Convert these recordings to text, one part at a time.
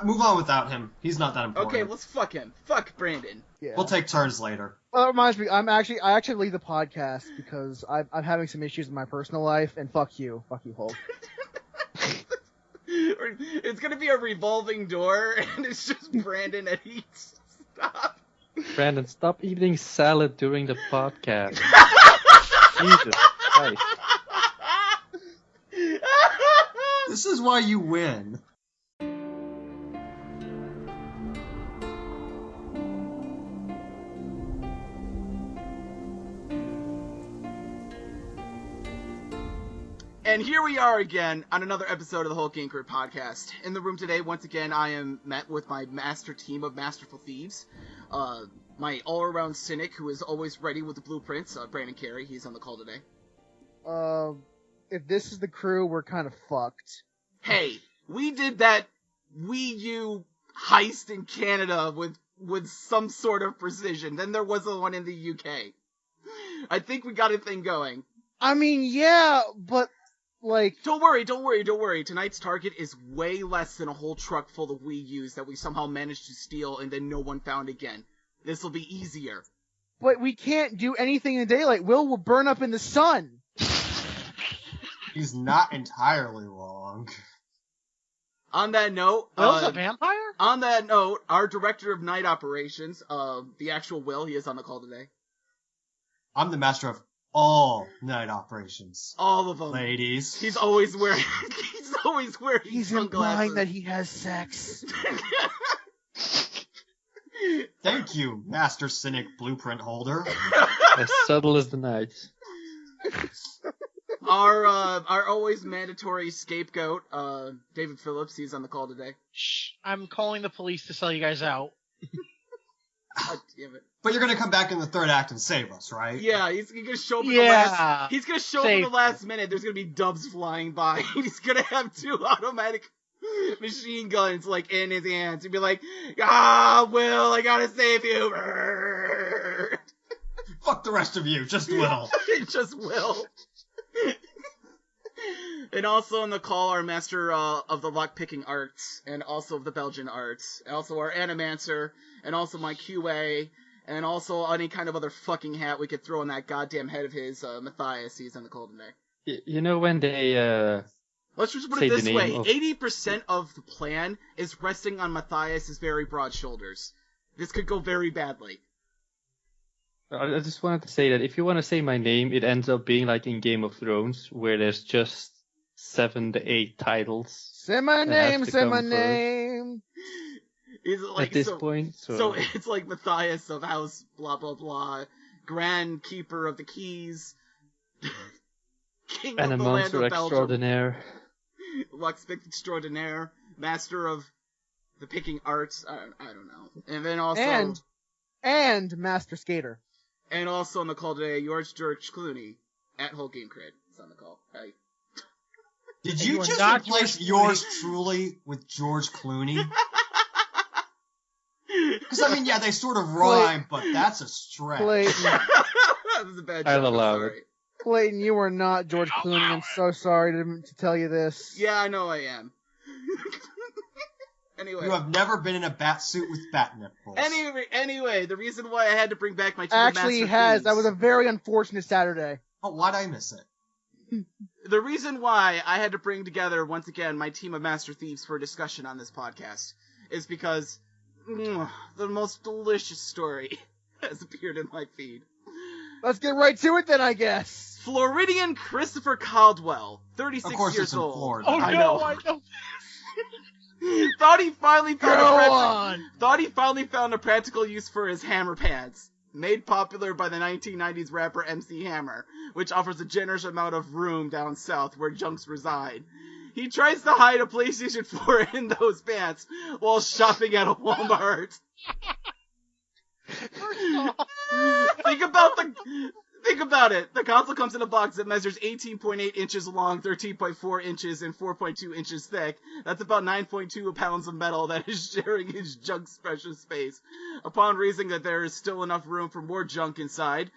Move on without him. He's not that important. Okay, let's fuck him. Fuck Brandon. Yeah. We'll take turns later. Well, it reminds me, I actually leave the podcast because I'm having some issues in my personal life, and fuck you, Hulk. It's gonna be a revolving door, and it's just Brandon and eats. Stop. Brandon, stop eating salad during the podcast. Jesus Christ. This is why you win. And here we are again on another episode of the Whole Game Crew podcast. In the room today, once again, I am met with my master team of masterful thieves. My all-around cynic, who is always ready with the blueprints, Brandon Carey. He's on the call today. If this is the crew, we're kind of fucked. Hey, we did that Wii U heist in Canada with some sort of precision. Then there was the one in the UK. I think we got a thing going. I mean, yeah, but... Like, Don't worry. Tonight's target is way less than a whole truck full of Wii U's that we somehow managed to steal and then no one found again. This will be easier. But we can't do anything in daylight. Will burn up in the sun. He's not entirely wrong. On that note, Will's a vampire? On that note, our director of night operations, the actual Will, he is on the call today. I'm the master of all night operations. All of them. Ladies. He's always wearing He's sunglasses. implying that he has sex. Thank you, Master Cynic Blueprint Holder. As subtle as the night. Our always mandatory scapegoat, David Phillips, he's on the call today. Shh, I'm calling the police to sell you guys out. God damn it. But you're gonna come back in the third act and save us, right? Yeah, he's gonna show up He's gonna show up in the last minute. There's gonna be dubs flying by. He's gonna have 2 automatic machine guns, like, in his hands. He'd be like, Will, I gotta save you. Fuck the rest of you, just Will. Just Will. And also on the call, our master of the lock-picking arts, and also of the Belgian arts, and also our animancer, and also my QA, and also any kind of other fucking hat we could throw on that goddamn head of his, Matthias. He's on the call today. You know when they, Let's just put it this way. 80% of the plan is resting on Matthias' very broad shoulders. This could go very badly. I just wanted to say that if you want to say my name, it ends up being like in Game of Thrones, where there's just 7 to 8 titles. Say my name, say my name. Like, at this point, so it's like Matthias of House blah blah blah, Grand Keeper of the Keys, King of the Land of Belgium, extraordinaire, Locksmith extraordinaire, Master of the Picking Arts. I don't know, and then also and Master Skater, and also on the call today, George Clooney at Whole Game Cred is on the call. Right? Did you just replace yours truly with George Clooney? Because, I mean, yeah, they sort of rhyme, but that's a stretch. Clayton. That was a bad joke. I'll allow it. Clayton, you are not George Clooney. I'm so sorry to tell you this. Yeah, I know I am. Anyway. You have never been in a bat suit with bat nipples. Anyway, the reason why I had to bring back my team Actually, of he has. Thieves, That was a very unfortunate Saturday. Oh, why'd I miss it? The reason why I had to bring together, once again, my team of Master Thieves for a discussion on this podcast is because the most delicious story has appeared in my feed. Let's get right to it then, I guess. Floridian Christopher Caldwell, 36 of course years it's in old. Florida. Oh, I no, know. I know. Thought he finally Go found a practical use for his hammer pants. Made popular by the 1990s rapper MC Hammer, which offers a generous amount of room down south where junks reside. He tries to hide a PlayStation 4 in those pants while shopping at a Walmart. Think about it. The console comes in a box that measures 18.8 inches long, 13.4 inches, and 4.2 inches thick. That's about 9.2 pounds of metal that is sharing his junk's precious space. Upon realizing that there is still enough room for more junk inside,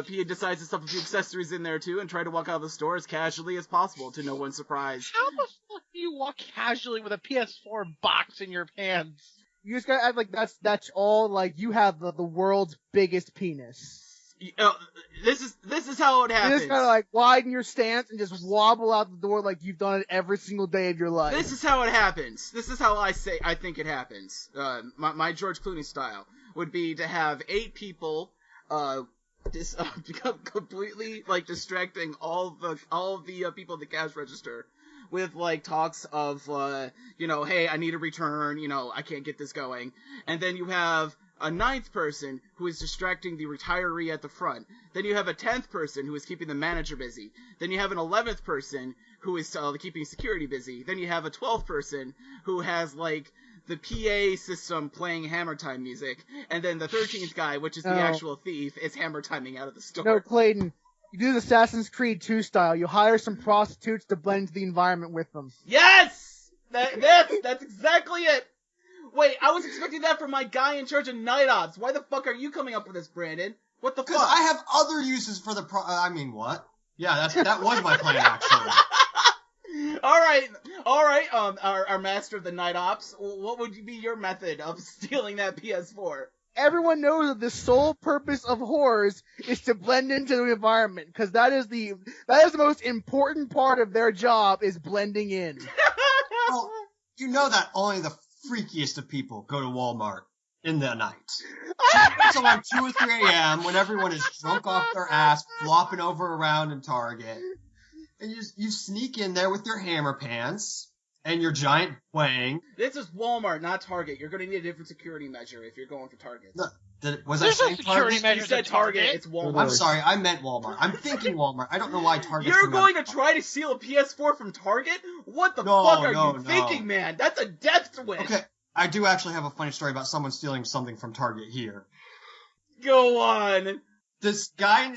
he decides to stuff a few accessories in there too and try to walk out of the store as casually as possible to no one's surprise. How the fuck You walk casually with a PS4 box in your pants. You just gotta act like that's all, like, you have the world's biggest penis. This is how it You happens. just gotta, like, widen your stance and just wobble out the door like you've done it every single day of your life. This is how it happens. This is how I think it happens. My George Clooney style would be to have 8 people, become completely, like, distracting all of the people at the cash register with, like, talks of, hey, I need a return, I can't get this going. And then you have a 9th person who is distracting the retiree at the front. Then you have a 10th person who is keeping the manager busy. Then you have an 11th person who is keeping security busy. Then you have a 12th person who has, like, the PA system playing Hammer Time music. And then the 13th guy, which is the actual thief, is Hammer Timing out of the store. No, Clayton. You do the Assassin's Creed 2 style. You hire some prostitutes to blend into the environment with them. Yes! That's exactly it! Wait, I was expecting that from my guy in charge of night ops. Why the fuck are you coming up with this, Brandon? What the fuck? Because I have other uses for the what? Yeah, that was my plan, actually. Alright, our master of the night ops, what would be your method of stealing that PS4? Everyone knows that the sole purpose of whores is to blend into the environment, because that is the most important part of their job, is blending in. Well, you know that only the freakiest of people go to Walmart in the night. So around 2 or 3 a.m. when everyone is drunk off their ass, flopping over around in Target, and you sneak in there with your hammer pants and your giant wang. This is Walmart, not Target. You're going to need a different security measure if you're going for Target. Was I saying Target? Measure you said Target. It's Walmart. I'm sorry, I meant Walmart. I'm thinking Walmart. I don't know why Target. You're going to try to steal a PS4 from Target? What the fuck are you thinking, man? That's a death wish. Okay, I do actually have a funny story about someone stealing something from Target here. Go on. This guy and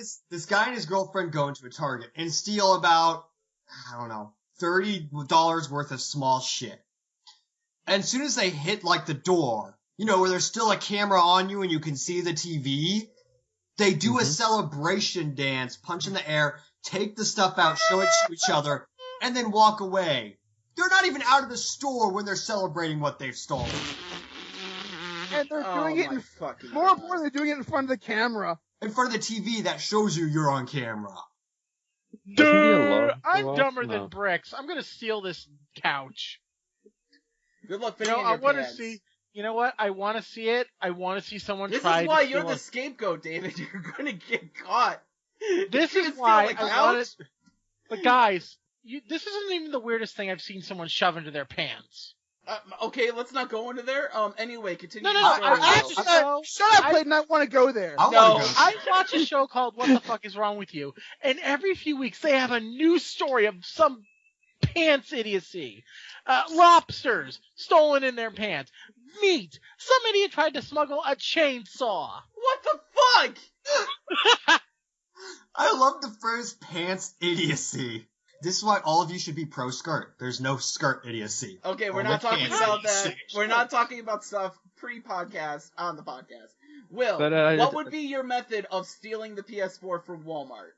his girlfriend go into a Target and steal about, I don't know, $30 worth of small shit. And as soon as they hit, like, the door, where there's still a camera on you and you can see the TV, they do a celebration dance, punch in the air, take the stuff out, show it to each other, and then walk away. They're not even out of the store when they're celebrating what they've stolen. And they're doing it more importantly, they're doing it in front of the camera. In front of the TV that shows you're on camera. Dude, I'm dumber than bricks. I'm gonna steal this couch. Good luck fitting in your pants. You know what? I want to see it. I want to see someone try to steal. This is why you're the scapegoat, David. You're gonna get caught. This is why I want it. But guys, this isn't even the weirdest thing I've seen someone shove into their pants. Okay, let's not go into there. Anyway, continue. Shut up, Clayton. I want to go there. I watch a show called What the Fuck Is Wrong With You, and every few weeks they have a new story of some pants idiocy. Lobsters stolen in their pants. Meat. Some idiot tried to smuggle a chainsaw. What the fuck? I love the phrase pants idiocy. This is why all of you should be pro-skirt. There's no skirt idiocy. Okay, we're not talking about that. We're not talking about stuff pre-podcast on the podcast. Will, what would be your method of stealing the PS4 from Walmart?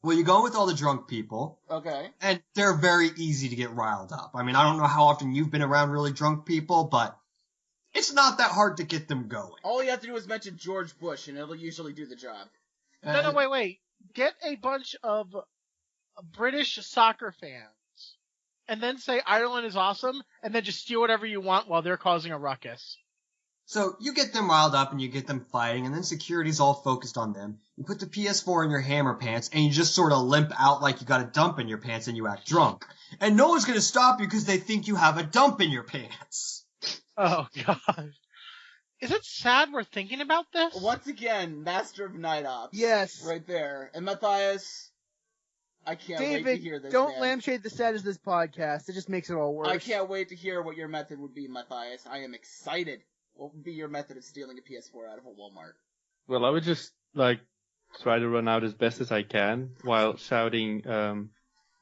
Well, you go with all the drunk people. Okay. And they're very easy to get riled up. I mean, I don't know how often you've been around really drunk people, but it's not that hard to get them going. All you have to do is mention George Bush, and it'll usually do the job. No, wait. Get a bunch of British soccer fans, and then say Ireland is awesome, and then just steal whatever you want while they're causing a ruckus. So you get them riled up and you get them fighting, and then security's all focused on them. You put the PS4 in your hammer pants, and you just sort of limp out like you got a dump in your pants and you act drunk. And no one's gonna stop you because they think you have a dump in your pants. Oh, God. Is it sad we're thinking about this? Once again, Master of Night Ops. Yes. Right there. And Matthias, I can't wait to hear this, don't lampshade the status of this podcast. It just makes it all worse. I can't wait to hear what your method would be, Matthias. I am excited. What would be your method of stealing a PS4 out of a Walmart? Well, I would just, try to run out as best as I can while shouting,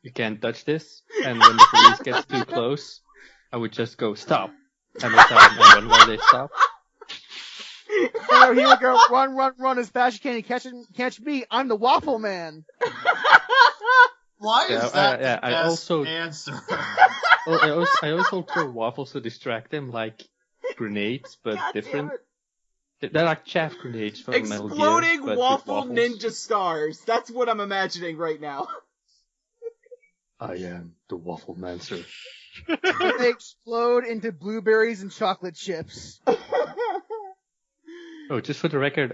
you can't touch this. And when the police gets too close, I would just go, stop. Hammer time, and run while they stop. So here we go. Run as fast as you can. Catch me. I'm the Waffle Man. Why Yeah, is that yeah, the I best also- answer? Well, I also throw waffles to distract them, like grenades, but God damn different. it. They're like chaff grenades from Metal Gear, Exploding but with waffle waffles. ninja stars. That's what I'm imagining right now. I am the Waffle Mancer. They explode into blueberries and chocolate chips. Oh, just for the record,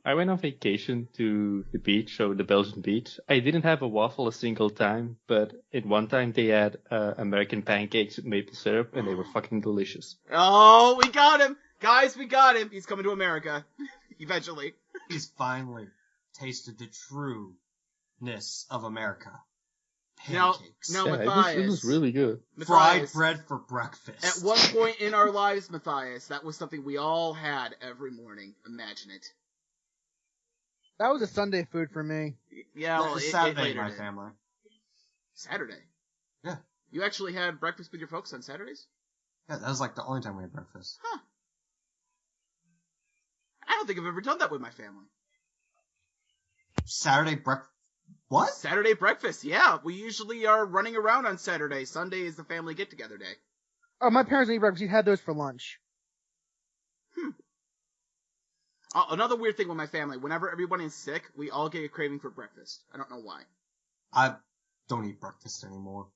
I went on vacation to the beach, so the Belgian beach. I didn't have a waffle a single time, but at one time they had American pancakes with maple syrup, and they were fucking delicious. Oh, we got him. Guys, we got him. He's coming to America. Eventually. He's finally tasted the trueness of America. Pancakes. Now, Yeah, Matthias. it was really good. Fried Matthias, bread for breakfast. At one point in our lives, Matthias, that was something we all had every morning. Imagine it. That was a Sunday food for me. Yeah, well, It's it Saturday in later my did. family. Saturday? Yeah. You actually had breakfast with your folks on Saturdays? Yeah, that was like the only time we had breakfast. Huh. I don't think I've ever done that with my family. Saturday breakfast. What? Saturday breakfast, yeah. We usually are running around on Saturday. Sunday is the family get-together day. Oh, my parents didn't eat breakfast. We had those for lunch. Another weird thing with my family, whenever everyone is sick, we all get a craving for breakfast. I don't know why. I don't eat breakfast anymore.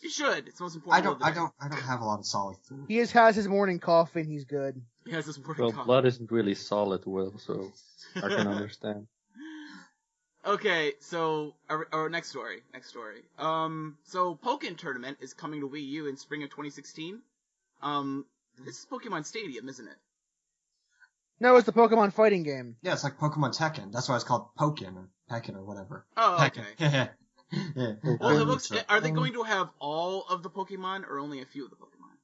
You should. It's the most I important. don't have a lot of solid food. He just has his morning coffee and he's good. He has this morning Well, coffee. blood isn't really solid, Will, so I can understand. Okay, so our next story. So Pokken Tournament is coming to Wii U in spring of 2016. This is Pokemon Stadium, isn't it? No, it's the Pokemon fighting game. Yeah, it's like Pokemon Tekken. That's why it's called Pokken or Pekken or whatever. Oh, okay. Pekken. Well, it looks. Are they going to have all of the Pokemon or only a few of the Pokemon?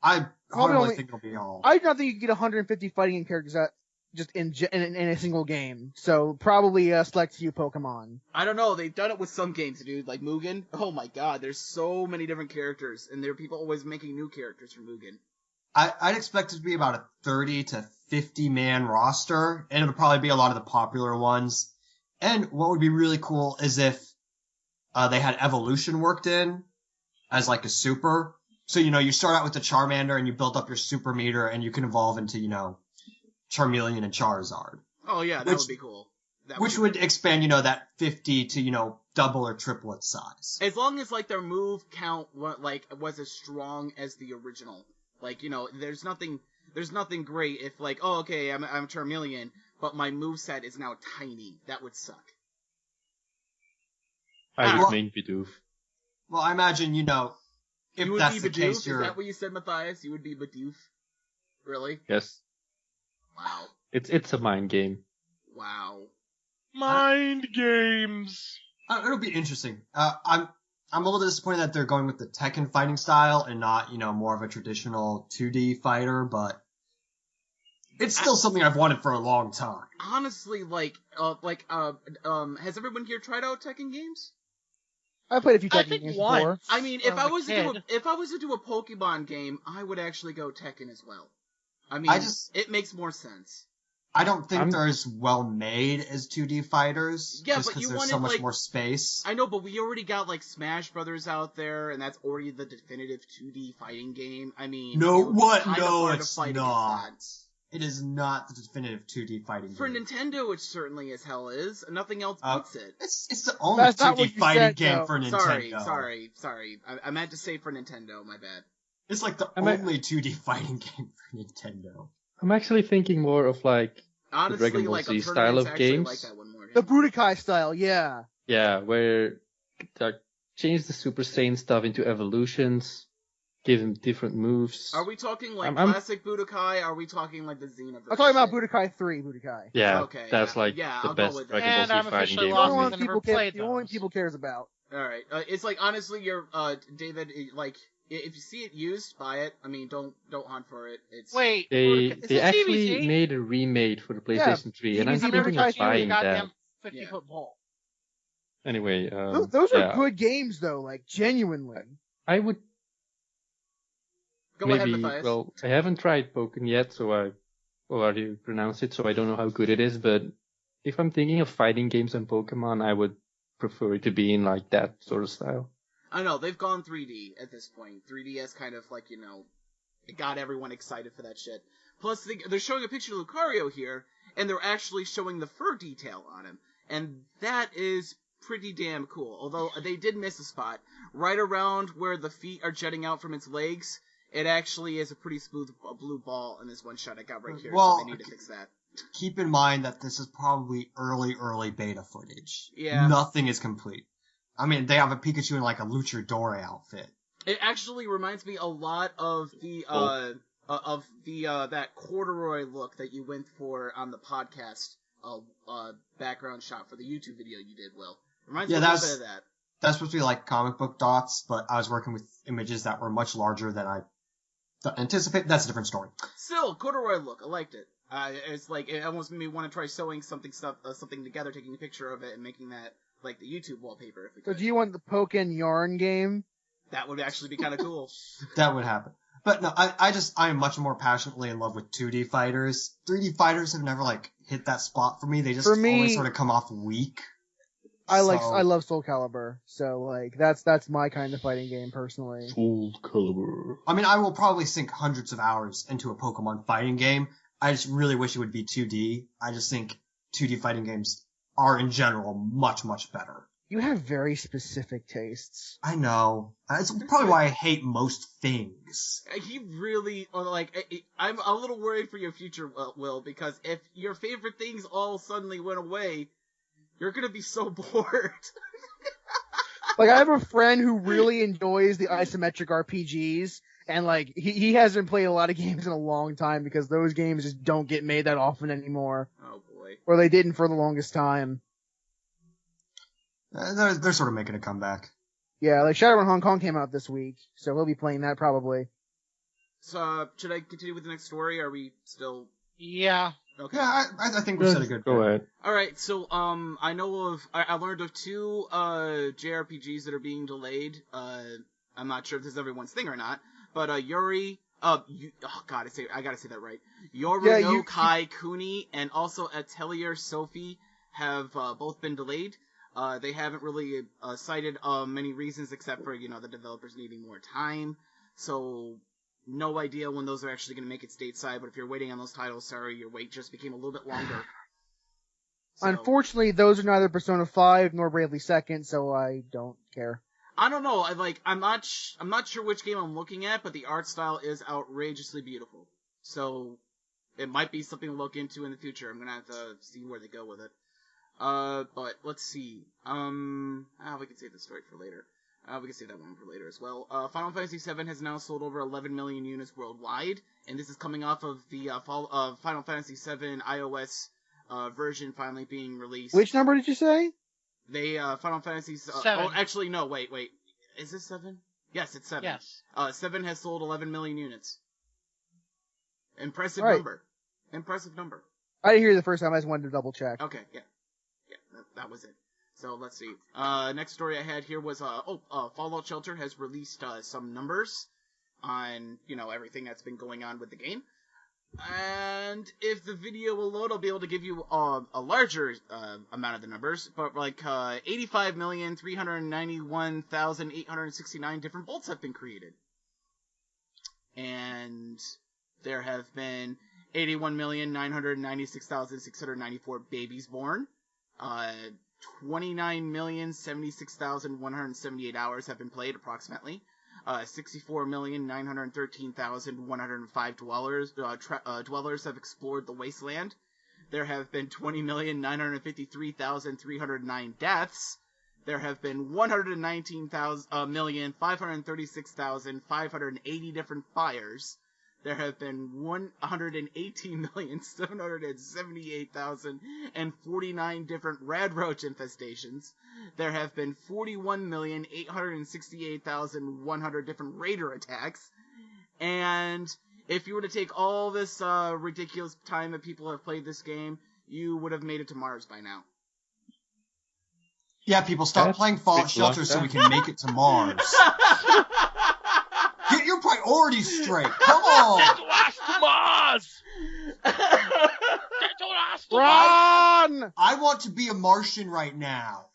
I Probably hardly only- think it'll be all. I don't think you can get 150 fighting game characters out just in a single game. So probably a select few Pokemon. I don't know. They've done it with some games, dude. Like Mugen. Oh my god, there's so many different characters, and there are people always making new characters for Mugen. I'd expect it to be about a 30 to 50 man roster, and it'll probably be a lot of the popular ones. And what would be really cool is if they had evolution worked in as like a super. So, you start out with the Charmander and you build up your super meter and you can evolve into, Charmeleon and Charizard. Oh yeah, that would be cool. Which would expand, that 50 to, double or triplet size. As long as like their move count was as strong as the original. Like, there's nothing great if like, oh okay, I'm Charmeleon, but my moveset is now tiny. That would suck. I Well- would main Bidoof. Well, I imagine, if You would that's be the Bidoof? case, Is you're... that what you said, Matthias? You would be Bidoof? Really? Yes, Wow. it's a mind game. Wow. Mind games. It'll be interesting. I'm a little disappointed that they're going with the Tekken fighting style and not, more of a traditional 2D fighter, but it's still something I've wanted for a long time. Honestly, has everyone here tried out Tekken games? I played a few I Tekken think games once. before. I mean, When I was a if I was to do a Pokemon game, I would actually go Tekken as well. I mean, it makes more sense. I don't think they're as well made as 2D fighters, Yeah, just but because you there's so wanted, much like- more space. I know, but we already got like Smash Brothers out there, and that's already the definitive 2D fighting game. I mean, No, it would be what? kinda No, hard to it's fight against not. that. It is not the definitive 2D fighting For game. Nintendo, it certainly as hell is. Nothing else beats it. It's the only That's not 2D what you fighting said, game though. for Nintendo. Sorry. I meant to say for Nintendo. My bad. It's like the I only 2D fighting game for Nintendo. I'm actually thinking more of like Honestly, Dragon Ball like Z a style tournament's of actually games? like that one more. The Budokai style, yeah. Yeah, where like change the Super Saiyan stuff into evolutions, give him different moves. Are we talking like I'm- classic Budokai? Are we talking like the Xenoverse? I'm talking about shit? Budokai 3 Budokai. Yeah, Okay, that's yeah. like Yeah, the I'll go best with that. Dragon And Ball I'm Z fighting officially game. The lost only because one I never people care, played the only one those. people cares about. All right. It's like honestly, you're David. Like if you see it used, buy it. I mean, don't hunt for it. It's Wait, They is they this actually DBZ? made a remake for the PlayStation 3, and I'm DBZ I'm never thinking of touching a buying that. goddamn 50-foot Yeah. pole. Anyway, Those are yeah, good games, though, like, genuinely. I would Go maybe. ahead, Matthias. Well, I haven't tried Pokken yet, so or how do you pronounce it? So I don't know how good it is. But if I'm thinking of fighting games and Pokemon, I would prefer it to be in like that sort of style. I know, they've gone 3D at this point. 3D has kind of, like, it got everyone excited for that shit. Plus, they're showing a picture of Lucario here, and they're actually showing the fur detail on him. And that is pretty damn cool. Although, they did miss a spot. Right around where the feet are jutting out from its legs, it actually is a pretty smooth blue ball in this one shot I got right here, so they need to fix that. Keep in mind that this is probably early beta footage. Yeah. Nothing is complete. I mean, they have a Pikachu in like a Luchador outfit. It actually reminds me a lot of that corduroy look that you went for on the podcast background shot for the YouTube video you did, Will. Reminds me a little bit of that. That's supposed to be like comic book dots, but I was working with images that were much larger than I anticipated. That's a different story. Still, corduroy look. I liked it. It's like, it almost made me want to try sewing something together, taking a picture of it, and making that like the YouTube wallpaper. If we could. So do you want the Pokken Yarn game? That would actually be kind of cool. That would happen. But no, I am much more passionately in love with 2D fighters. 3D fighters have never like hit that spot for me. They just always sort of come off weak. I love Soul Calibur, so like that's my kind of fighting game personally. Soul Calibur. I mean, I will probably sink hundreds of hours into a Pokemon fighting game. I just really wish it would be 2D. I just think 2D fighting games are in general much, much better. You have very specific tastes. I know. It's probably why I hate most things. He really, I'm a little worried for your future, Will, because if your favorite things all suddenly went away, you're gonna be so bored. Like, I have a friend who really enjoys the isometric RPGs, and like, he hasn't played a lot of games in a long time because those games just don't get made that often anymore. Oh boy. Or they didn't for the longest time. They're sort of making a comeback. Yeah, like Shadowrun Hong Kong came out this week, so he'll be playing that probably. So, should I continue with the next story? Are we still... Yeah. Okay. Yeah, I think we've said a good Go ahead. Alright, so, I learned of two, JRPGs that are being delayed. I'm not sure if this is everyone's thing or not, but, I gotta say that right. Yoru no Kai Kuni and also Atelier Sophie have, both been delayed. They haven't really, cited, many reasons except for, the developers needing more time. So, no idea when those are actually going to make it stateside, but if you're waiting on those titles, sorry, your wait just became a little bit longer. So, unfortunately, those are neither Persona 5 nor Bravely Second, so I don't care. I don't know. I'm not sure which game I'm looking at, but the art style is outrageously beautiful. So it might be something to look into in the future. I'm gonna have to see where they go with it. But let's see. We can save the story for later. We can save that one for later as well. Final Fantasy VII has now sold over 11 million units worldwide, and this is coming off of the Final Fantasy VII iOS version finally being released. Which number did you say? Final Fantasy... 7. Oh, actually, no, wait. Is this 7? Yes, it's 7. Yes. 7 has sold 11 million units. Impressive Right. number. Impressive number. I didn't hear you the first time, I just wanted to double check. Okay, yeah. Yeah, that was it. So, let's see. Next story I had here was, Fallout Shelter has released, some numbers on, everything that's been going on with the game. And if the video will load, I'll be able to give you a larger amount of the numbers, but 85,391,869 different bolts have been created. And there have been 81,996,694 babies born. 29,076,178 hours have been played, approximately. 64,913,105 dwellers have explored the wasteland. There have been 20,953,309 deaths. There have been 119,536,580 different fires. There have been 118,778,049 different rad roach infestations. There have been 41,868,100 different raider attacks. And if you were to take all this ridiculous time that people have played this game, you would have made it to Mars by now. Yeah, people, stop playing Fallout Shelter so we can make it to Mars. Get your priorities straight. Come on. Mars! Run! I want to be a Martian right now.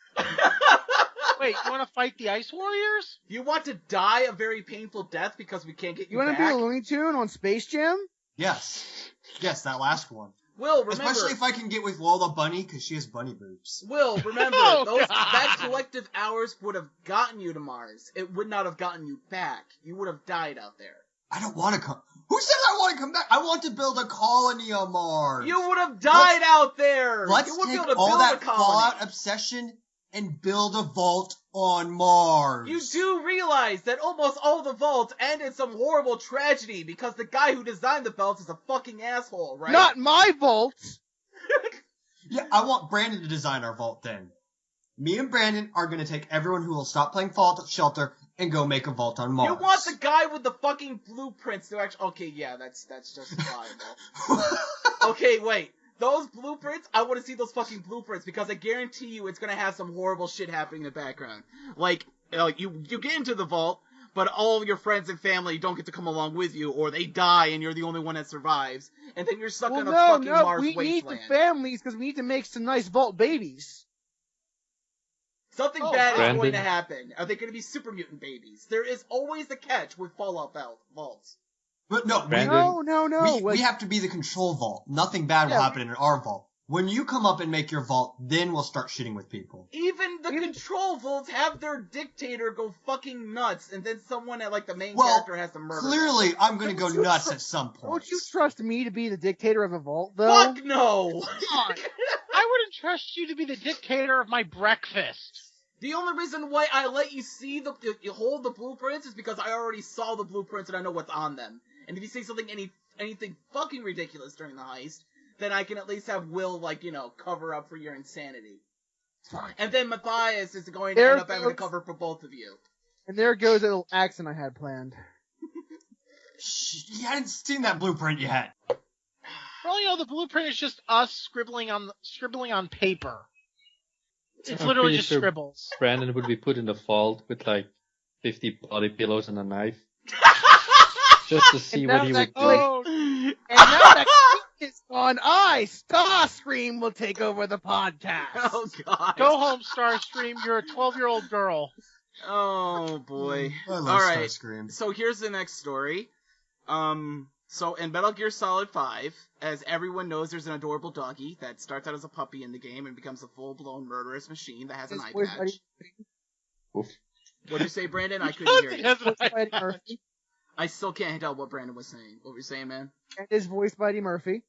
Wait, you want to fight the Ice Warriors? You want to die a very painful death because we can't get you You want back? to be a Looney Tune on Space Jam? Yes. Yes, that last one. Will, remember... Especially if I can get with Lola Bunny, because she has bunny boobs. Will, remember, Oh, God. that collective hours would have gotten you to Mars. It would not have gotten you back. You would have died out there. I don't want to come... Who says I want to come back? I want to build a colony on Mars. You would have died out there! Let's You wouldn't take be able to all build that a colony. Fallout obsession and build a vault on Mars. You do realize that almost all the vaults end in some horrible tragedy because the guy who designed the vaults is a fucking asshole, right? Not my vault! Yeah, I want Brandon to design our vault then. Me and Brandon are going to take everyone who will stop playing Fallout Shelter and go make a vault on Mars. You want the guy with the fucking blueprints to actually... Okay, yeah, that's justifiable. Okay, wait. Those blueprints, I want to see those fucking blueprints because I guarantee you it's going to have some horrible shit happening in the background. Like, you get into the vault, but all of your friends and family don't get to come along with you, or they die and you're the only one that survives, and then you're stuck on a fucking Mars we need wasteland. the families because we need to make some nice vault babies. Something bad is going to happen. Are they going to be super mutant babies? There is always the catch with Fallout vaults. But no, No. we have to be the control vault. Nothing bad will happen in our vault. When you come up and make your vault, then we'll start shitting with people. Even the control vaults have their dictator go fucking nuts, and then someone at like the main character has to murder clearly them. I'm gonna go nuts at some point. Don't you trust me to be the dictator of a vault, though? Fuck no! I wouldn't trust you to be the dictator of my breakfast. The only reason why I let you see you hold the blueprints is because I already saw the blueprints and I know what's on them. And if you say something anything fucking ridiculous during the heist, then I can at least have Will, cover up for your insanity. Fine. And then Matthias is going to end up having to cover for both of you. And there goes a little accent I had planned. You hadn't seen that blueprint yet. Well, the blueprint is just us scribbling on paper. It's I'm literally pretty just sure scribbles. Brandon would be put in the vault with 50 body pillows and a knife. Just to see what he would do. Oh, And now that is gone, Starscream will take over the podcast. Oh god. go home, Starscream. You're a 12-year-old girl. Oh boy. I love Alright. Starscream. So here's the next story. So in Metal Gear Solid 5, as everyone knows, there's an adorable doggy that starts out as a puppy in the game and becomes a full-blown murderous machine that has an eye patch. Oof. What'd you say, Brandon? I couldn't hear you. Murphy. I still can't tell what Brandon was saying. What were you saying, man? And is voiced by Eddie Murphy.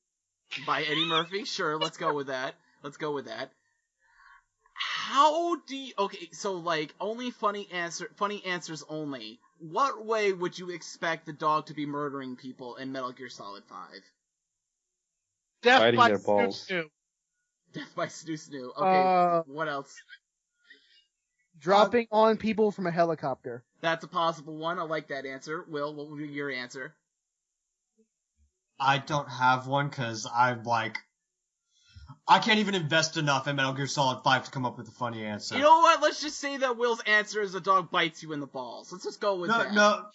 By Eddie Murphy? Sure, let's go with that. How do you... Okay, so, only funny answers only. What way would you expect the dog to be murdering people in Metal Gear Solid 5? Death Biting by their balls. Snoop. Death by Snoo. Okay, what else? Dropping on people from a helicopter. That's a possible one. I like that answer. Will, what would be your answer? I don't have one because I can't even invest enough in Metal Gear Solid 5 to come up with a funny answer. You know what? Let's just say that Will's answer is a dog bites you in the balls. Let's just go with that. No.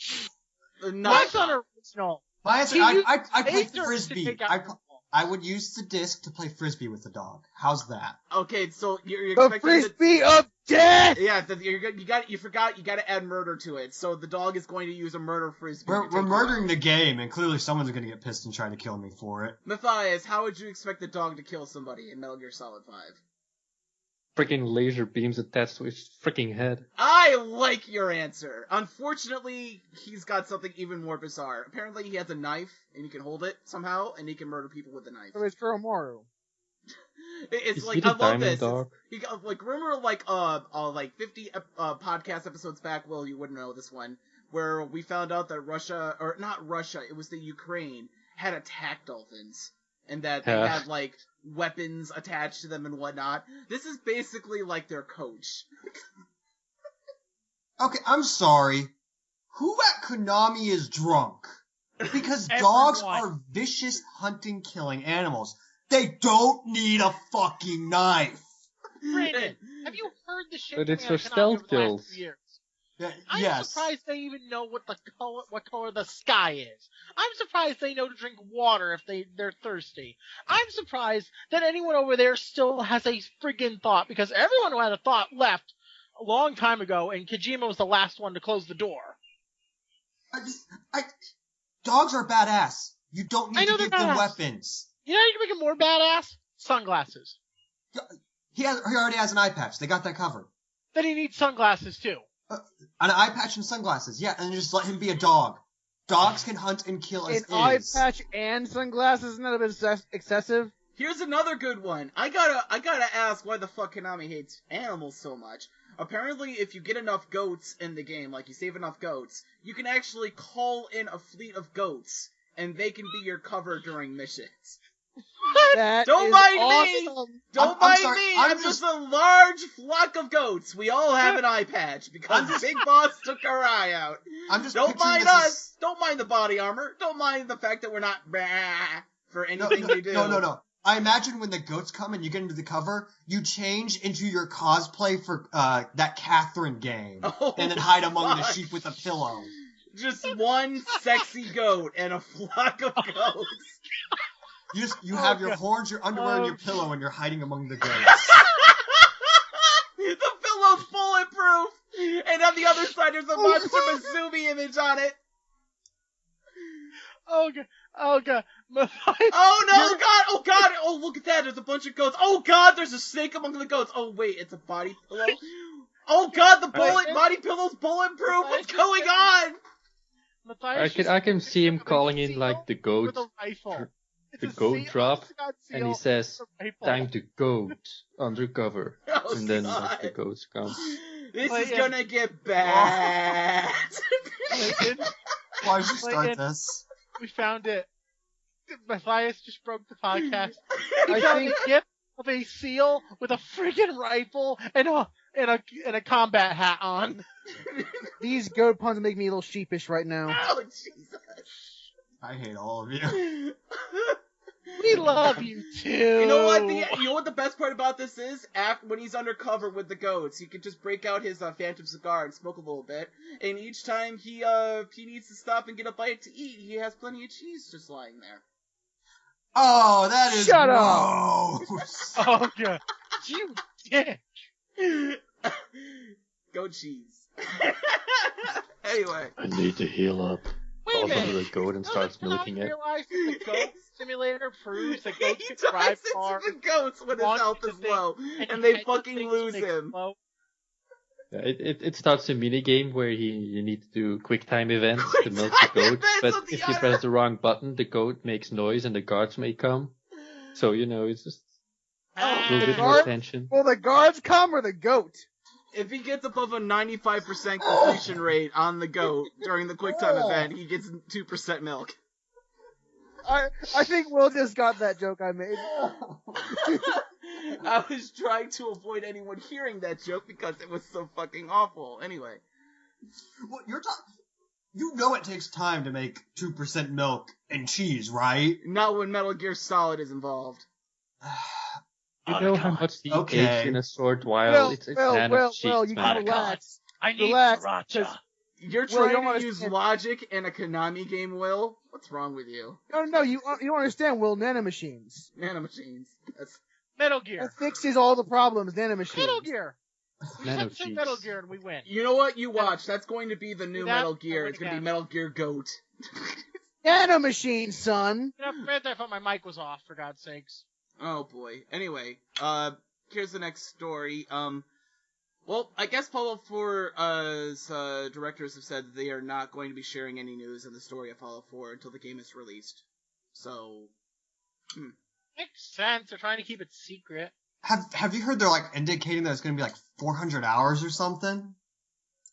That's unoriginal. My answer, He used I play lasers to frisbee. take out the ball. I would use the disc to play frisbee with the dog. How's that? Okay, so you're The expecting frisbee of death! Yeah, you forgot you gotta add murder to it. So the dog is going to use a murder frisbee. We're murdering the game, and clearly someone's going to get pissed and try to kill me for it. Matthias, how would you expect the dog to kill somebody in Metal Gear Solid 5? Freaking laser beams attached to his freaking head. I like your answer. Unfortunately, he's got something even more bizarre. Apparently, he has a knife, and he can hold it somehow, and he can murder people with the knife. So it's Kuromaru. It's Is like, he the I love diamond this. dog? He got, remember 50 podcast episodes back, Will, you wouldn't know this one, where we found out that Russia, or not Russia, it was the Ukraine, had attacked dolphins. And that they had, weapons attached to them and whatnot. This is basically like their coach. Okay, I'm sorry. Who at Konami is drunk? Because dogs are vicious hunting, killing animals. They don't need a fucking knife. Brandon, have you heard the shit But it's coming for out of Konami stealth over the last kills. 2 years? I'm Yes. surprised they even know what color the sky is. I'm surprised they know to drink water if they're thirsty. I'm surprised that anyone over there still has a friggin' thought, because everyone who had a thought left a long time ago, and Kojima was the last one to close the door. Dogs are badass. You don't I need know to give they're them badass. weapons. You know how you can make it more badass? Sunglasses. He already has an eye patch. They got that covered. Then he needs sunglasses too. An eye patch and sunglasses, yeah, and just let him be a dog. Dogs can hunt and kill as An eye is. patch and sunglasses, isn't that a bit excessive? Here's another good one. I gotta ask why the fuck Konami hates animals so much. Apparently, if you get enough goats in the game, like you save enough goats, you can actually call in a fleet of goats, and they can be your cover during missions. That Don't is mind awesome. me! Don't I'm mind sorry, me! I'm I'm just a large flock of goats. We all have an eye patch, because Big Boss took our eye out. I'm just Don't picturing mind this us! Don't mind the body armor! Don't mind the fact that we're not for anything we do. No. I imagine when the goats come and you get into the cover, you change into your cosplay for that Catherine game, Oh, and then hide among the fuck. sheep with a pillow. Just one sexy goat and a flock of goats. You have your horns, your underwear, and your pillow, and you're hiding among the goats. The pillow's bulletproof, and on the other side there's a Monster Mizumi image on it. Oh god. Oh god, oh look at that, there's a bunch of goats. Oh god, there's a snake among the goats. Oh wait, it's a body pillow. Oh god, the body pillow's bulletproof. What's going on? Matthias I can see him with a calling in seal like the goat, with a rifle. It's the a goat seal- drop, God and he seal says, with a rifle. "Time to goat undercover," Oh, and then God. like, the goats come. This Play is in. gonna get bad. Clayton, Why did you start Clayton. this? we found it. Matthias just broke the podcast. I We found think a gift of a seal with a friggin' rifle and a combat hat on. these goat puns make me a little sheepish right now. Oh Jesus. I hate all of you. We love you too. You know what the best part about this is? When he's undercover with the goats, he can just break out his phantom cigar and smoke a little bit. And each time he needs to stop and get a bite to eat, he has plenty of cheese just lying there. Oh, that is Shut up. gross. Oh god, you dick. Goat cheese. Anyway. I need to heal up. Wait a Calls minute. under the goat and starts Doesn't milking Konami it. realize that the goat simulator proves that He goats can dives drive into cars the goats when his launch health into is things, low, and and they catch fucking things lose when they him. explode. Yeah, it starts a mini game where you need to do quick time events to milk Quick the time goat, events but on the if you press the wrong button, the goat makes noise and the guards may come. So it's just a little bit more guard- tension. Will the guards come or the goat? If he gets above a 95% completion rate on the goat during the quick time event, he gets 2% milk. I think Will just got that joke I made. I was trying to avoid anyone hearing that joke because it was so fucking awful. Anyway. Well, you know it takes time to make 2% milk and cheese, right? Not when Metal Gear Solid is involved. You know how much he Okay. aged in a short while? It's man of cheese, you man. can relax. I need Relax, sriracha. 'cause- You're Will, you trying don't to use understand. logic in a Konami game, Will? What's wrong with you? No, you don't understand, Will. Nanomachines. Nanomachines. That's... Metal That Gear. fixes all the problems, nanomachines. Metal Gear. We Nano said say cheese. Metal Gear and we win. You know what? You watch. That's going to be the new See that? Metal Gear. I win It's going to be again. Metal Gear Goat. Nanomachines, son. You know, I thought my mic was off, for God's sakes. Oh boy. Anyway, here's the next story. Well, I guess Fallout 4's directors have said that they are not going to be sharing any news of the story of Fallout 4 until the game is released. So, Makes sense. They're trying to keep it secret. Have you heard they're like indicating that it's going to be like 400 hours or something?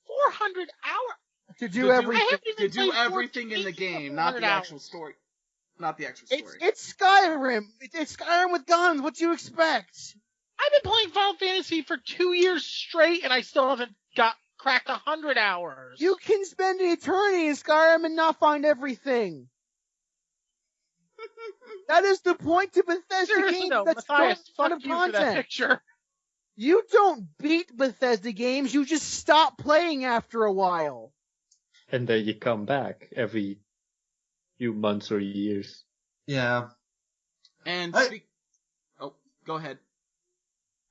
400 hours. To To do do- everything. I haven't even to do played everything in the 14 game, not the 400 hours. actual story. Not the actual story. It's Skyrim. It's Skyrim with guns. What you expect? I've been playing Final Fantasy for 2 years straight, and I still haven't cracked 100 hours. You can spend an eternity in Skyrim and not find everything. That is the point to Bethesda Seriously games though, that Matthias, don't fuck of you for that content. picture. You don't beat Bethesda games, you just stop playing after a while. And then you come back every few months or years. Yeah. And go ahead.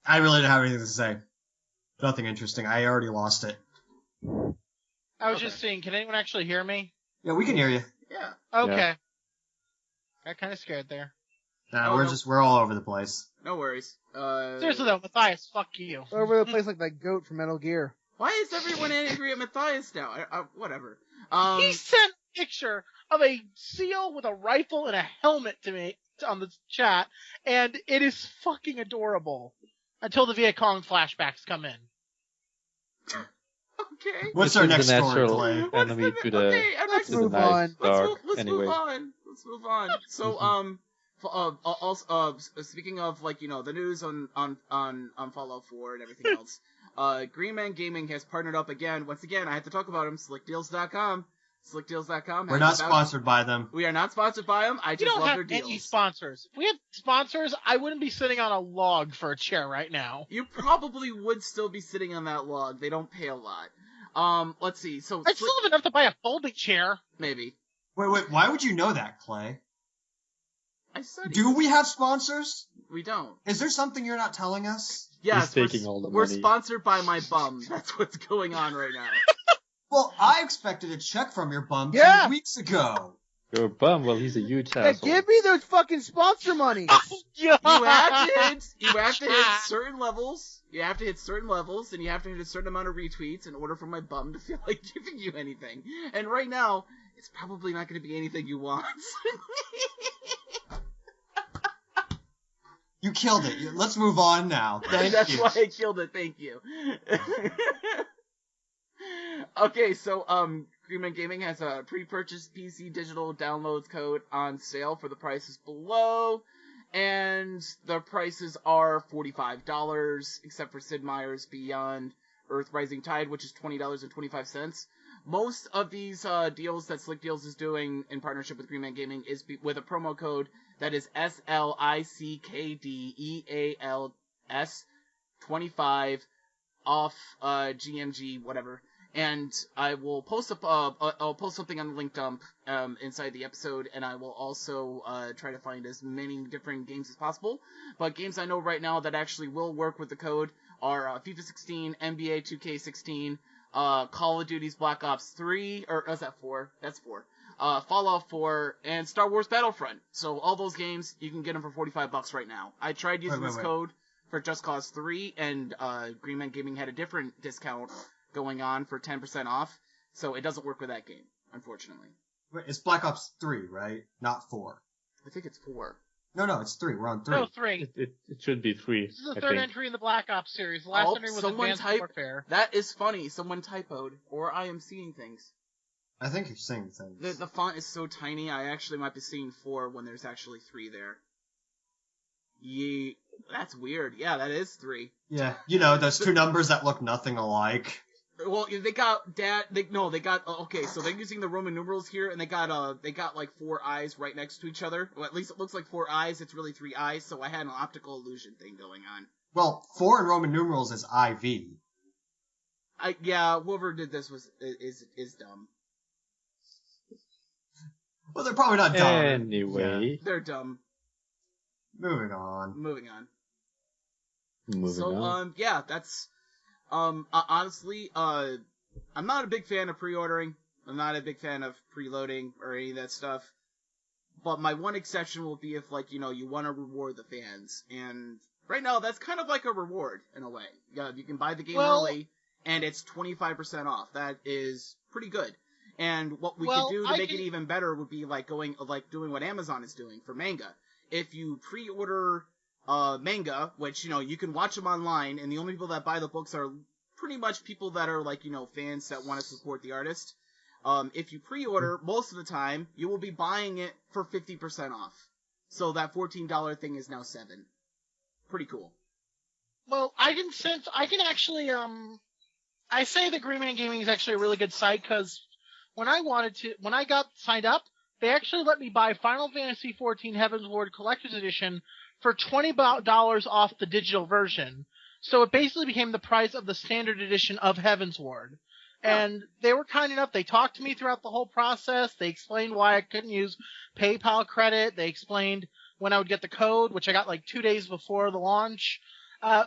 I really don't have anything to say. Nothing interesting. I already lost it. I was just saying, can anyone actually hear me? Yeah, we can hear you. Yeah. Okay. Yeah. Got kind of scared there. Nah, we're all over the place. No worries. Seriously though, Matthias, fuck you. Over the place like that goat from Metal Gear. Why is everyone angry at Matthias now? Whatever. He sent a picture of a seal with a rifle and a helmet to me on the chat, and it is fucking adorable. Until the Viet Cong flashbacks come in. Okay. What's This our is next the story, natural Clay? enemy to the, Okay, I'm Let's to the move nice on. dark. Let's Anyway. move on. Let's move on. So, also, speaking of the news on Fallout 4 and everything else, Green Man Gaming has partnered up again. Once again, I have to talk about them. SlickDeals.com. SlickDeals.com. We're not sponsored by them. We are not sponsored by them. I We just don't love have their deals. any sponsors. If we had sponsors, I wouldn't be sitting on a log for a chair right now. You probably would still be sitting on that log. They don't pay a lot. Let's see. So I still have enough to buy a folding chair. maybe. Wait, why would you know that, Clay? I studied. Do we have sponsors? We don't. Is there something you're not telling us? Yes, He's taking all the we're money. sponsored by my bum. That's what's going on right now. Well, I expected a check from your bum 2 Yeah. weeks ago. You're a bum. Well, he's a huge Yeah, asshole. give me those fucking sponsor money. You have to hit certain levels. You have to hit certain levels, and you have to hit a certain amount of retweets in order for my bum to feel like giving you anything. And right now, it's probably not going to be anything you want. You killed it. Let's move on now. Thank That's you. why I killed it. Thank you. Okay, so Greenman Gaming has a pre-purchased PC digital downloads code on sale for the prices below, and the prices are $45, except for Sid Meier's Beyond Earth Rising Tide, which is $20.25. Most of these deals that Slick Deals is doing in partnership with Greenman Gaming is with a promo code that is SLICKDEALS 25 off GMG whatever. And I will post I'll post something on the link dump inside the episode, and I will also try to find as many different games as possible. But games I know right now that actually will work with the code are FIFA 16, NBA 2K16, Call of Duty's Black Ops 3, or is that 4? That's 4. Fallout 4, and Star Wars Battlefront. So all those games, you can get them for $45 right now. I tried using this code for Just Cause 3, and Greenman Gaming had a different discount going on for 10% off, so it doesn't work with that game, unfortunately. Wait, it's Black Ops 3, right? Not 4. I think it's 4. No, it's 3. We're on 3. No, 3. It should be 3. This is the I third think. entry in the Black Ops series. The last entry was Advanced Warfare. That is funny. Someone typoed, or I am seeing things. I think you're seeing things. The font is so tiny, I actually might be seeing 4 when there's actually 3 there. That's weird. Yeah, that is 3. Yeah, you know, those two numbers that look nothing alike. Well, they got okay, so they're using the Roman numerals here, and they got like 4 eyes right next to each other. Well, at least it looks like 4 eyes, it's really 3 eyes, so I had an optical illusion thing going on. Well, 4 in Roman numerals is IV. Yeah, whoever did this is dumb. Well, they're probably not dumb. Anyway. They're dumb. Moving on. Moving on. Moving on. Yeah, that's, honestly, I'm not a big fan of pre-ordering. I'm not a big fan of preloading or any of that stuff. But my one exception will be if, you want to reward the fans. And right now, that's kind of like a reward, in a way. Yeah, you can buy the game early, and it's 25% off. That is pretty good. And what we could do to make it even better would be doing what Amazon is doing for manga. If you pre-order manga, which, you can watch them online, and the only people that buy the books are pretty much people that are, fans that want to support the artist. If you pre-order, most of the time, you will be buying it for 50% off. So that $14 thing is now $7. Pretty cool. Well, I can actually, I say that Green Man Gaming is actually a really good site, because when I got signed up, they actually let me buy Final Fantasy XIV Heaven's Ward Collector's Edition for $20 off the digital version. So it basically became the price of the standard edition of Heavensward. And they were kind enough. They talked to me throughout the whole process. They explained why I couldn't use PayPal credit. They explained when I would get the code, which I got like 2 days before the launch.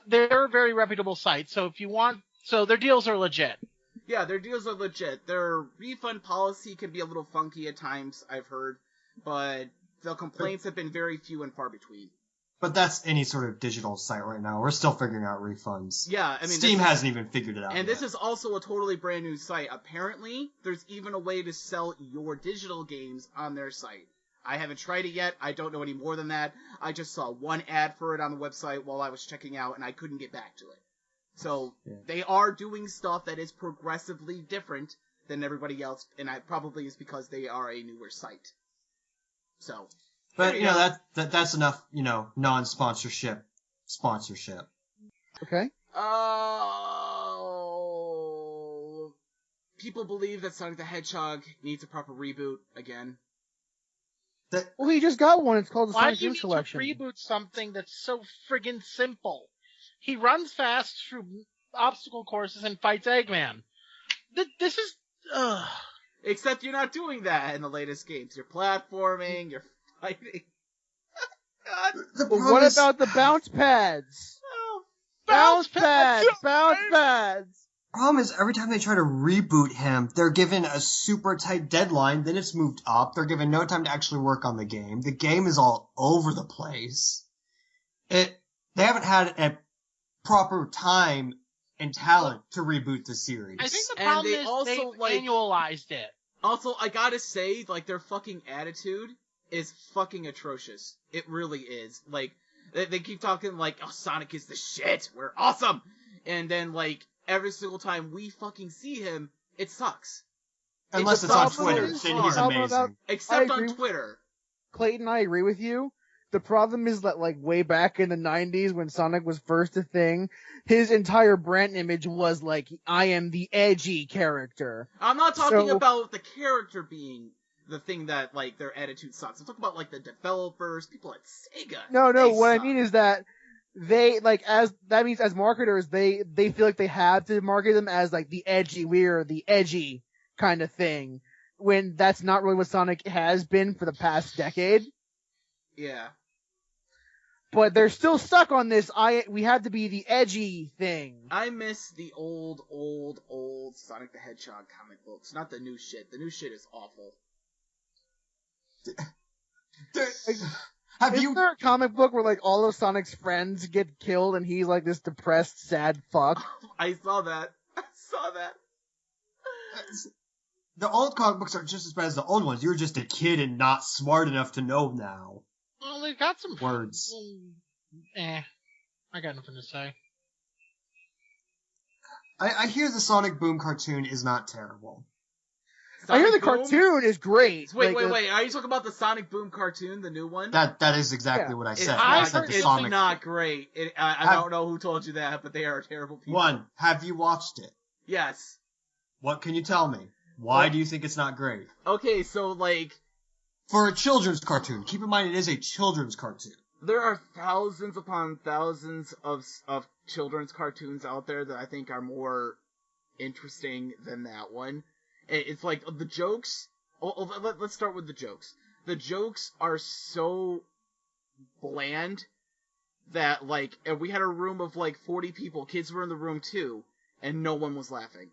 They're a very reputable site. So if you want, so their deals are legit. Yeah, their deals are legit. Their refund policy can be a little funky at times, I've heard, but the complaints have been very few and far between. But that's any sort of digital site right now. We're still figuring out refunds. Yeah, I mean, Steam hasn't even figured it out and yet. this is also a totally brand new site. Apparently, there's even a way to sell your digital games on their site. I haven't tried it yet. I don't know any more than that. I just saw one ad for it on the website while I was checking out, and I couldn't get back to it. So, They are doing stuff that is progressively different than everybody else, and it probably is because they are a newer site. So. But, that's enough, non-sponsorship sponsorship. Okay. People believe that Sonic the Hedgehog needs a proper reboot again. Well, he just got one. It's called the Why Sonic do you Youth need Collection. to reboot something that's so friggin' simple? He runs fast through obstacle courses and fights Eggman. This is... Except you're not doing that in the latest games. You're platforming, you're fighting. God. Well, what about the bounce pads? Oh, Bounce pads! Bounce pads! Problem is, every time they try to reboot him, they're given a super tight deadline, then it's moved up, they're given no time to actually work on the game. The game is all over the place. They haven't had a proper time and talent to reboot the series. I think the problem is they annualized it. Also, I gotta say, their fucking attitude is fucking atrocious. It really is. They keep talking oh, Sonic is the shit, we're awesome! And then, every single time we fucking see him, it sucks. Unless it's on Twitter, then he's amazing. Except on Twitter. Clayton, I agree with you. The problem is that, way back in the 90s when Sonic was first a thing, his entire brand image was I am the edgy character. I'm not talking about the character being the thing that, their attitude sucks. I'm talking about, the developers, people at Sega. No, what I mean is that they, as marketers, they feel like they have to market them as, the edgy, we're the edgy kind of thing, when that's not really what Sonic has been for the past decade. Yeah. But they're still stuck on this, we have to be the edgy thing. I miss the old Sonic the Hedgehog comic books, not the new shit. The new shit is awful. Isn't there a comic book where all of Sonic's friends get killed and he's this depressed, sad fuck? I saw that. The old comic books are just as bad as the old ones. You were just a kid and not smart enough to know now. Well, they've got some words. I got nothing to say. I hear the Sonic Boom cartoon is not terrible. I hear the cartoon is great. Wait. Are you talking about the Sonic Boom cartoon, the new one? That is exactly what I said. It's not great. I don't know who told you that, but they are terrible people. One, have you watched it? Yes. What can you tell me? Why do you think it's not great? Okay, so for a children's cartoon, keep in mind it is a children's cartoon. There are thousands upon thousands of children's cartoons out there that I think are more interesting than that one. It's the jokes. Let's start with the jokes. The jokes are so bland that we had a room of 40 people. Kids were in the room too, and no one was laughing.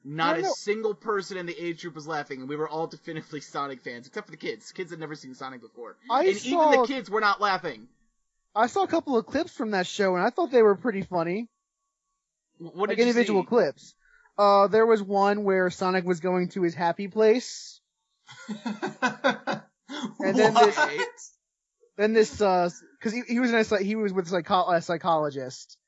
Not a single person in the age group was laughing, and we were all definitively Sonic fans, except for the kids. Kids had never seen Sonic before. Even the kids were not laughing. I saw a couple of clips from that show, and I thought they were pretty funny. What did you individual see? Clips. There was one where Sonic was going to his happy place. And then this, cause he was with a psychologist.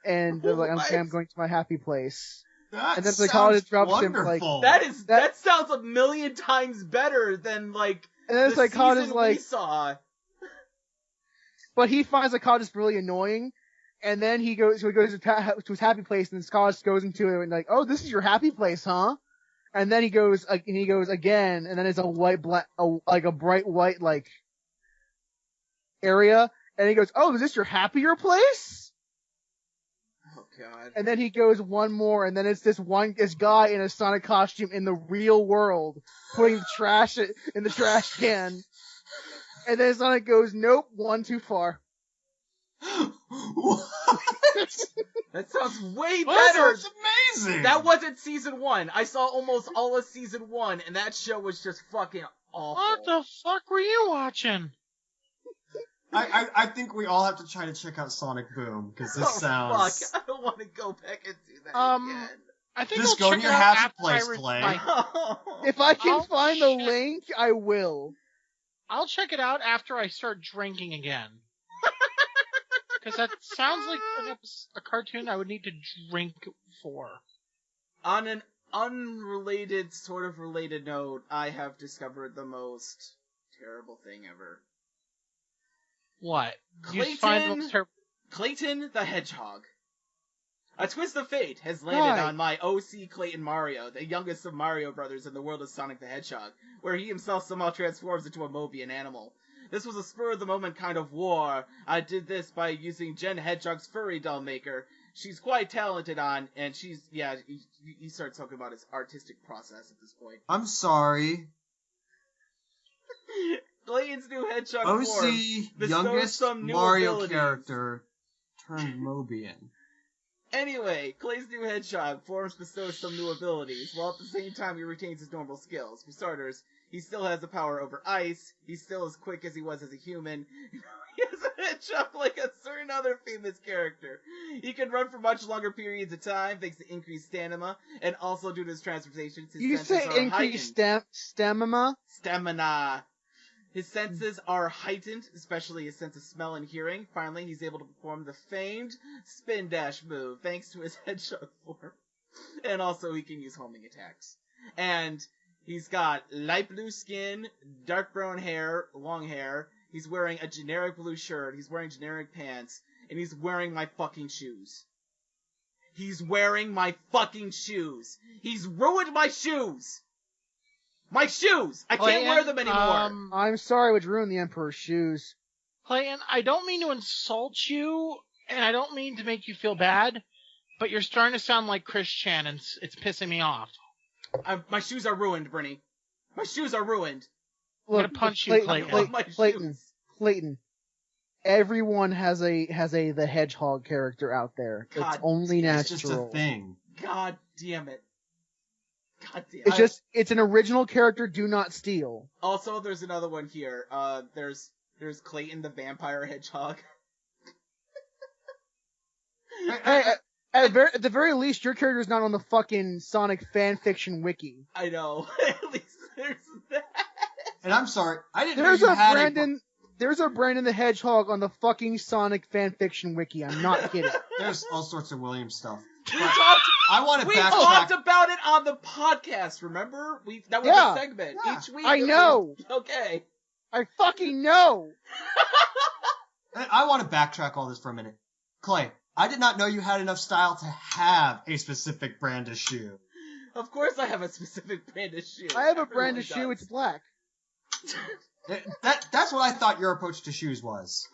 And they're I'm going to my happy place. And then the psychologist drops wonderful. him that sounds a million times better than and then the psychologist we saw. But he finds the psychologist really annoying, and then he goes to his happy place, and the psychologist goes into it and oh, this is your happy place, huh? And then he goes again, and then it's a bright white area, and he goes, oh, is this your happier place? God. And then he goes one more, and then it's this guy in a Sonic costume in the real world putting the trash in the trash can. And then Sonic goes, nope, one too far. What? That sounds way That better. sounds amazing. That wasn't season 1. I saw almost all of season 1, and that show was just fucking awful. What the fuck were you watching? I think we all have to try to check out Sonic Boom because this sounds. Fuck. I don't want to go back and do that again. I think Just I'll go check to your it out happy after place, I Clay. If I can I'll find the check- link, I will. I'll check it out after I start drinking again. Because that sounds like a cartoon I would need to drink for. On an unrelated, sort of related note, I have discovered the most terrible thing ever. What? You find the most Clayton the Hedgehog. A twist of fate has landed Right. on my OC Clayton Mario, the youngest of Mario brothers in the world of Sonic the Hedgehog, where he himself somehow transforms into a Mobian animal. This was a spur-of-the-moment kind of war. I did this by using Jen Hedgehog's furry doll maker. She's quite talented and he starts talking about his artistic process at this point. I'm sorry. Clayton's new Hedgehog OC form bestows youngest some new Mario abilities. character turned Mobian. Anyway, Clay's new Hedgehog forms bestows some new abilities, while at the same time he retains his normal skills. For starters, he still has the power over ice, he's still as quick as he was as a human, he has a hedgehog like a certain other famous character. He can run for much longer periods of time thanks to increased stamina, and also due to his transformations, his You senses say are increased heightened. stamina? Stamina. His senses are heightened, especially his sense of smell and hearing. Finally, he's able to perform the famed spin dash move, thanks to his hedgehog form. And also, he can use homing attacks. And he's got light blue skin, dark brown hair, long hair. He's wearing a generic blue shirt. He's wearing generic pants. And he's wearing my fucking shoes. He's wearing my fucking shoes. He's ruined my shoes! My shoes! I can't wear them anymore! I'm sorry, which ruined the Emperor's shoes. Clayton, I don't mean to insult you, and I don't mean to make you feel bad, but you're starting to sound like Chris Chan, and it's pissing me off. My shoes are ruined, Brittany. My shoes are ruined. I'm gonna punch you, Clayton. My Clayton. shoes. Clayton. Everyone has the Hedgehog character out there. God, it's only It's natural. just a thing. God damn it. God damn It's it's an original character. Do not steal. Also, there's another one here. There's Clayton the Vampire Hedgehog. Hey, at the very least, your character is not on the fucking Sonic fanfiction wiki. I know. At least there's that. And I'm sorry, I didn't There's know you a had Brandon. There's a Brandon the Hedgehog on the fucking Sonic fanfiction wiki. I'm not kidding. There's all sorts of Williams stuff. We talked. I want to We backtrack. talked about it on the podcast. Remember? That was Yeah. a segment Yeah. each week. I know. Okay. I fucking know. I want to backtrack all this for a minute. Clay, I did not know you had enough style to have a specific brand of shoe. Of course, I have a specific brand of shoe. I have a Everyone brand of does. shoe. It's black. That's what I thought your approach to shoes was.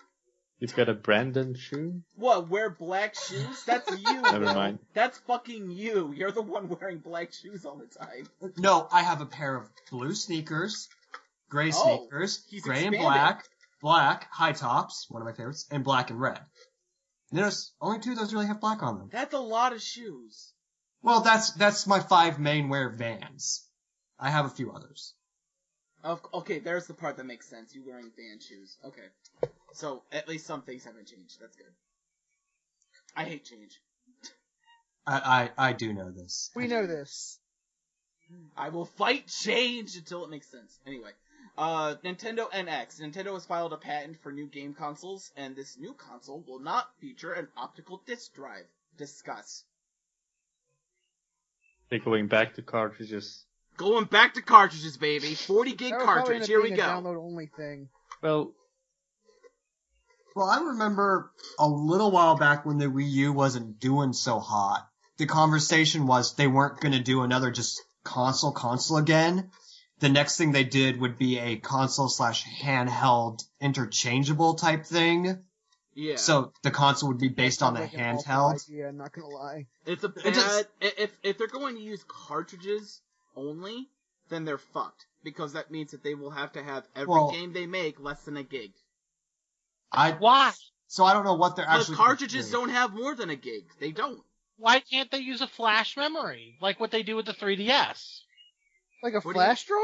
You've got a Brandon shoe? What? Wear black shoes? That's you. Never Will. mind. That's fucking you. You're the one wearing black shoes all the time. No, I have a pair of blue sneakers, gray Oh, sneakers, he's gray and expanded. black, high tops, one of my favorites, and black and red. And there's only two of those really have black on them. That's a lot of shoes. Well, that's my 5 main wear Vans. I have a few others. Okay, there's the part that makes sense. You wearing band shoes. Okay. So, at least some things haven't changed. That's good. I hate change. I do know this. We know this. I will fight change until it makes sense. Anyway. Nintendo NX. Nintendo has filed a patent for new game consoles, and this new console will not feature an optical disc drive. Discuss. They're going back to cartridges. Going back to cartridges, baby. 40 gig That would probably cartridge. end up Here we being a go. download only thing. Well, Well, I remember a little while back when the Wii U wasn't doing so hot. The conversation was they weren't going to do another just console again. The next thing they did would be a console/handheld interchangeable type thing. Yeah. So the console would be based on the Sounds like an awful handheld. idea, I'm not gonna lie. It's a It just- bad. If they're going to use cartridges only, then they're fucked because that means that they will have to have every game they make less than a gig. Why? So I don't know what they're Because actually. cartridges don't have more than a gig. They don't. Why can't they use a flash memory like what they do with the 3DS? Like a What do flash drive?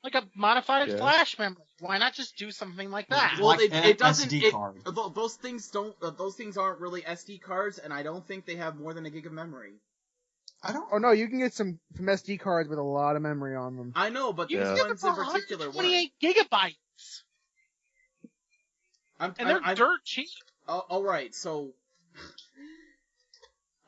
Like a modified Yeah. flash memory. Why not just do something like that? Well, Like an it doesn't. SD card. Those things don't. Those things aren't really SD cards, and I don't think they have more than a gig of memory. I don't. Oh no, you can get some SD cards with a lot of memory on them. I know, but You these can get ones them in for particular weren't. 128 gigabytes, and they're dirt cheap. All right, so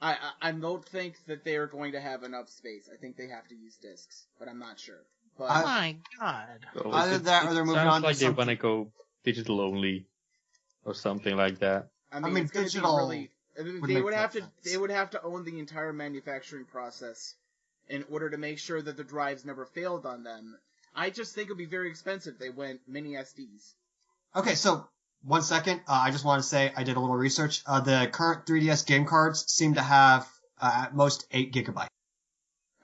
I don't think that they are going to have enough space. I think they have to use discs, but I'm not sure. But Oh my god. So Either that or they're moving sounds on to like they something- want to go digital only, or something like that. I mean, mean, it's gonna digital be really. would They make would have to. sense. They would have to own the entire manufacturing process in order to make sure that the drives never failed on them. I just think it would be very expensive if they went mini SDs. Okay, so 1 second. I just want to say I did a little research. The current 3DS game cards seem to have at most 8 gigabytes.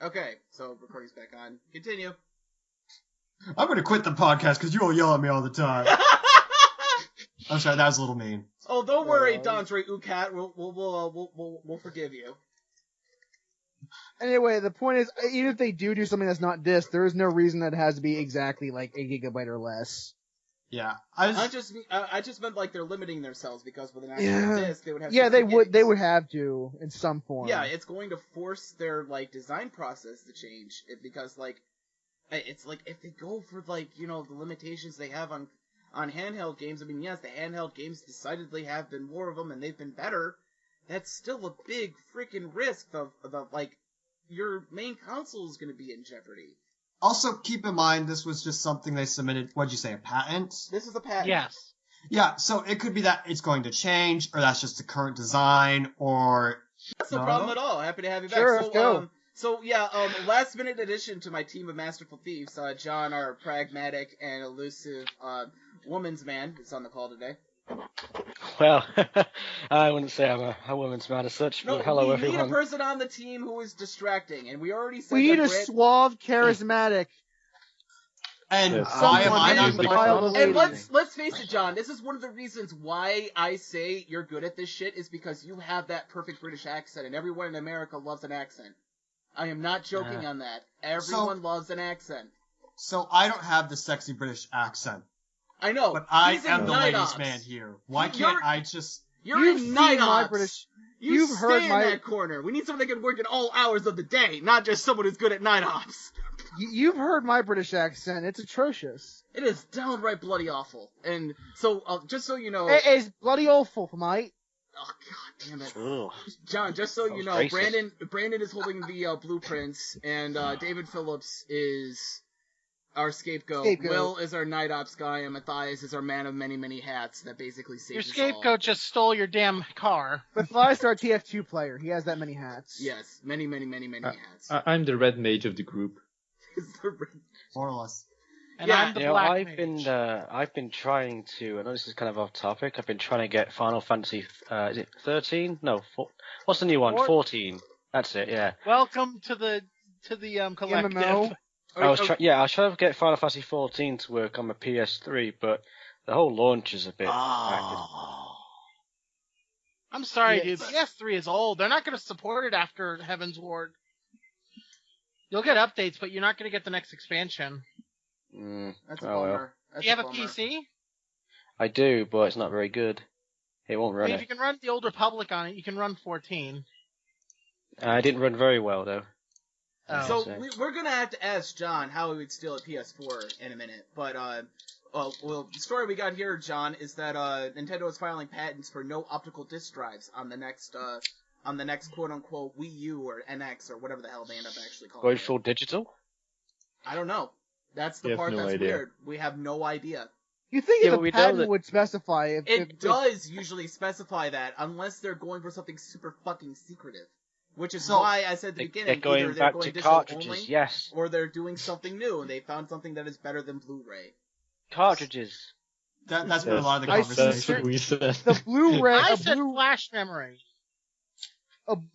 Okay, so recording's back on. Continue. I'm gonna quit the podcast because you all yell at me all the time. I'm sorry, that was a little mean. Oh, don't worry, Dondre Ucat. We'll forgive you. Anyway, the point is, even if they do something that's not disc, there is no reason that it has to be exactly like a gigabyte or less. Yeah, I just meant like they're limiting themselves because with an actual Yeah. disc they would have. Yeah, 60 they would. gigs. They would have to in some form. Yeah, it's going to force their like design process to change because like it's like if they go for like the limitations they have on handheld games. I mean, yes, the handheld games decidedly have been more of them and they've been better. That's still a big freaking risk of like your main console is going to be in jeopardy. Also, keep in mind this was just something they submitted. What'd you say? A patent? This is a patent. Yes. Yeah, so it could be that it's going to change, or that's just the current design, or That's no No? problem at all. Happy to have you back. Sure, so, let's go. Last minute addition to my team of masterful thieves. John, our pragmatic and elusive woman's man, is on the call today. Well, I wouldn't say I'm a woman's man as such, No, but hello we need a everyone. person on the team who is distracting, and we already said We need that a Brit- suave, charismatic. and Yes. why am Someone I who not can the file the And lady. let's face it, John. This is one of the reasons why I say you're good at this shit is because you have that perfect British accent, and everyone in America loves an accent. I am not joking on that. Everyone loves an accent. So I don't have the sexy British accent, I know. but I He's in am the Night ladies' Ops. man here. Why You're- can't I just? You're You've in Night seen my Ops. British- You you've stay heard in my- that corner. We need someone that can work at all hours of the day, not just someone who's good at Night Ops. You've heard my British accent. It's atrocious. It is downright bloody awful. And so, just so you know, It is bloody awful, mate. oh god damn it, Ugh. John. Just so you know, Sounds racist. Brandon is holding the blueprints, and David Phillips is our scapegoat. Scapegoat. Will is our Night Ops guy, and Matthias is our man of many, many hats that basically saves Your us all. scapegoat just stole your damn car. But Fly's our TF2 player. He has that many hats. Yes, many, many, many, many hats. I'm the red mage of the group. More or less. And Yeah, I'm the You know, black I've been trying to. I know this is kind of off topic. I've been trying to get Final Fantasy. Is it 13? No, what's the new one? 14. That's it. Yeah. Welcome to the collective. MMO. I was trying to get Final Fantasy 14 to work on my PS3, but the whole launch is a bit. I'm sorry, Yes. dude. PS3 is old. They're not going to support it after Heaven's Ward. You'll get updates, but you're not going to get the next expansion. That's a Oh, well. bummer. That's Do you have a bummer. PC? I do, but it's not very good. It won't I run mean, if it. you can run the Old Republic on it, you can run 14. I didn't run very well though. Oh. So So- we're gonna have to ask John how he would steal a PS4 in a minute, but the story we got here, John, is that Nintendo is filing patents for no optical disc drives on the next quote unquote Wii U or NX or whatever the hell they end up actually calling Going it. full digital? I don't know. That's We the have part no that's idea. weird. We have no idea. You think Yeah, the but we know patent that- would specify if It does usually specify that unless they're going for something super fucking secretive, which is So- why I said at the They're beginning going either they're back going to digital cartridges. only, Yes, or they're doing something new and they found something that is better than Blu-ray. cartridges. That's been a lot of the I conversation. That's what we said. The Blu-ray, I said flash memory.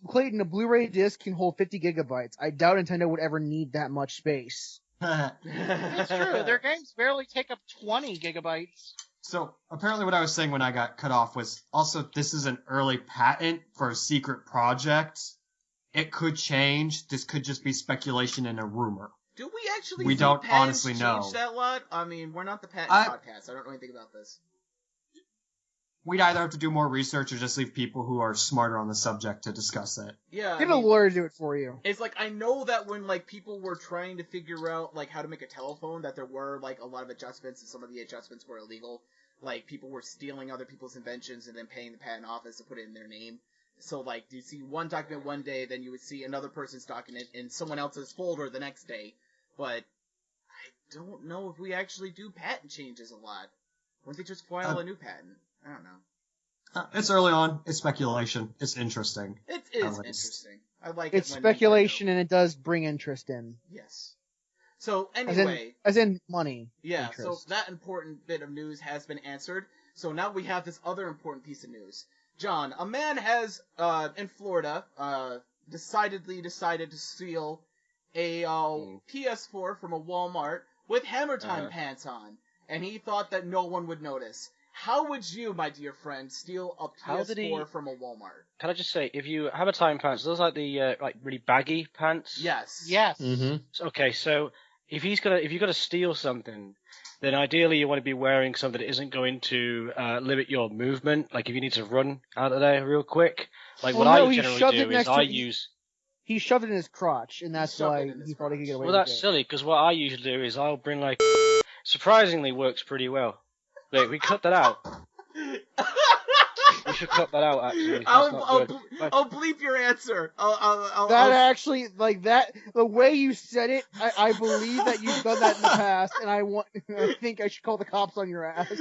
Clayton, a Blu-ray disc can hold 50 gigabytes. I doubt Nintendo would ever need that much space. It's true. Their games barely take up 20 gigabytes. So apparently what I was saying when I got cut off was also this is an early patent for a secret project. It could change. This could just be speculation and a rumor. Do we actually We see don't patents honestly know. change that lot? I mean, we're not the patent I- podcast. I don't know anything about this. We'd either have to do more research or just leave people who are smarter on the subject to discuss it. Yeah, Get a lawyer to do it for you. it's like I know that when like people were trying to figure out like how to make a telephone, that there were like a lot of adjustments, and some of the adjustments were illegal. Like people were stealing other people's inventions and then paying the patent office to put it in their name. So like you see one document one day, then you would see another person's document in someone else's folder the next day. But I don't know if we actually do patent changes a lot. Wouldn't they just file a new patent? I don't know. It's early on. It's speculation. It's interesting. It is At least. interesting. I like It's it when speculation Nintendo- and it does bring interest in. Yes. So As anyway, in money. yeah. interest. So that important bit of news has been answered. So now we have this other important piece of news. John, a man has in Florida decided to steal a PS4 from a Walmart with Hammer Time pants on, and he thought that no one would notice. How would you, my dear friend, steal a How did he- PS4 from a Walmart? Can I just say, if you Hammer Time pants, those like the like really baggy pants. Yes. Yes. Mm-hmm. Okay, so if you're gonna steal something, then ideally you want to be wearing something that isn't going to limit your movement. Like if you need to run out of there real quick, like Well, what no, I he generally shoved do it is next I to- use. He shoved it in his crotch, and that's shoved why it in his he thought he could get away Well, with that's it. silly because what I usually do is I'll bring like. Surprisingly, works pretty well. Wait, we cut that out. We should cut that out. Actually, that's not good. I'll bleep your answer. I'll Actually, like that, the way you said it, I believe that you've done that in the past, and I think I should call the cops on your ass.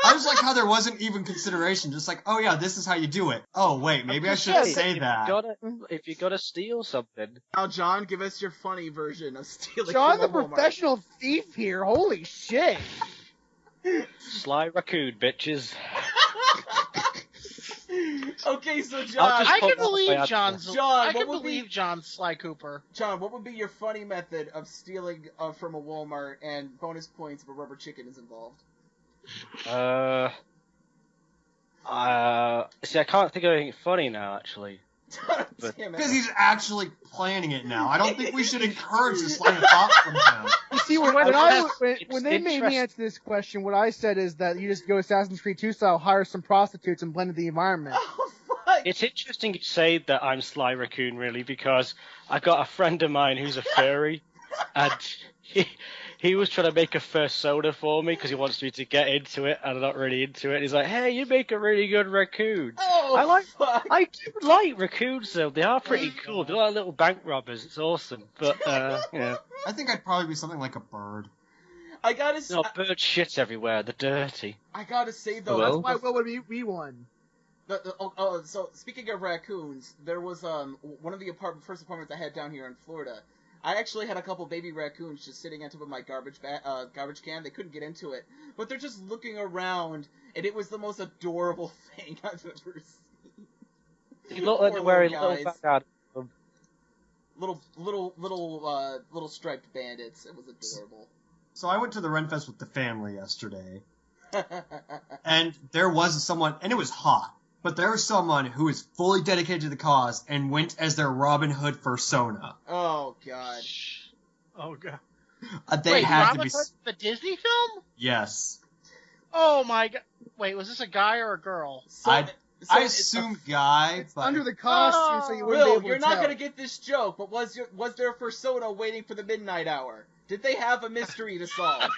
I just like how there wasn't even consideration. Just like, oh yeah, this is how you do it. Oh wait, maybe I shouldn't say that. If you gotta steal something, Now, John, give us your funny version of stealing John, the from a Walmart. professional thief here. Holy shit! Sly Raccoon, bitches. Okay, so John, I'll just I put can that believe way out John's. John, I what can would be- believe John's Sly Cooper. John, what would be your funny method of stealing from a Walmart and bonus points if a rubber chicken is involved? See, I can't think of anything funny now, actually. But- Damn it. Because he's actually planning it now. I don't think we should encourage this line of thought from him. You see, when they made me answer this question, what I said is that you just go Assassin's Creed 2 style, hire some prostitutes, and blend into the environment. Oh, fuck. It's interesting you say that I'm Sly Raccoon, really, because I got a friend of mine who's a furry, and he was trying to make a fursona for me because he wants me to get into it, and I'm not really into it. He's like, "Hey, you make a really good raccoon." Oh, fuck. I do like raccoons, though. They are pretty cool. They're like little bank robbers. It's awesome. But yeah, I think I'd probably be something like a bird. I gotta say, no, bird shit everywhere. They're dirty. I gotta say though, Hello? Why would be one? So speaking of raccoons, there was one of the first apartments I had down here in Florida. I actually had a couple baby raccoons just sitting on top of my garbage can. They couldn't get into it, but they're just looking around, and it was the most adorable thing I've ever seen. They look like they're wearing little guys. bad. Little striped bandits. It was adorable. So I went to the Renfest with the family yesterday, and there was someone, and it was hot, but there was someone who is fully dedicated to the cause and went as their Robin Hood fursona. Oh god. Oh god. They Wait, had Robin to be. Hood, the Disney film? Yes. Oh my god. Wait, was this a guy or a girl? I it's assume guy, but Under the costume, so you wouldn't be Will, able you're to not tell. gonna get this joke, but was there a fursona waiting for the midnight hour? Did they have a mystery to solve?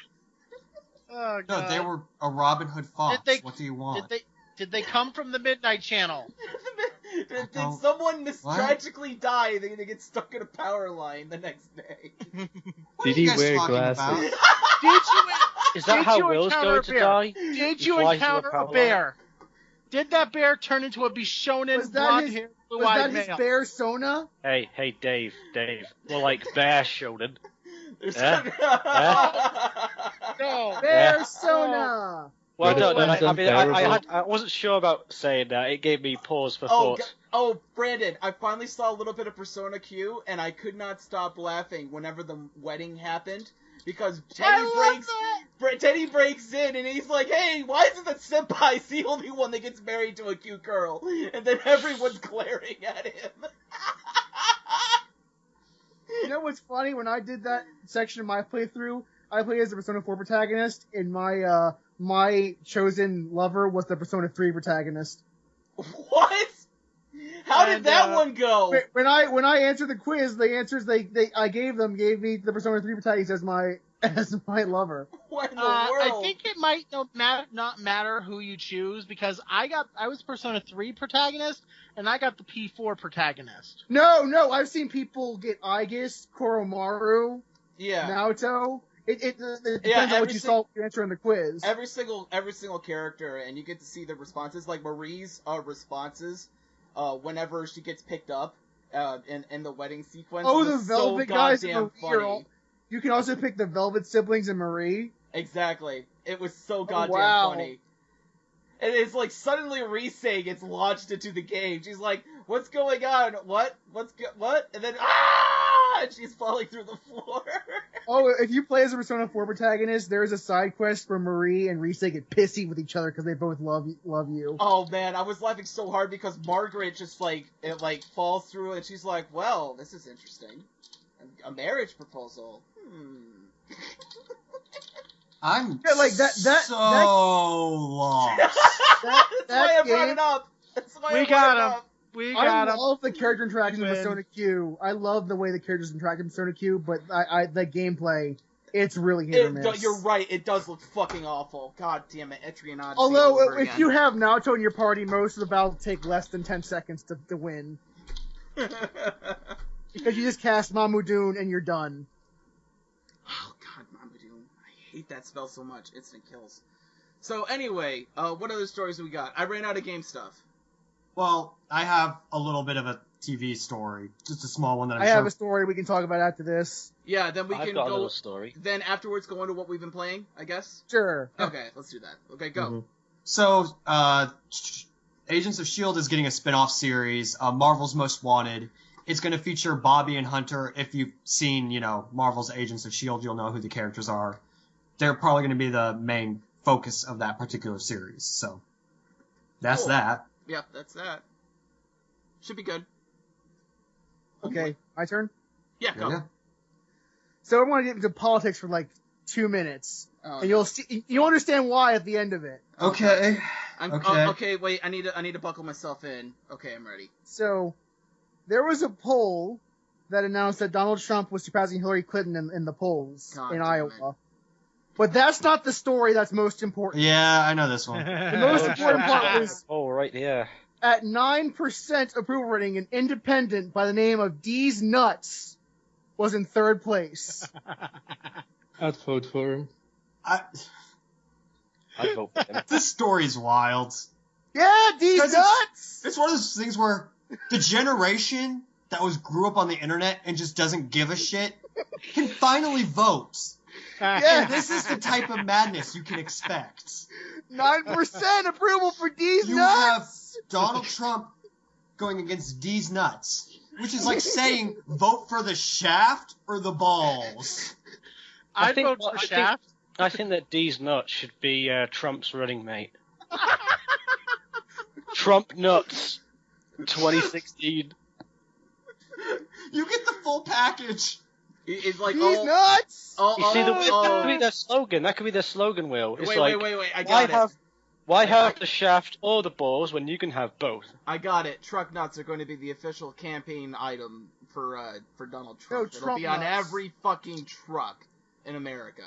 Oh no, god. they were a Robin Hood fox. Did they- What do you want? Did they come from the Midnight Channel? Did don't- someone What? tragically die? They get stuck in a power line the next day. What are Did you he guys wear talking glasses? about? Did you Is that Did how you Will's encounter going a to bear? die? did He you flies through a encounter a power bear? Did that bear turn into a Bishonen Was that blonde-haired, Was blue-eyed that his male? bear Sona? Hey, Dave. More like Bear Shonen. There's Eh? No. Persona. Well, But no, it no, sounds I mean, I unbearable. wasn't sure about saying that. It gave me pause for Oh, thought. Brandon, I finally saw a little bit of Persona Q, and I could not stop laughing whenever the wedding happened, because Teddy breaks in, and he's like, hey, why isn't the senpai the only one that gets married to a cute girl? And then everyone's glaring at him. You know what's funny? When I did that section of my playthrough, I played as the Persona 4 protagonist, and my chosen lover was the Persona 3 protagonist. What? How did that one go? When I answered the quiz, the answers I gave me the Persona 3 protagonist as my lover. What in the world? I think it might not matter who you choose, because I was Persona 3 protagonist, and I got the P4 protagonist. No, I've seen people get Aegis, Koromaru, Yeah. Naoto. It depends on what you saw your answer in the quiz. Every single character, and you get to see the responses, like Marie's responses, whenever she gets picked up, in the wedding sequence. Oh, was the Velvet so guys goddamn in Marie funny. You can also pick the Velvet siblings in Marie. Exactly. It was so goddamn funny. And it's like suddenly Risei gets launched into the game. She's like, "What's going on? What? And then and she's falling through the floor. Oh, if you play as a Persona 4 protagonist, there is a side quest where Marie and Risei get pissy with each other because they both love you. Oh man, I was laughing so hard because Margaret just falls through and she's like, "Well, this is interesting. A marriage proposal. I'm that lost. That's why I brought game- it up. That's why We I got brought it him. up. I love the character interactions in Win. Persona Q. I love the way the characters interact in Persona Q, but the gameplay, it's really hit or miss. You're right, it does look fucking awful. God damn it, Etrian Odyssey Although, over if again. you have Naoto in your party, most of the battles take less than 10 seconds to win. Because you just cast Mamudoon and you're done. Oh god, Mamadou. I hate that spell so much. Instant kills. So anyway, what other stories do we got? I ran out of game stuff. Well, I have a little bit of a TV story, just a small one that I have a story we can talk about after this. Yeah, then we I've can got a go. little story. Then afterwards, go into what we've been playing. I guess. Sure. Okay, let's do that. Okay, go. Mhm. So, Agents of S.H.I.E.L.D. is getting a spin-off series, Marvel's Most Wanted. It's going to feature Bobby and Hunter. If you've seen, Marvel's Agents of S.H.I.E.L.D., you'll know who the characters are. They're probably going to be the main focus of that particular series. So, that's Cool. that. Yep, that's that. Should be good. Okay, my turn? Yeah, go. Yeah. So I want to get into politics for like 2 minutes. Oh, And you'll understand why at the end of it. Okay. Okay. Okay, wait. I need to buckle myself in. Okay, I'm ready. So, there was a poll that announced that Donald Trump was surpassing Hillary Clinton in the polls God in damn Iowa. But that's not the story that's most important. Yeah, I know this one. The most important part was Oh, right, yeah. at 9% approval rating, an independent by the name of D's Nuts was in third place. I'd vote for him. I'd vote for him. This story's wild. Yeah, D's 'Cause Nuts! It's one of those things where the generation that grew up on the internet and just doesn't give a shit can finally vote. Yeah. This is the type of madness you can expect. 9% approval for D's You Nuts! have Donald Trump going against D's Nuts, which is like saying vote for the shaft or the balls. I'd think- vote for I think- Shaft. I think that D's nuts should be Trump's running mate. Trump nuts, 2016. You get the full package. It's like D's Nuts! Oh, You see, that could be oh, their slogan. That could be their slogan, Will. It's like, wait. I why got it. have the shaft or the balls when you can have both? I got it. Truck nuts are going to be the official campaign item for Donald Trump. No, It'll Trump be on nuts. every fucking truck in America.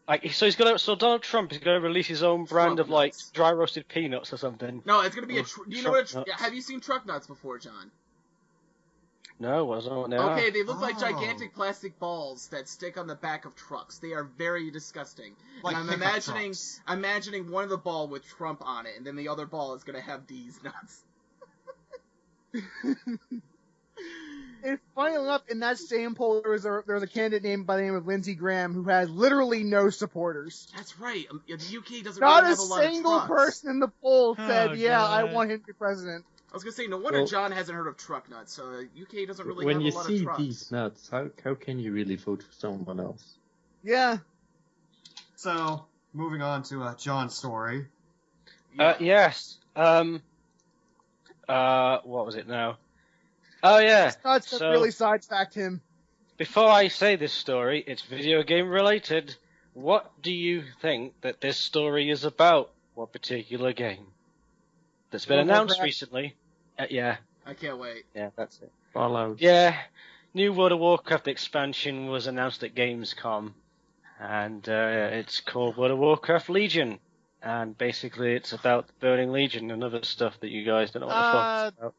Like, so Donald Trump is going to release his own brand Trump of like nuts. dry roasted peanuts or something. No, it's going to be Oh, do you know what? truck nuts. Have you seen truck nuts before, John? No, I don't know. Okay, they look like Oh. gigantic plastic balls that stick on the back of trucks. They are very disgusting. Like and pickup I'm trucks. imagining one of the ball with Trump on it, and then the other ball is gonna have D's nuts. And funny enough, in that same poll, there was a candidate named by the name of Lindsey Graham who has literally no supporters. That's right. The UK doesn't Not really a have a lot of single trucks. person in the poll said, Oh, "Yeah, I God. want him to be president." I was gonna say, no wonder Well- John hasn't heard of truck nuts. UK doesn't really when have you a lot see of trucks. these nuts, how can you really vote for someone else? Yeah. So, moving on to John's story. Yes. What was it now? Oh yeah. Nuts that So really sidetracked him. before I say this story, it's video game related. What do you think that this story is about? What particular game? That's been World of announced Warcraft. recently. Yeah, I can't wait. that's it. Fallout. Yeah, new World of Warcraft expansion was announced at Gamescom, and it's called World of Warcraft Legion. And basically, it's about the Burning Legion and other stuff that you guys don't know what the fuck it's about.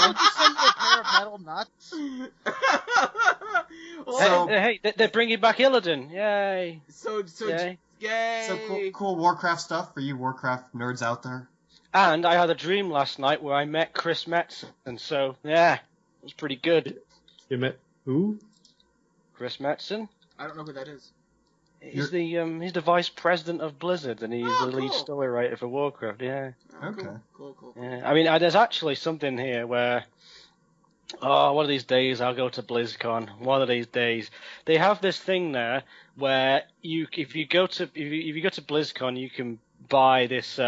Would you send me a pair of metal nuts? Well, So- Hey, they're bringing back Illidan! Yay! so Yay. yay! So cool Warcraft stuff for you Warcraft nerds out there. And I had a dream last night where I met Chris Metzen, and so yeah, it was pretty good. You met who? Chris Metzen. I don't know who that is. He's the vice president of Blizzard, and he's Oh, the lead cool. story writer for Warcraft. Yeah. Oh, Okay. Cool. Yeah, I mean, there's actually something here where, one of these days I'll go to BlizzCon. One of these days, they have this thing there where if you go to BlizzCon, you can buy this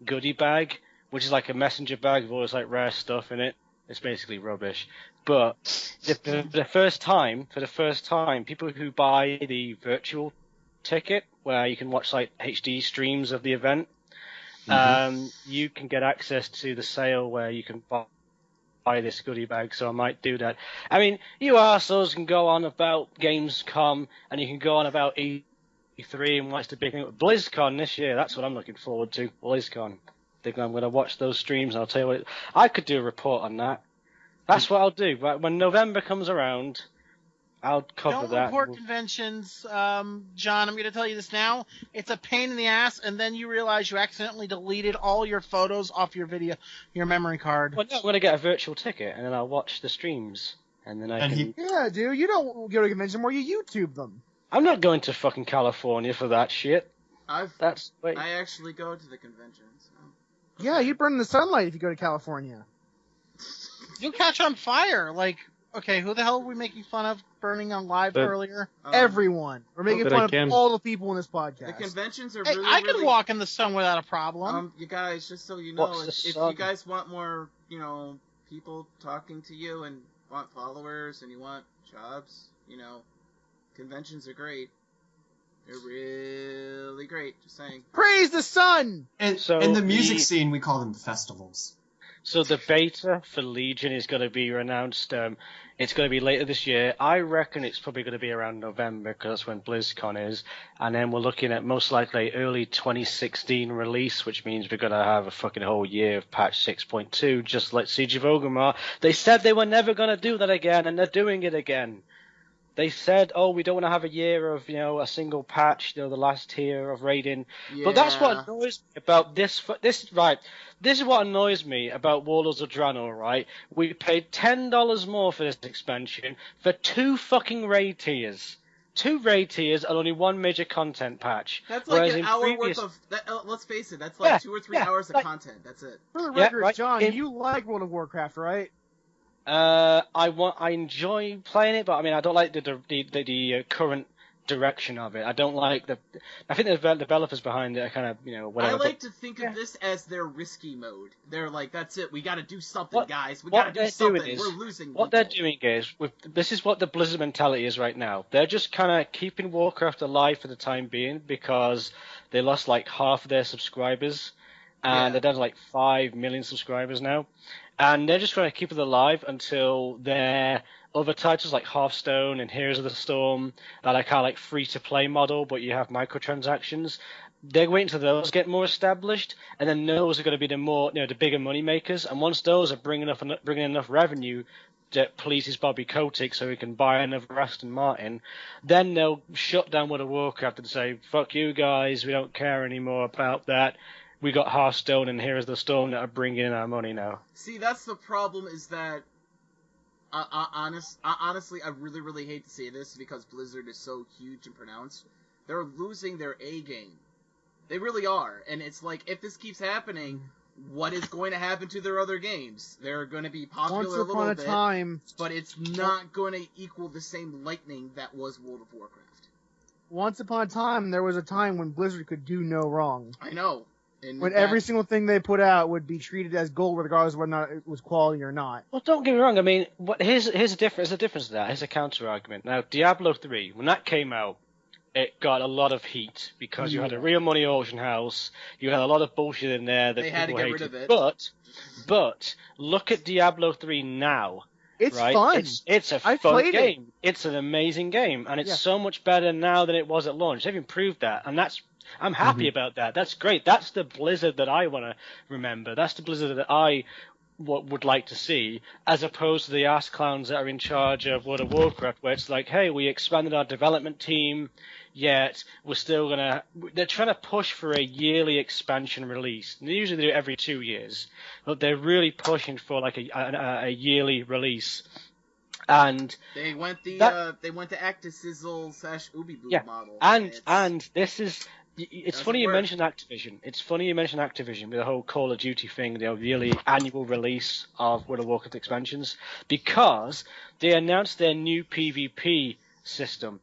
goodie bag, which is like a messenger bag with all this like rare stuff in it. It's basically rubbish. But for the first time, people who buy the virtual ticket, where you can watch like HD streams of the event, you can get access to the sale where you can buy this goodie bag. So I might do that. I mean, you arseholes can go on about Gamescom and you can go on about E3 and what's the big thing. BlizzCon this year, that's what I'm looking forward to. BlizzCon. I think I'm going to watch those streams and I'll tell you what. I could do a report on that. That's what I'll do. But when November comes around, I'll cover Don't that. report conventions, John. I'm going to tell you this now. It's a pain in the ass, and then you realize you accidentally deleted all your photos off your memory card. Well, no, I'm going to get a virtual ticket, and then I'll watch the streams, and then I And can. Yeah, dude. You don't go to convention where you YouTube them. I'm not going to fucking California for that shit. I actually go to the conventions. So. Yeah, you burn in the sunlight if you go to California. You'll catch on fire. Like, okay, who the hell are we making fun of burning on live But- earlier? Everyone. We're making But fun I of can- all the people in this The podcast. conventions are Hey, really. I can really, walk in the sun without a problem. You guys, just so you know, What's the if sun? you guys want more, people talking to you and want followers and you want jobs, conventions are great. They're really great. Just saying. Praise the sun! And So in the music the- scene, we call them festivals. So the beta for Legion is going to be announced. It's going to be later this year. I reckon it's probably going to be around November because that's when BlizzCon is. And then we're looking at most likely early 2016 release, which means we're going to have a fucking whole year of patch 6.2, just like Siege of Orgrimmar. They said they were never going to do that again, and they're doing it again. They said, we don't want to have a year of, a single patch, the last tier of raiding. Yeah. But that's what annoys me about this. This is what annoys me about Warlords of Draenor, right? We paid $10 more for this expansion for 2 fucking raid tiers. 2 raid tiers and only 1 major content patch. That's like Whereas an in hour previous- worth of. Let's face it. That's like Yeah, 2 or 3 yeah, hours of like- content. That's it. For the Yeah, record, right. John, In- you like World of Warcraft, right? I enjoy playing it, but I mean, I don't like the current direction of it. I don't like I think the developers behind it are kind of, whatever. I but- like to think of this as their risky mode. They're like, that's it. We got to do something, What- guys. We what got to do they're doing something. is- We're losing. What they're doing is, this is what the Blizzard mentality is right now. They're just kind of keeping Warcraft alive for the time being because they lost like half of their subscribers, and Yeah. they're down to like 5 million subscribers now. And they're just trying to keep it alive until their other titles like Hearthstone and Heroes of the Storm that are kind of like free-to-play model, but you have microtransactions. They're waiting until those get more established, and then those are going to be the more, the bigger money makers. And once those are bringing enough revenue that pleases Bobby Kotick so he can buy another Aston Martin, then they'll shut down World of Warcraft and say, fuck you guys, we don't care anymore about that. we got Hearthstone, and here is the storm that are bringing in our money now. See, that's the problem. Is that honestly, I really, really hate to say this because Blizzard is so huge and pronounced. They're losing their A game. They really are, and it's like if this keeps happening, what is going to happen to their other games? They're going to be popular Once a little upon a bit, time, but it's not going to equal the same lightning that was World of Warcraft. once upon a time, there was a time when Blizzard could do no wrong. I know. And When every single thing they put out would be treated as gold, regardless of whether or not it was quality or not. Well, don't get me wrong. I mean, here's a difference. There's a difference to that. Here's a counter argument. Now, Diablo 3, when that came out, it got a lot of heat because you had a real money auction house. You had a lot of bullshit in there that they had to people get hated. rid of it. But look at Diablo 3 now. It's right? fun. It's a fun game. It's an amazing game, and it's so much better now than it was at launch. They've improved that, and I'm happy about that. That's great. That's the Blizzard that I want to remember. That's the Blizzard that I would like to see, as opposed to the ass clowns that are in charge of World of Warcraft, where it's like, hey, we expanded our development team, yet we're still gonna. They're trying to push for a yearly expansion release. And they usually do it every 2 years, but they're really pushing for like a yearly release. And they went to ActiSizzle / Ubi model. And this is. It's funny you mentioned Activision. It's funny you mentioned Activision with the whole Call of Duty thing, the yearly annual release of World of Warcraft expansions, because they announced their new PvP system.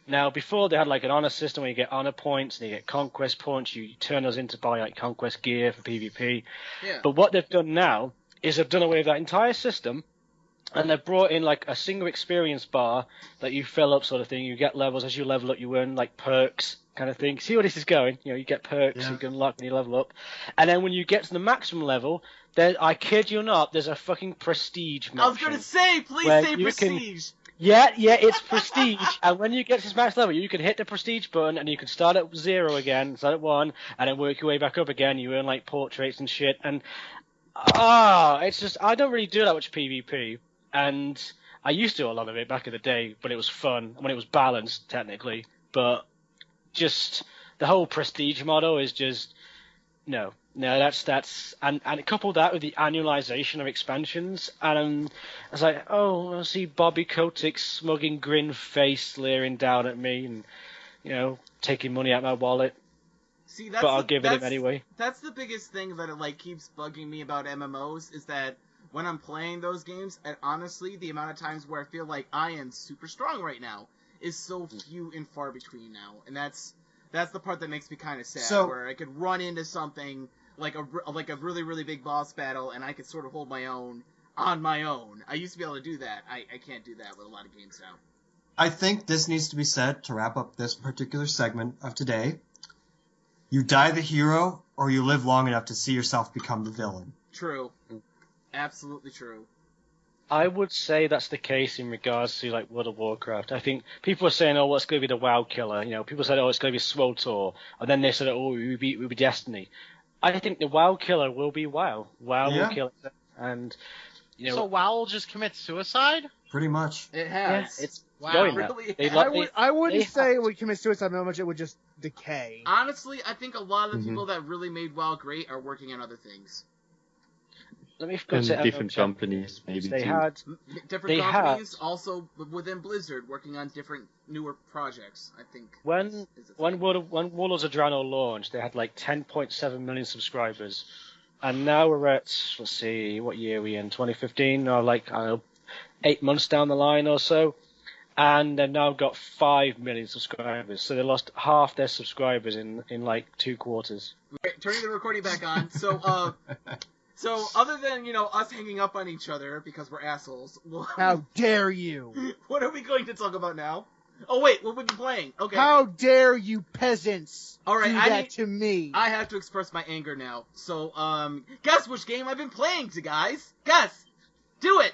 Now, before they had like an honor system where you get honor points and you get conquest points. You turn those into buy like conquest gear for PvP. Yeah. But what they've done now is they've done away with that entire system. And they've brought in like a single experience bar that you fill up, sort of thing. You get levels as you level up. You earn like perks, kind of thing. See where this is going? You know, you get perks you can unlock when you level up. And then when you get to the maximum level, I kid you not, there's a fucking prestige option. I was gonna say, please say prestige. Yeah, it's prestige. And when you get to this max level, you can hit the prestige button and you can start at 0 again, start at 1, and then work your way back up again. You earn like portraits and shit. And it's just I don't really do that much PvP. And I used to do a lot of it back in the day, but it was fun when it was balanced, technically. But just the whole prestige model is just no. That's and couple that with the annualization of expansions, and I was like, I see Bobby Kotick's smugging grin face leering down at me, and taking money out of my wallet. See, but I'll give it him anyway. That's the biggest thing that it keeps bugging me about MMOs is that. When I'm playing those games, and honestly, the amount of times where I feel like I am super strong right now is so few and far between now, and that's the part that makes me kind of sad. Where I could run into something like a really really big boss battle, and I could sort of hold my own on my own. I used to be able to do that. I can't do that with a lot of games now. I think this needs to be said to wrap up this particular segment of today. You die the hero, or you live long enough to see yourself become the villain. True. Absolutely true. I would say that's the case in regards to like World of Warcraft. I think people are saying, what's going to be the WoW killer? People said, it's going to be SWTOR, and then they said, it will be Destiny. I think the WoW killer will be WoW. WoW will kill it, and so WoW will just commit suicide. Pretty much. It has. Yeah, it's going really. I wouldn't say it would commit suicide so much. It would just decay. Honestly, I think a lot of the people that really made WoW great are working on other things. Let me go to different companies, maybe. They too. had different companies also within Blizzard working on different newer projects. I think when Warlords of Draenor launched, they had like 10.7 million subscribers, and now we're at let's see, what year are we in? 2015, or like 8 months down the line or so, and they've now got 5 million subscribers. So they lost half their subscribers in like 2 quarters. Right, turning the recording back on. So other than, us hanging up on each other because we're assholes... How dare you? What are we going to talk about now? Oh, wait, what would you be playing? Okay. How dare you peasants All right, do that to me? I have to express my anger now. So, guess which game I've been playing to, guys? Guess! Do it!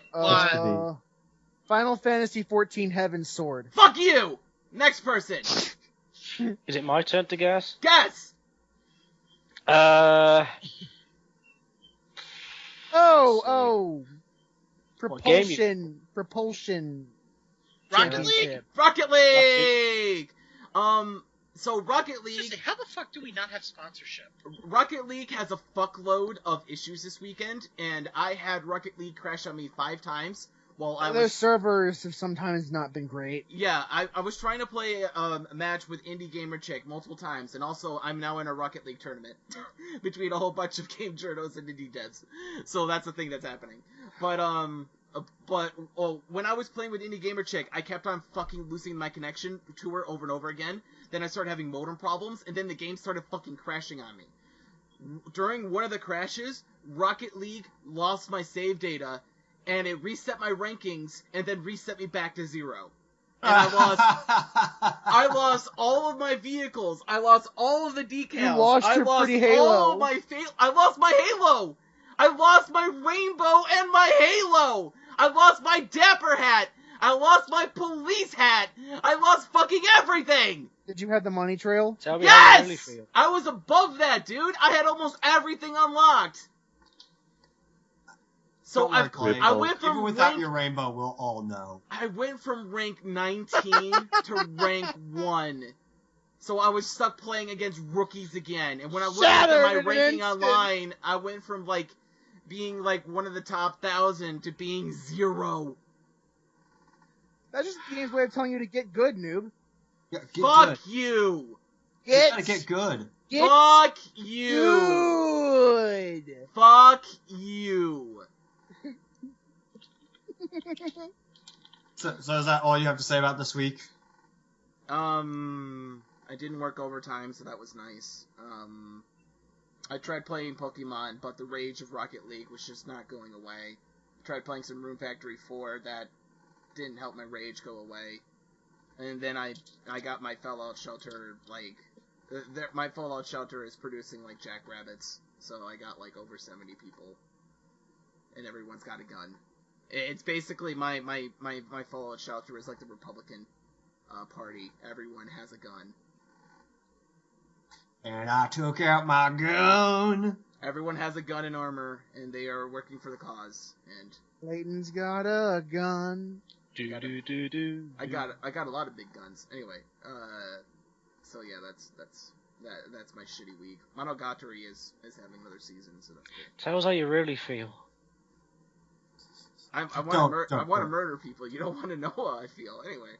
Final Fantasy XIV Heaven's Sword. Fuck you! Next person! Is it my turn to guess? Guess! Propulsion. Rocket League! Rocket League! So Rocket Seriously, League, how the fuck do we not have sponsorship? Rocket League has a fuckload of issues this weekend, and I had Rocket League crash on me 5 times while I Their was. servers have sometimes not been great. Yeah, I was trying to play a match with Indie Gamer Chick multiple times, and also I'm now in a Rocket League tournament between a whole bunch of game journals and indie devs. So that's the thing that's happening. But when I was playing with Indie Gamer Chick, I kept on fucking losing my connection to her over and over again. Then I started having modem problems, and then the game started fucking crashing on me. During one of the crashes, Rocket League lost my save data, and it reset my rankings, and then reset me back to 0. And I lost all of my vehicles. I lost all of the decals. You lost your pretty Halo. All of my I lost my Halo. I lost my rainbow and my Halo. I lost my Dapper hat. I lost my police hat. I lost fucking everything. Did you have the money trail? Tell me how you really Yes! feel. I was above that, dude. I had almost everything unlocked. So Don't worry, Clay. I went from Even without rank, your rainbow, we'll all know. I went from rank 19 to rank 1. So I was stuck playing against rookies again. And when I looked at my ranking online, I went from being one of the top 1,000 to being 0. That's just the game's way of telling you to get good, noob. Yeah, get Fuck good. you. You gotta get good. Get Fuck you. good. Fuck you. So is that all you have to say about this week? I didn't work overtime, so that was nice. I tried playing Pokemon, but the rage of Rocket League was just not going away. I tried playing some Rune Factory 4, that didn't help my rage go away. And then I got my Fallout Shelter, my Fallout Shelter is producing, jackrabbits, so I got, over 70 people. And everyone's got a gun. It's basically, my Fallout Shelter is like the Republican party. Everyone has a gun. And I took out my gun. Everyone has a gun and armor, and they are working for the cause. And Layton's got a gun. I got a lot of big guns. Anyway, so yeah, that's my shitty week. Monogatari is having another season, so that's good. Tell us how you really feel. I want to murder people. You don't want to know how I feel. Anyway.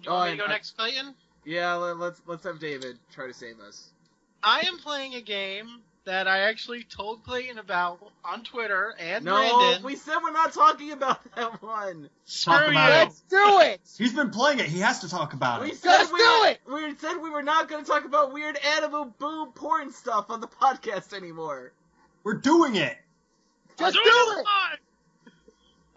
You want me to go next, Clayton? Yeah, let's have David try to save us. I am playing a game that I actually told Clayton about on Twitter and No, Brandon. we said we're not talking about that one. Screw Talk you. about it. Let's do it. He's been playing it. He has to talk about We it. said Let's do it! We said we were not going to talk about weird animal boob porn stuff on the podcast anymore. We're doing it. Just do Do it. live!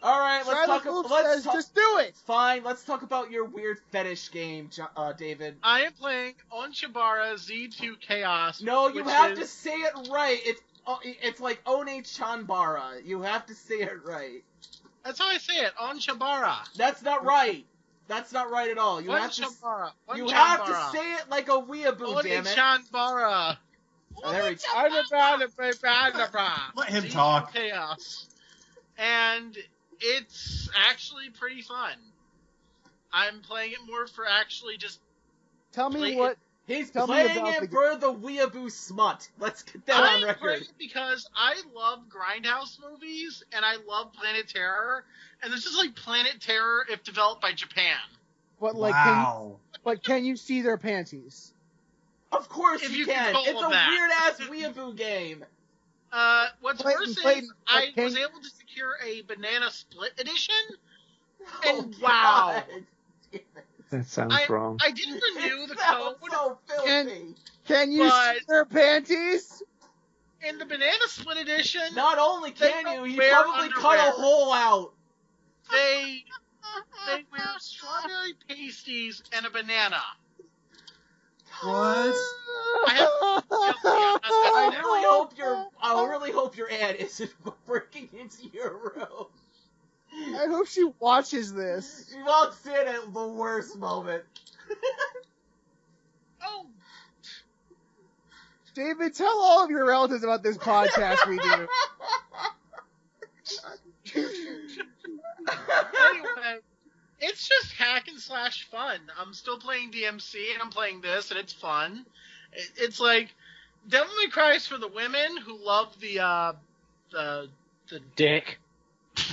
All right, let's talk. Just do it. Fine, let's talk about your weird fetish game, David. I am playing Onshabara Z2 Chaos. No, you which have is- to say it right. It's like One Chanbara. You have to say it right. That's how I say it, Onshabara. That's not right. That's not right at all. You have to Onshabara. say it like a weeaboo, damn it. Onshabara. There we Let him Z2 talk. Chaos. And it's actually pretty fun. I'm playing it more for actually just Tell me Play what. He's Tell me playing about it the- for the weeaboo smut. Let's get that on I'm record. playing it because I love Grindhouse movies and I love Planet Terror, and this is like Planet Terror if developed by Japan. What Wow. can you see their panties? Of course If you you can can. call It's a it that. weird ass weeaboo game. What's Clayton, worse Clayton, is I can- was able to secure a Banana Split edition. Oh, And wow. God. That sounds wrong. I didn't renew the It sounds code. so filthy. Can you But- see their panties? In the Banana Split edition, Not only They can you, don't he wear probably cut underwear. a hole out. they wear strawberry pasties and a banana. What? I really hope your ad isn't breaking into your room. I hope she watches this. She walks in at the worst moment. Oh, David, tell all of your relatives about this podcast we do. anyway, it's It's just hack and slash fun. I'm still playing DMC and I'm playing this and it's fun. It's like Devil May Cry is for the women who love the Dick. you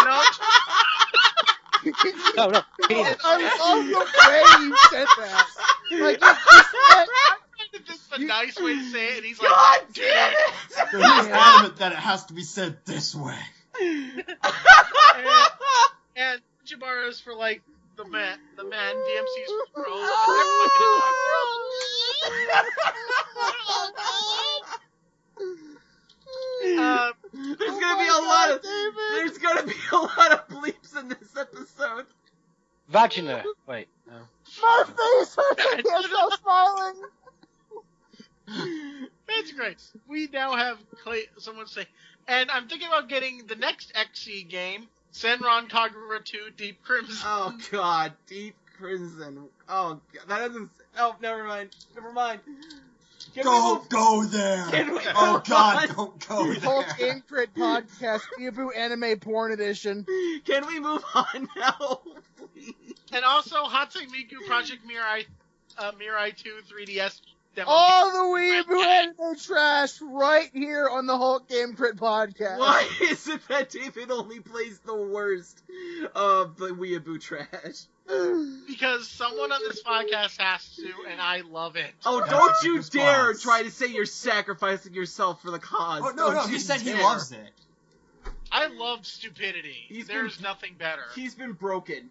know. No, penis. I love the way you said that. Like, you just said, This is a nice way to say it, and he's like, God damn it! So he's adamant that it has to be said this way. and Jabara's for like the men, DMC's for girls, and everyone can There's gonna be a lot of bleeps in this episode. Vagina. Wait, no. my face hurts, I can't stop smiling. That's great. We now have someone say, and I'm thinking about getting the next XC game, Senran Kagura 2 Deep Crimson. Oh God, Deep Crimson. Oh, that doesn't. Oh, never mind. Don't go there! Can we Oh move God, on? don't go Whole there! Game Crit Podcast, Weeaboo Anime Porn Edition. Can we move on now, please? And also Hatsune Miku Project Mirai 2 3DS demo. All the Weeaboo Anime trash right here on the Hulk Game Crit Podcast. Why is it that David only plays the worst of the weeaboo trash? Because someone on this podcast has to, and I love it. Oh, That's don't a you good dare response. try to say you're sacrificing yourself for the cause. Oh, no, Don't he you said he dare. loves it. I love stupidity. There's nothing better. He's been broken.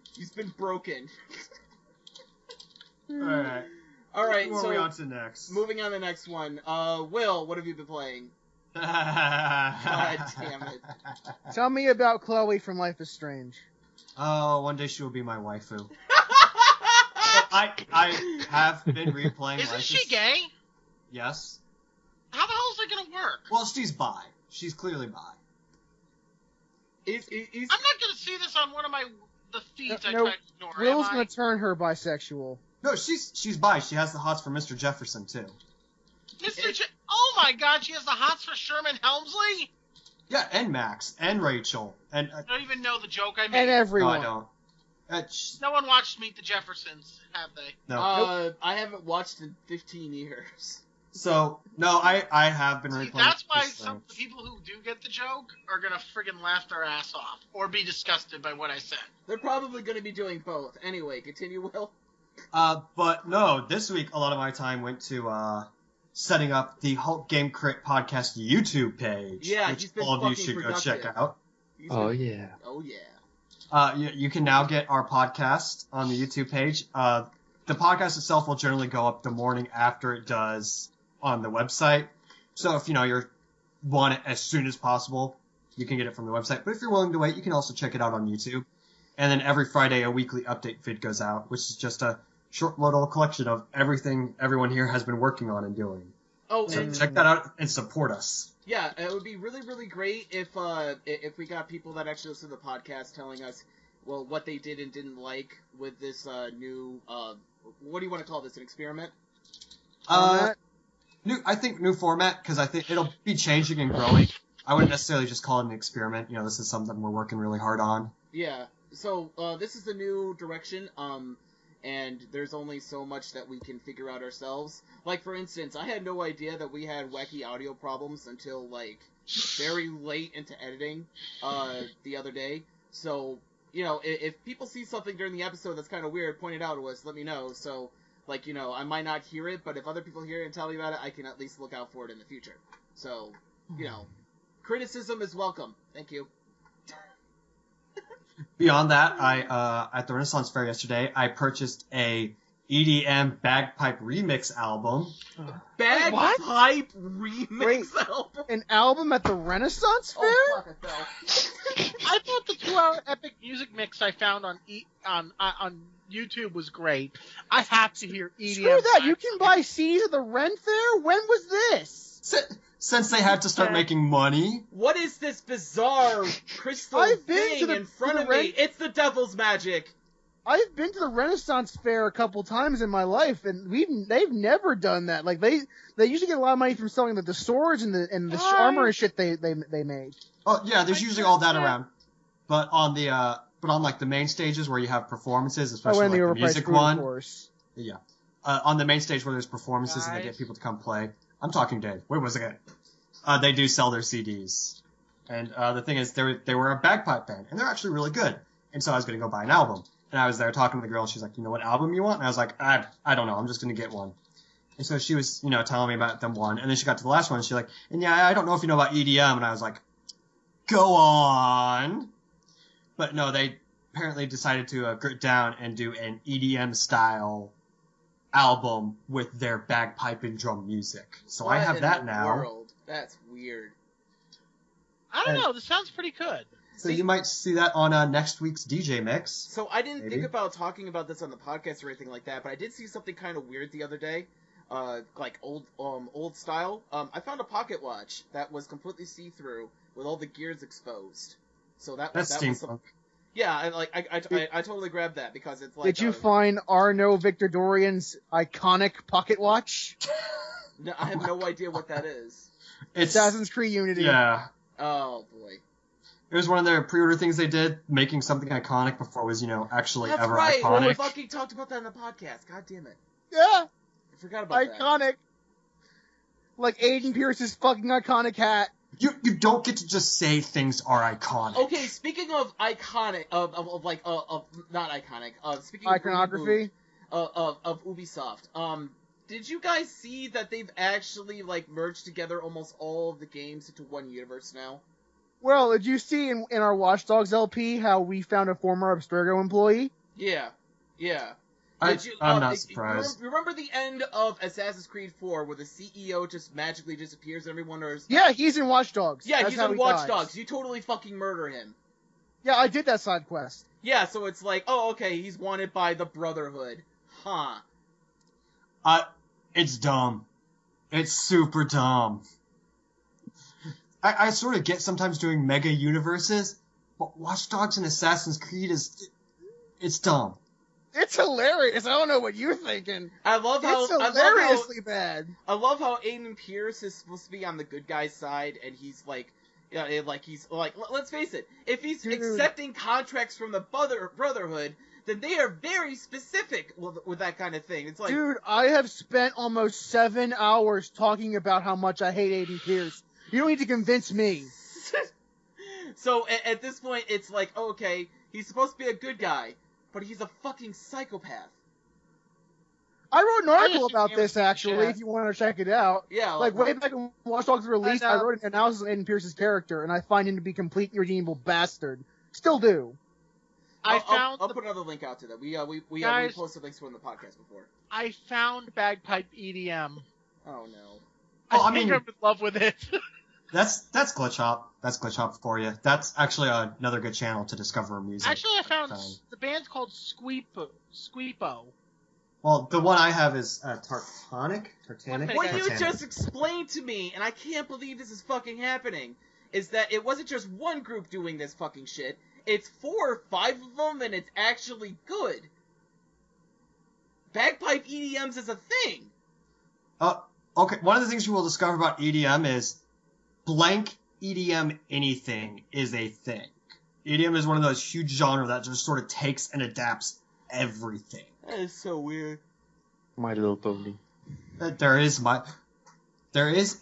Alright. Alright, What are we on so to next? moving on to the next one. Will, what have you been playing? God damn it. Tell me about Chloe from Life is Strange. Oh, one day she will be my waifu. I have been replaying Isn't Life she is... gay? Yes. How the hell is that gonna work? Well, she's bi. She's clearly bi. Is I'm not gonna see this on one of the feeds I No, try to ignore. Will's am I? gonna turn her bisexual. No, she's bi. She has the hots for Mr. Jefferson, too. Oh my God, she has the hots for Sherman Helmsley? Yeah, and Max, and Rachel, and... I don't even know the joke I And made. no, everyone. I don't. No one watched Meet the Jeffersons, have they? No. I haven't watched in 15 years. So, no, I have been See, replaying that's why this some thing. people who do get the joke are gonna friggin' laugh their ass off or be disgusted by what I said. They're probably going to be doing both. Anyway, continue, Will. But no, this week a lot of my time went to, setting up the Hulk Game Crit Podcast YouTube page. Yeah, which he's been all of you fucking should go productive. check out. Oh yeah. Oh, yeah. You can now get our podcast on the YouTube page. The podcast itself will generally go up the morning after it does on the website. So if you want it as soon as possible, you can get it from the website. But if you're willing to wait, you can also check it out on YouTube. And then every Friday, a weekly update vid goes out, which is just a short little collection of everything everyone here has been working on and doing. Oh, So and check that out and support us. yeah, it would be really, really great if we got people that actually listen to the podcast telling us, well, what they did and didn't like with this new, what do you want to call this, an experiment? I think new format, because I think it'll be changing and growing. I wouldn't necessarily just call it an experiment. This is something we're working really hard on. Yeah, so this is the new direction, and there's only so much that we can figure out ourselves. Like, for instance, I had no idea that we had wacky audio problems until, like, very late into editing the other day. So, if people see something during the episode that's kind of weird, point it out to us, let me know. So, like, I might not hear it, but if other people hear it and tell me about it, I can at least look out for it in the future. So, criticism is welcome. Thank you. Beyond that, I at the Renaissance Fair yesterday, I purchased a EDM bagpipe remix album. Bagpipe remix album? An album at the Renaissance Fair? Oh, fuck, I fell. I thought the 2-hour epic music mix I found on YouTube was great. I have to hear EDM. Screw that! You can buy CDs at the Ren Fair? When was this? Since they had to start making money. What is this bizarre crystal I've been thing to the- in front to the of me? Ren- It's the devil's magic. I've been to the Renaissance Fair a couple times in my life, and they've never done that. Like they usually get a lot of money from selling the swords and the armor and shit they make. Oh yeah, there's usually all that around. But on the but on like the main stages where you have performances, Oh, especially and like the the overpriced music food, one. of course. Yeah. On the main stage where there's performances and they Guys. get people to come play. I'm talking Dave. Wait, one second. They do sell their CDs. And the thing is, they were a bagpipe band, and they're actually really good. And so I was going to go buy an album. And I was there talking to the girl, and she's like, you know what album you want? And I was like, I don't know. I'm just going to get one. And so she was, telling me about them one. And then she got to the last one, and she's like, and yeah, I don't know if you know about EDM. And I was like, go on. But no, they apparently decided to grit down and do an EDM-style album with their bagpipe and drum music. So I have that now. World? That's weird. I don't know. This sounds pretty good. So you might see that on next week's DJ Mix. So I didn't Maybe. think about talking about this on the podcast or anything like that, but I did see something kind of weird the other day. Like old style. I found a pocket watch that was completely see-through with all the gears exposed. So That's that was steampunk. yeah, I totally grabbed that because it's like. Did you find Arno Victor Dorian's iconic pocket watch? No, I have no idea what that is. It's Assassin's Creed Unity. Yeah. Oh boy. It was one of their pre-order things they did, making something iconic before it was, actually That's ever right. iconic. We fucking talked about that in the podcast. God damn it. Yeah, I forgot about that. iconic. Like Aiden Pierce's fucking iconic hat. You don't get to just say things are iconic. Okay, speaking of iconic, of not iconic, speaking Iconography. of Ubisoft, did you guys see that they've actually, merged together almost all of the games into one universe now? Well, did you see in our Watch Dogs LP how we found a former Abstergo employee? Yeah. I'm not like, surprised. Remember the end of Assassin's Creed 4 where the CEO just magically disappears and everyone wonders... Yeah, he's in Watch Dogs. Yeah, That's he's how in he Watch dies. Dogs. You totally fucking murder him. Yeah, I did that side quest. Yeah, so it's like, oh, okay, he's wanted by the Brotherhood. Huh. It's dumb. It's super dumb. I sort of get sometimes doing mega universes, but Watch Dogs and Assassin's Creed it's dumb. It's hilarious. I don't know what you're thinking. I love how It's hilariously bad. I love how Aiden Pierce is supposed to be on the good guy's side, and he's let's face it, if he's accepting contracts from the Brotherhood, then they are very specific with that kind of thing. It's like, Dude, I have spent almost 7 hours talking about how much I hate Aiden Pierce. You don't need to convince me. So at this point, it's like, okay, he's supposed to be a good guy, but he's a fucking psychopath. I wrote an article just about remember this, actually, that. if you want to check it out. Yeah, Like, way back when Watch Dogs released, I wrote an analysis of Aiden Pierce's character, and I find him to be a complete irredeemable bastard. Still do. I'll put another link out to that. We Guys, posted links from the podcast before. I found bagpipe EDM. Oh no. I think I'm in love with it. That's Glitch Hop. That's Glitch Hop for you. That's actually another good channel to discover music. Actually, I found the band's called Squeepo. Well, the one I have is Tartanic. What you just explained to me, and I can't believe this is fucking happening, is that it wasn't just one group doing this fucking shit. It's 4 or 5 of them, and it's actually good. Bagpipe EDMs is a thing. Okay, one of the things you will discover about EDM is blank EDM anything is a thing. EDM is one of those huge genres that just sort of takes and adapts everything. That is so weird. My Little Pony. There is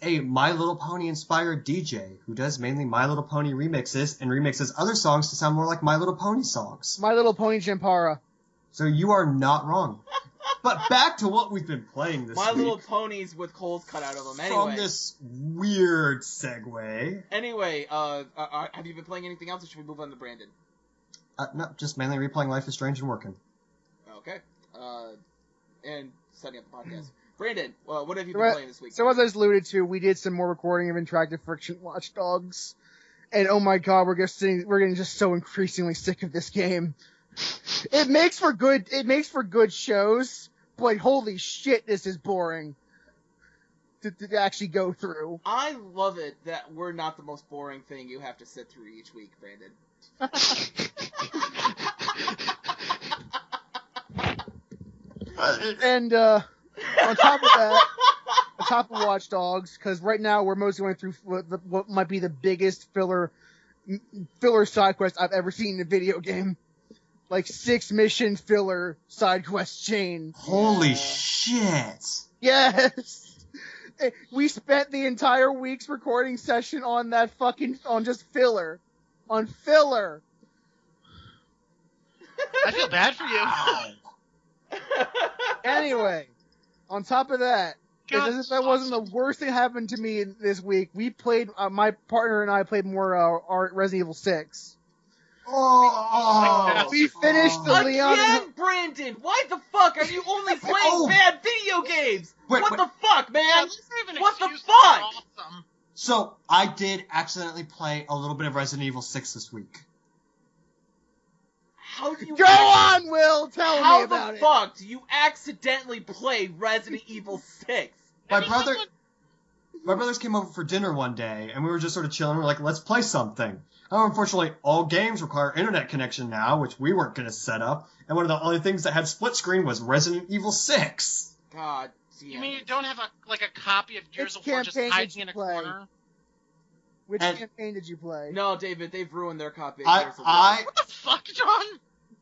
a My Little Pony inspired DJ who does mainly My Little Pony remixes and remixes other songs to sound more like My Little Pony songs. My Little Pony Champara. So you are not wrong. But back to what we've been playing this My week. Little Ponies with holes cut out of them. Anyway. From this weird segue. Anyway, have you been playing anything else, or should we move on to Brandon? No, just mainly replaying Life is Strange and working. Okay. And setting up the podcast. Brandon, what have you been playing this week? So as I just alluded to, we did some more recording of Interactive Friction Watch Dogs. And oh my god, we're getting just so increasingly sick of this game. It makes for good shows, but holy shit, this is boring to actually go through. I love it that we're not the most boring thing you have to sit through each week, Brandon. And on top of that, on top of Watch Dogs, because right now we're mostly going through what might be the biggest filler side quest I've ever seen in a video game. like 6 mission filler side quest chain. Holy shit! Yes! We spent the entire week's recording session on that on just filler. On filler. I feel bad for you. Anyway, on top of that, God, as if that wasn't the worst thing that happened to me this week, we played, my partner and I played more our Resident Evil 6. Oh, We finished the Leon. Again, Brandon! Why the fuck are you only playing bad video games? Wait, what wait. the fuck, man? Yeah, let's have an What the excuse fuck? that they're awesome. So, I did accidentally play a little bit of Resident Evil 6 this week. How do you Go on, Will! Tell How me about the it! fuck do you accidentally play Resident Evil 6? My brothers came over for dinner one day, and we were just sort of chilling. We're like, let's play something. Unfortunately, all games require internet connection now, which we weren't going to set up. And one of the only things that had split screen was Resident Evil 6. God damn. You mean you don't have a copy of Gears of War just campaign hiding did in a you play? corner? Which And- campaign did you play? No, David, they've ruined their copy of I, Gears of War. I, What the fuck, John?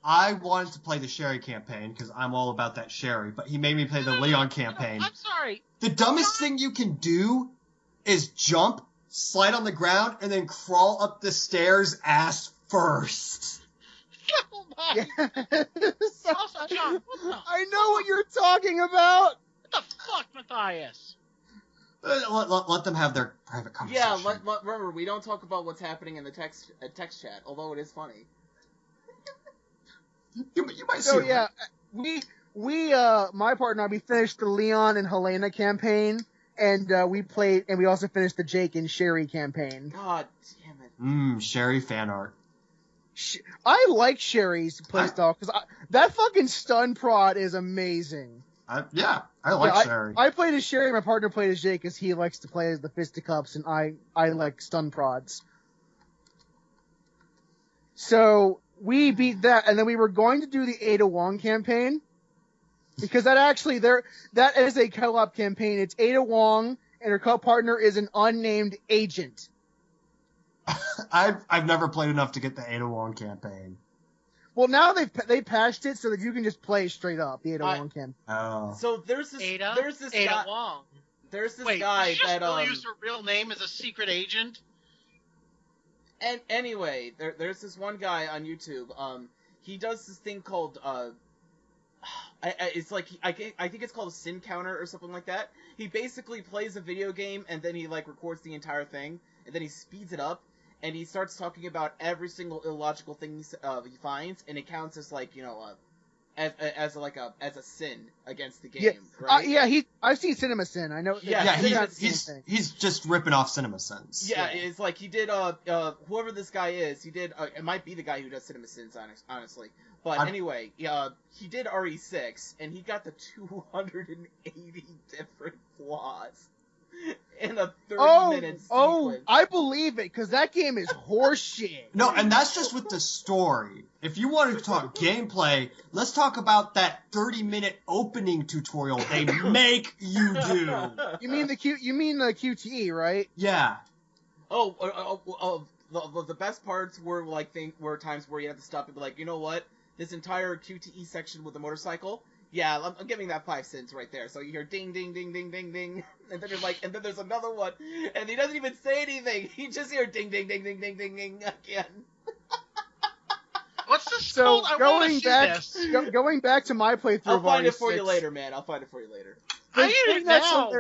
I wanted to play the Sherry campaign, because I'm all about that Sherry, but he made me play the Leon campaign. I'm sorry. The dumbest thing you can do is jump, slide on the ground, and then crawl up the stairs ass first. Oh my. Yes. Also, John, what the, I know what you're talking about! what the fuck, Matthias? Let them have their private conversation. Yeah, remember, we don't talk about what's happening in the text chat, although it is funny. You might So see yeah, we my partner and I, we finished the Leon and Helena campaign, and we also finished the Jake and Sherry campaign. God damn it. Sherry fan art. I like Sherry's playstyle, because that fucking stun prod is amazing. I like Sherry. I played as Sherry, my partner played as Jake, because he likes to play as the fisticuffs, and I like stun prods. So, we beat that, and then we were going to do the Ada Wong campaign, because that is a co-op campaign. It's Ada Wong, and her co-partner is an unnamed agent. I've never played enough to get the Ada Wong campaign. Well, now they patched it so that you can just play straight up the Ada Wong campaign. Oh. So there's this Ada? guy, Ada Wong. there's this Wait, guy did she just that really use her real name as a secret agent? And anyway, there's this one guy on YouTube. He does this thing called it's like I think it's called a sin counter or something like that. He basically plays a video game and then he like records the entire thing and then he speeds it up and he starts talking about every single illogical thing he finds, and it counts as like as a sin against the game. Right? I've seen Cinema Sin. I know. Yeah, he's just ripping off CinemaSins. Yeah, it's like he did, whoever this guy is, he did, it might be the guy who does CinemaSins, honestly. But anyway, he did RE6, and he got the 280 different flaws in a 30-minute sequence. Oh, I believe it, because that game is horseshit. No, and that's just with the story. If you want to talk gameplay, let's talk about that 30-minute opening tutorial they make you do. You mean the QTE, right? Yeah. The best parts were were times where you have to stop and be like, you know what? This entire QTE section with the motorcycle, yeah, I'm giving that 5 cents right there. So you hear ding, ding, ding, ding, ding, ding, and then you're like, and then there's another one, and he doesn't even say anything. You just hear ding, ding, ding, ding, ding, ding, ding again. What's this So called? I want to see this. going back to my playthrough I'll of find it RE6, for you later, man. I'll find it for you later. I need it now.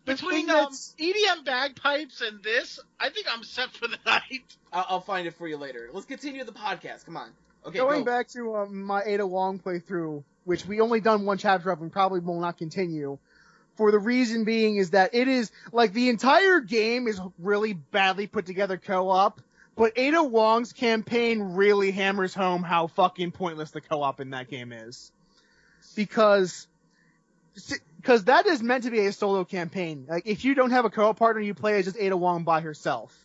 Between Between EDM bagpipes and this, I think I'm set for the night. I'll find it for you later. Let's continue the podcast. Come on. Okay, going go. back to my Ada Wong playthrough, which we only done one chapter of and probably will not continue, for the reason being is that it is, like, the entire game is really badly put together co-op, but Ada Wong's campaign really hammers home how fucking pointless the co-op in that game is. Because that is meant to be a solo campaign. Like, if you don't have a co-op partner, you play as just Ada Wong by herself.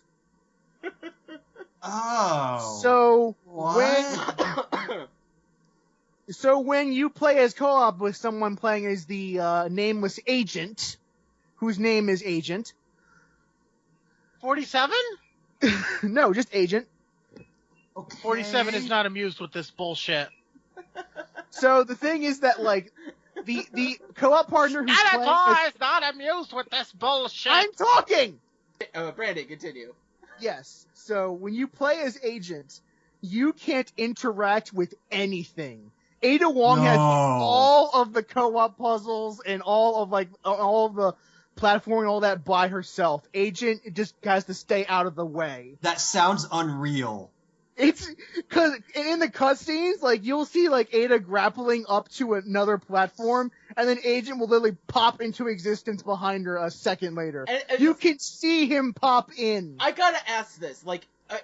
Oh. So What? when you play as co-op with someone playing as the nameless agent, whose name is Agent. 47? No, just Agent. Okay. 47 is not amused with this bullshit. So the thing is that like the co-op partner who's playing. Skeletor is not amused with this bullshit. I'm talking. Brandon, continue. Yes. So when you play as Agent, you can't interact with anything. Ada Wong has all of the co-op puzzles and all of the platforming and all that by herself. Agent just has to stay out of the way. That sounds unreal. It's cause in the cutscenes, like you'll see like Ada grappling up to another platform, and then Agent will literally pop into existence behind her a second later. And you can see him pop in. I gotta ask this,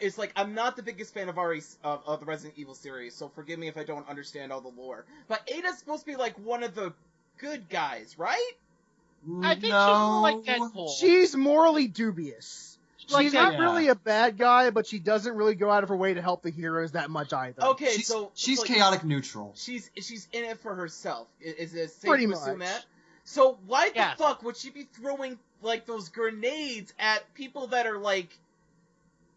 it's like I'm not the biggest fan of of the Resident Evil series, so forgive me if I don't understand all the lore. But Ada's supposed to be like one of the good guys, right? I think she's more like Deadpool. She's morally dubious. She's not yeah. really a bad guy, but she doesn't really go out of her way to help the heroes that much either. Okay, she's like, chaotic neutral. She's in it for herself. Is it safe Pretty to assume much. that? So why the Yes. fuck would she be throwing like those grenades at people that are like?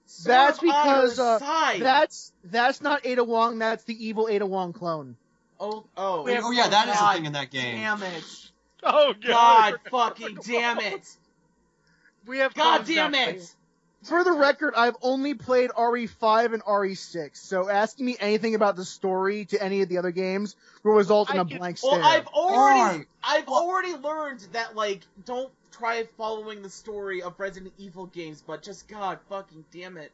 Sort That's of on because her side. that's not Ada Wong. That's the evil Ada Wong clone. Oh Yeah, that is a God thing in that game. Damn it! Oh God fucking damn it! We have God clones damn now. it! For the record, I've only played RE5 and RE6, so asking me anything about the story to any of the other games will result in a blank stare. Well, I've already learned that like don't try following the story of Resident Evil games, but just God fucking damn it.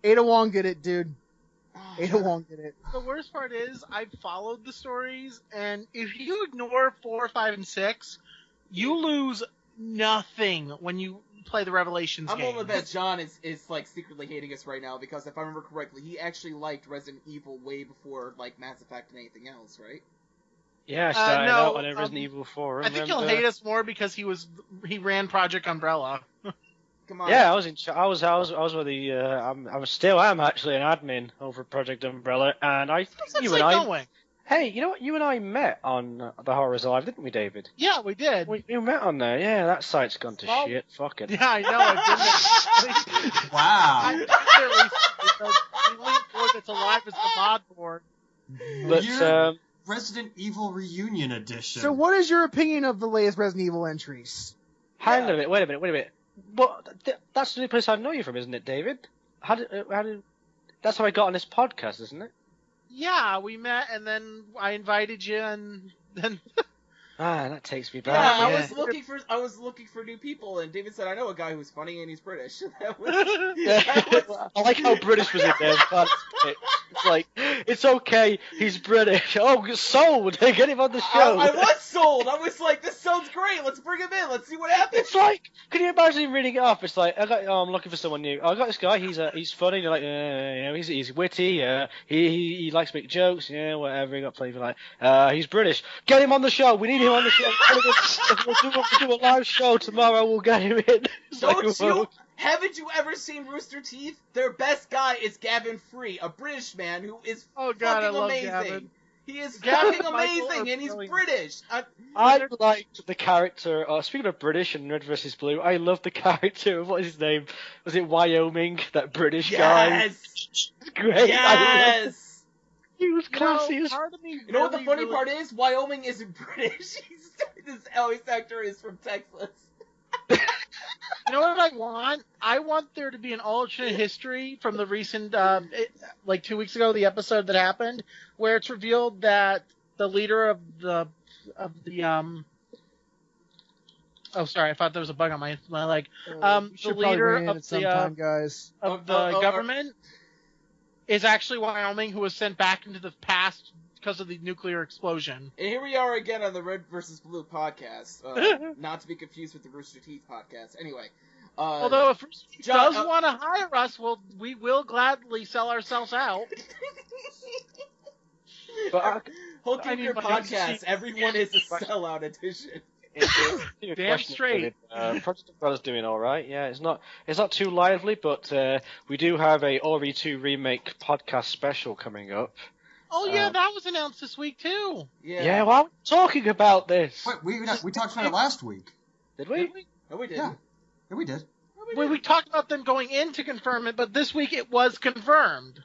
Ada Wong did it, dude. Ada Wong did it. The worst part is I've followed the stories, and if you ignore 4, 5, and 6, you lose nothing when you play the Revelations I'm game. willing to bet John is like secretly hating us right now because if I remember correctly, he actually liked Resident Evil way before like Mass Effect and anything else, right? Yeah, I started no, out on a Resident Evil 4. I think he'll hate us more because he ran Project Umbrella. Come on. Yeah, I was with the I still am actually an admin over Project Umbrella, and I think How's you that and site I. going? Hey, you know what? You and I met on The Horrors Alive, didn't we, David? Yeah, we did. We met on there. Yeah, that site's gone to Well, shit. Fuck it. Yeah, I know. I've been there. Wow. I've been there recently, so the only board that's alive is the mod board. But You're Resident Evil Reunion Edition. So what is your opinion of the latest Resident Evil entries? hang on a minute. Wait a minute. What? That's the only place I know you from, isn't it, David? How did? That's how I got on this podcast, isn't it? Yeah, we met, and then I invited you, and then That takes me Yeah, back. I was looking for new people, and David said I know a guy who's funny and he's British. That was, I like how British was in there. It's like, it's okay, he's British. Oh, sold! Get him on the show. I was sold. I was like, this sounds great. Let's bring him in. Let's see what happens. It's like, can you imagine him reading it off? It's like, I'm looking for someone new. I got this guy. He's funny. You're like, he's witty. He likes to make jokes. Yeah, whatever. He got plenty of like, he's British. Get him on the show. We need him on the show. If we'll do a live show tomorrow, we'll get him in. Haven't you ever seen Rooster Teeth? Their best guy is Gavin Free, a British man who is fucking amazing. Gavin. He is Gavin fucking amazing, and he's British. I liked the character. Speaking of British and Red vs. Blue, I love the character. What is his name? Was it Wyoming? That British guy. Yes. Great. Yes. He was classy as. You know what the funny part is? Wyoming isn't British. His actor is from Texas. You know what I want? I want there to be an alternate history from the recent, like 2 weeks ago, the episode that happened, where it's revealed that the leader of the oh, sorry, I thought there was a bug on my leg. The leader of the government is actually Wyoming, who was sent back into the past because of the nuclear explosion. And here we are again on the Red vs. Blue podcast, not to be confused with the Rooster Teeth podcast. Anyway, although if Rooster Teeth does want to hire us, we will gladly sell ourselves out. But whole Your podcast, everyone is a sellout edition. Damn straight. Project Umbrella's doing all right. Yeah, it's not too lively, but we do have a Ori 2 remake podcast special coming up. Oh yeah, that was announced this week too. Yeah, why are we talking about this? Wait, we talked about it last week. Did we? No, we did. Yeah, we did. We talked about them going in to confirm it, but this week it was confirmed.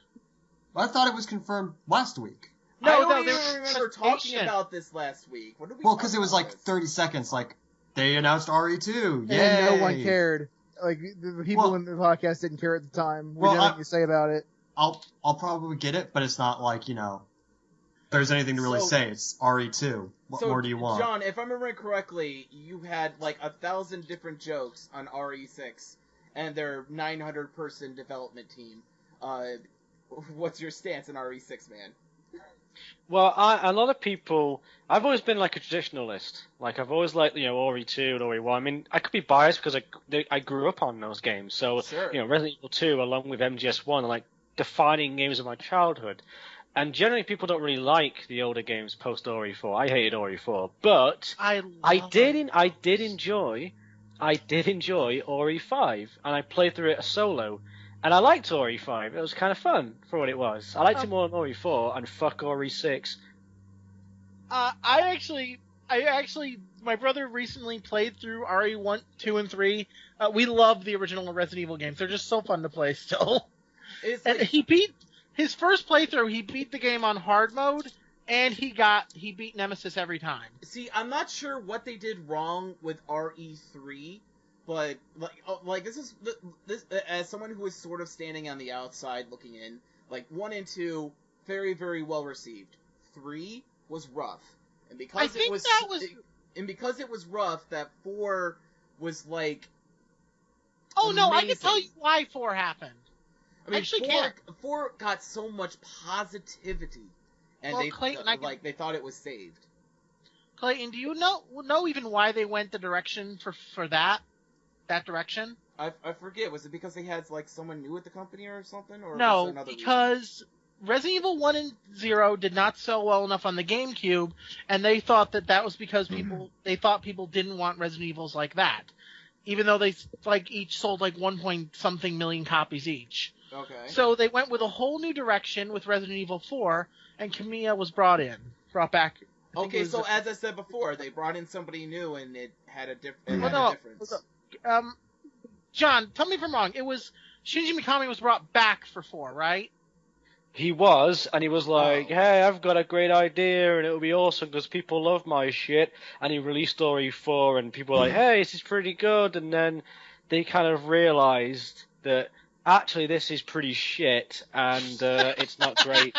I thought it was confirmed last week. No, I don't no, they even were remember just talking patient. about this last week. What did we Well, talk because it was about like this? 30 seconds. Like they announced RE2. Yay! And no one cared. Like the people Well- in the podcast didn't care at the time. We Well, didn't have anything to say about it. I'll probably get it, but it's not like there's anything to really So- say. It's RE2. What So, more do you want? John, if I'm remembering correctly, you had like 1,000 different jokes on RE6 and their 900-person development team. What's your stance on RE6, man? Well, a lot of people. I've always been like a traditionalist. Like I've always liked Ori 2 and Ori 1. I mean, I could be biased because I grew up on those games. So Sure. Resident Evil 2 along with MGS1 are like defining games of my childhood. And generally, people don't really like the older games post Ori 4. I hated Ori 4, but I did enjoy Ori 5, and I played through it solo. And I liked Ori 5. It was kind of fun for what it was. I liked it more than Ori 4, and fuck Ori 6. I actually, my brother recently played through RE 1, 2, and 3. We love the original Resident Evil games. They're just so fun to play still. It's And like, he beat his first playthrough. He beat the game on hard mode, and he beat Nemesis every time. see, I'm not sure what they did wrong with RE3, but this as someone who is sort of standing on the outside looking in, like 1 and 2 very, very well received. 3 was rough, and because I think it was that was. and because it was rough, that 4 was like. Oh no, I can amazing. tell you why 4 happened. I mean, Actually 4, can't. 4 got so much positivity, and Well, Clayton, they thought it was saved. Clayton, do you know even why they went the direction for that direction? I forget. Was it because they had like someone new at the company or something, or was No, there another reason? because Resident Evil 1 and 0 did not sell well enough on the GameCube, and they thought that was because they thought people didn't want Resident Evils like that, even though they each sold like 1-point-something million copies each. Okay. So they went with a whole new direction with Resident Evil 4, and Kamiya was brought back. I think it Okay, was- so as I said before, they brought in somebody new, and it had a difference. John, tell me if I'm wrong. It was Shinji Mikami was brought back for 4, right? He was, and he was like, Oh. hey, I've got a great idea, and it'll be awesome because people love my shit. And he released Ori 4, and people were like, hey, this is pretty good. And then they kind of realized that actually this is pretty shit, and it's not great.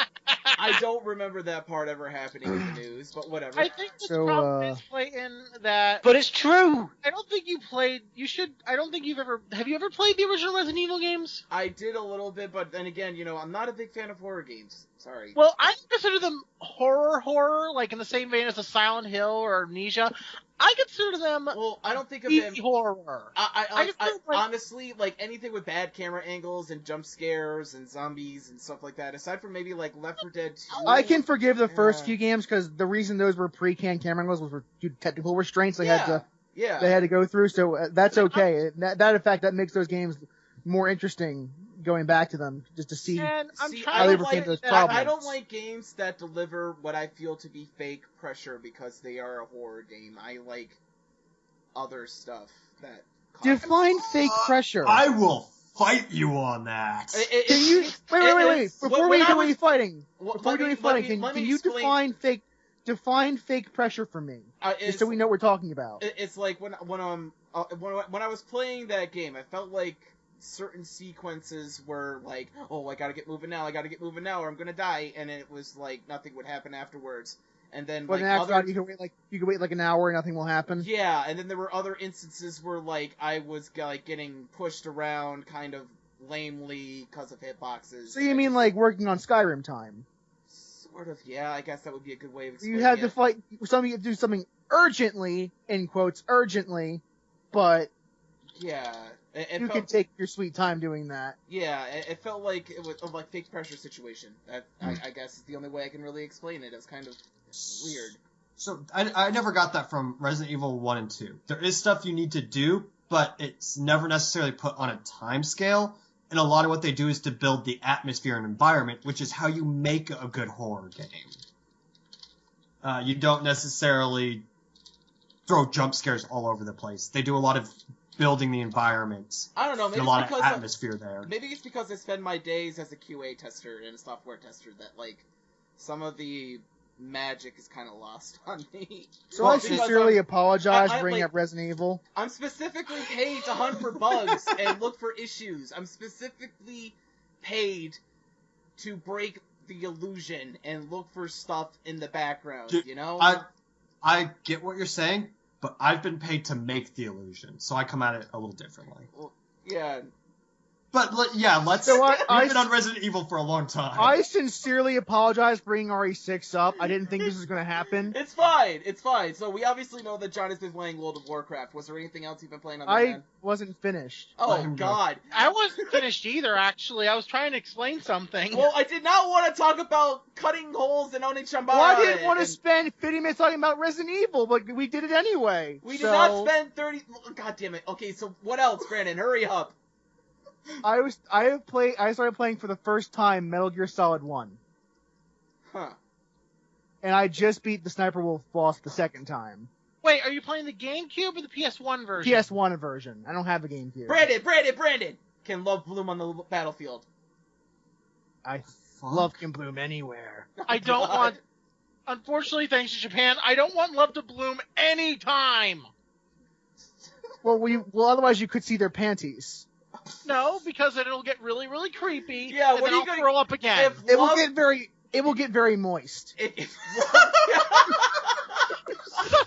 I don't remember that part ever happening in the news, but whatever. I think the So, problem is, Clayton, that But it's true! I don't think you played. I don't think you've ever. Have you ever played the original Resident Evil games? I did a little bit, but then again, I'm not a big fan of horror games. Sorry. Well, I consider them horror, like in the same vein as a Silent Hill or Amnesia. I consider them Well, I don't think of them. horror. I consider, like- honestly, like anything with bad camera angles and jump scares and zombies and stuff like that, aside from maybe like Left 4 Dead 2. I can forgive the first Yeah. few games because the reason those were pre-canned camera angles was for technical restraints they had Yeah. to go through. So that's okay. That in fact that makes those games more interesting going back to them just to see. And I'm See, trying how they to overcame like those that- problems. I don't like games that deliver what I feel to be fake pressure because they are a horror game. I like other stuff that. Define fake pressure. I will fight you on that. Can you wait? Before we do any fighting, can you define fake pressure for me, just so we know what we're talking about? It's like when I was playing that game, I felt like certain sequences were like, oh, I gotta get moving now, or I'm gonna die, and it was like nothing would happen afterwards. And then But like in actuality, you can wait like an hour and nothing will happen. yeah, and then there were other instances where like I was like getting pushed around kind of lamely because of hitboxes. So you mean like working on Skyrim time? Sort of, yeah. I guess that would be a good way of explaining You had it. to fight something, do something urgently, in quotes, urgently, but Yeah, it you felt, can take your sweet time doing that. yeah, it felt like it was like fake pressure situation. That I guess is the only way I can really explain it. It's kind of weird. So I never got that from Resident Evil 1 and 2. There is stuff you need to do, but it's never necessarily put on a time scale. And a lot of what they do is to build the atmosphere and environment, which is how you make a good horror game. You don't necessarily throw jump scares all over the place. They do a lot of building the environment. I don't know. Maybe And a lot it's of because atmosphere there. maybe it's because I spend my days as a QA tester and a software tester that like some of the magic is kind of lost on me. So Well, I because sincerely apologize I- for bringing like- up Resident Evil. I'm specifically paid to hunt for bugs and look for issues. I'm specifically paid to break the illusion and look for stuff in the background, Dude, you know? I get what you're saying, but I've been paid to make the illusion, so I come at it a little differently. Yeah. But yeah, let's. So We've been on Resident Evil for a long time. I sincerely apologize for bringing RE6 up. I didn't think this was going to happen. It's fine. It's fine. So we obviously know that John has been playing World of Warcraft. Was there anything else you've been playing on that I end? wasn't finished. Oh, Let him go. God. I wasn't finished either, actually. I was trying to explain something. Well, I did not want to talk about cutting holes in Onichambara. Well, I didn't want to and- spend 50 minutes talking about Resident Evil, but we did it anyway. We did So, not spend 30... God damn it. Okay, so what else, Brandon? Hurry up. I started playing for the first time Metal Gear Solid 1. Huh. And I just beat the Sniper Wolf boss the second time. Wait, are you playing the GameCube or the PS1 version? PS1 version. I don't have a GameCube. Brandon! Can love bloom on the battlefield? I Fuck. love can bloom anywhere. I don't God. want... Unfortunately, thanks to Japan, I don't want love to bloom anytime. Well, otherwise you could see their panties. No, because then it'll get really, really creepy. Yeah, and what then are you I'll gonna- throw up again. If It will love- get very moist. Son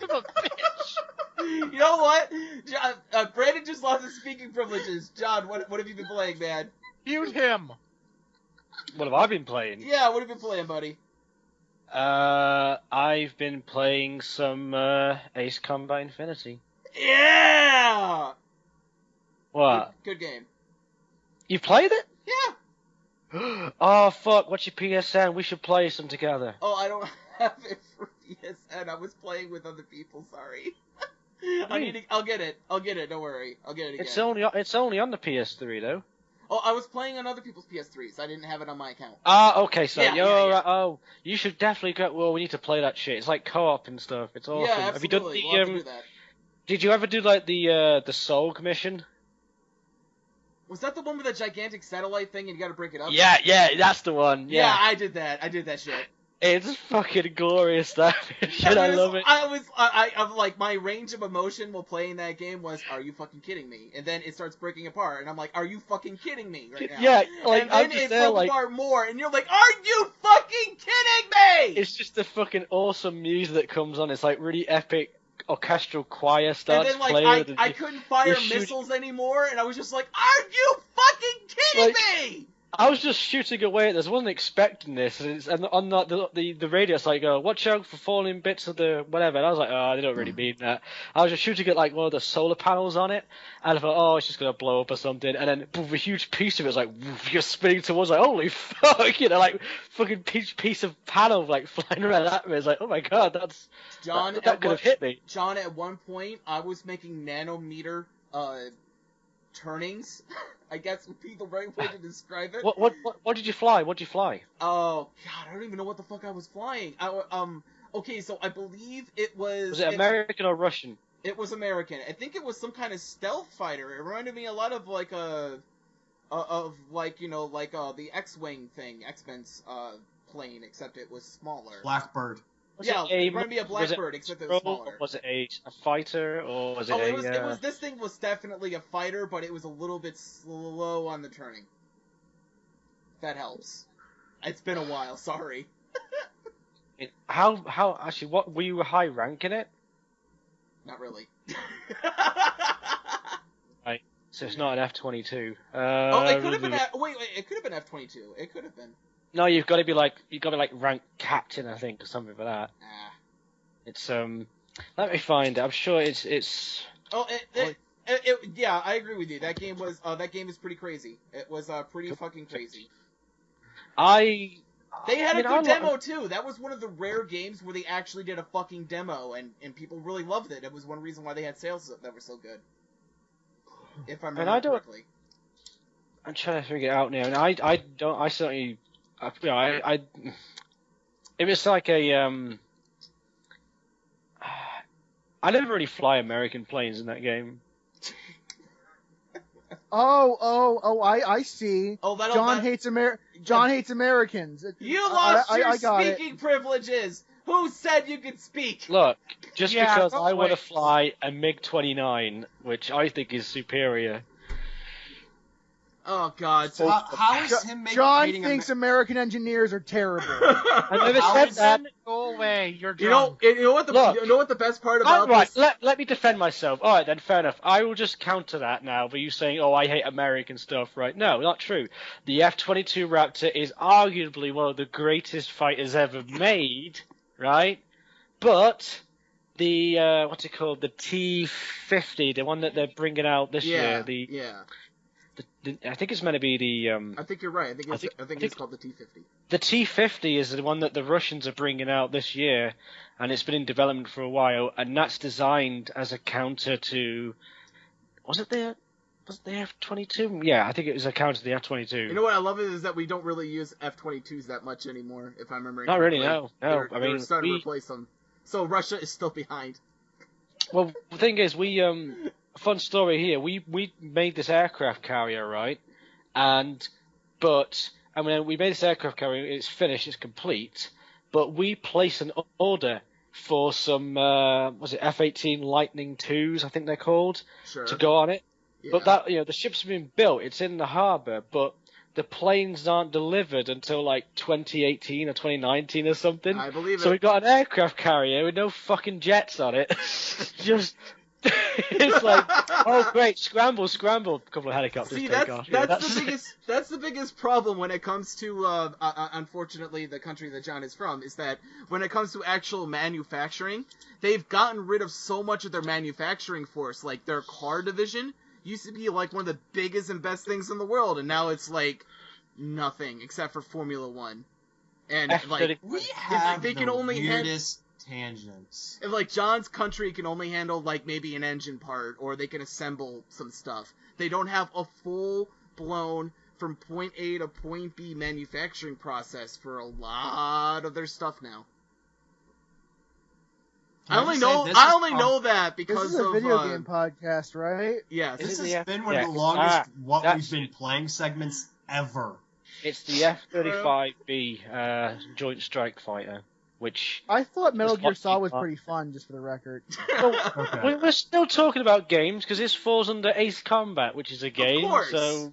of a bitch. You know what? John, Brandon just lost his speaking privileges. John, what have you been playing, man? Mute him. What have I been playing? Yeah, what have you been playing, buddy? I've been playing some Ace Combat Infinity. Yeah! What? Good game. You played it? Yeah. Oh fuck! What's your PSN? We should play some together. Oh, I don't have it for PSN. I was playing with other people. Sorry. I'll get it. Don't worry. I'll get it again. It's only on the PS3 though. Oh, I was playing on other people's PS3s. I didn't have it on my account. Ah, okay, so Yeah, you're yeah, yeah. right. Oh, you should definitely go. Well, we need to play that shit. It's like co-op and stuff. It's awesome. Yeah, Have you done absolutely. the We'll have to do that. Did you ever do like the Soul mission? Was that the one with the gigantic satellite thing and you gotta break it up? Yeah, that's the one. Yeah, Yeah, I did that. I did that shit. it's fucking glorious stuff. Shit, I love it. I'm like, my range of emotion while playing that game was, are you fucking kidding me? And then it starts breaking apart, and I'm like, are you fucking kidding me right now? Yeah, like and I'm then just it there, broke like apart more, and you're like, are you fucking kidding me? it's just the fucking awesome music that comes on. It's like really epic orchestral choir And starts then, like, playing. I couldn't fire you're shooting- missiles anymore, and I was just like, are you fucking kidding Like- me? I was just shooting away at this. I wasn't expecting this, and on the radio, it's like, watch out for falling bits of the whatever. And I was like, oh, they don't really mean that. I was just shooting at like one of the solar panels on it, and I thought, oh, it's just gonna blow up or something. And then poof, a huge piece of it's like woof, you're spinning towards, like, holy fuck, like fucking piece of panel like flying around at me. It's like, oh my god, John, that could have hit me. John, at one point, I was making nanometer turnings. I guess would be the right way to describe it. What did you fly? What did you fly? Oh God, I don't even know what the fuck I was flying. Okay, so I believe it was. Was it American or Russian? It was American. I think it was some kind of stealth fighter. It reminded me a lot of like the X-wing thing, X-Men's plane, except it was smaller. Blackbird. Yeah, it reminded me of Blackbird, except it was smaller. Was it a fighter or was it it was this thing was definitely a fighter, but it was a little bit slow on the turning. That helps. It's been a while, sorry. How actually? What were you high rank in it? Not really. Right, so it's not an F-22. It could have been. Wait, it could have been F-22. It could have been. No, you've got to be like rank captain, I think, or something for that. Ah. It's let me find it. I'm sure it's. Oh, yeah, I agree with you. That game is pretty crazy. It was pretty fucking crazy. They had a good demo too. That was one of the rare games where they actually did a fucking demo, and people really loved it. It was one reason why they had sales that were so good. If I remember correctly. I'm trying to figure it out now, and I certainly, it was like a I never really fly American planes in that game. I see. Oh, John hates John hates Americans. You lost your I got speaking privileges. Who said you could speak? Look, just Yeah, because go I want to away. fly a MiG-29, which I think is superior. Oh God. So how is him making John hating thinks American engineers are terrible. I never How said is that. Go away. You're You drunk. know what the Look. you know what the best part about Right, this? let me defend myself. All right, then, fair enough. I will just counter that now by you saying, "Oh, I hate American stuff." Right? No, not true. The F-22 Raptor is arguably one of the greatest fighters ever made. Right? But the what's it called? The T-50, the one that they're bringing out this year. I think it's meant to be the I think you're right. I think it's called the T-50. The T-50 is the one that the Russians are bringing out this year, and it's been in development for a while, and that's designed as a counter to... Was it the F-22? Yeah, I think it was a counter to the F-22. You know what I love is that we don't really use F-22s that much anymore, if I remember Not correctly. really, no. They're starting to replace them. So Russia is still behind. Well, the thing is, fun story here, we made this aircraft carrier, right? We made this aircraft carrier, it's finished, it's complete, but we placed an order for some, F-18 Lightning IIs, I think they're called, Sure. to go on it. Yeah. But that, the ship's been built, it's in the harbour, but the planes aren't delivered until like 2018 or 2019 or something. I believe So it. we got an aircraft carrier with no fucking jets on it. Just, it's like, oh great, scramble, a couple of helicopters See, take that's off. Yeah, that's the biggest problem when it comes to unfortunately the country that John is from, is that when it comes to actual manufacturing, they've gotten rid of so much of their manufacturing force. Like their car division used to be like one of the biggest and best things in the world, and now it's like nothing except for Formula One. And like We have they can the only weirdest tangents. if like John's country can only handle like maybe an engine part, or they can assemble some stuff. They don't have a full blown from point A to point B manufacturing process for a lot of their stuff now. I only know that This because is a of video game podcast, right? yes. This it has the been one of the F- longest yeah, that's- we've been playing segments ever. It's the F-35B Joint Strike Fighter, which I thought Metal It's Gear what Solid you was want. pretty fun, just for the record. Okay. we're still talking about games because this falls under Ace Combat, which is a game. course. So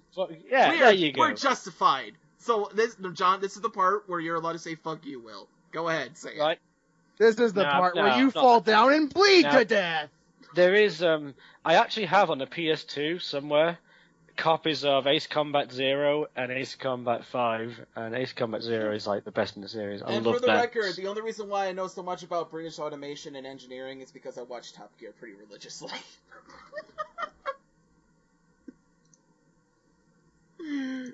there you go. We're justified. So John, this is the part where you're allowed to say "fuck you." Will, go ahead, say it. Right. This is the No, part no, where you not fall that. down and bleed No. to death. There is I actually have on the PS2 somewhere copies of Ace Combat 0 and Ace Combat 5, and Ace Combat 0 is like the best in the series. I And love for the that. record, the only reason why I know so much about British automation and engineering is because I watch Top Gear pretty religiously. Have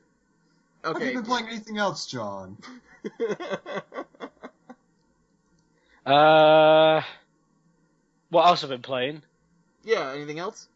Okay. you been playing anything else, John? What else have I been playing? Yeah, anything else?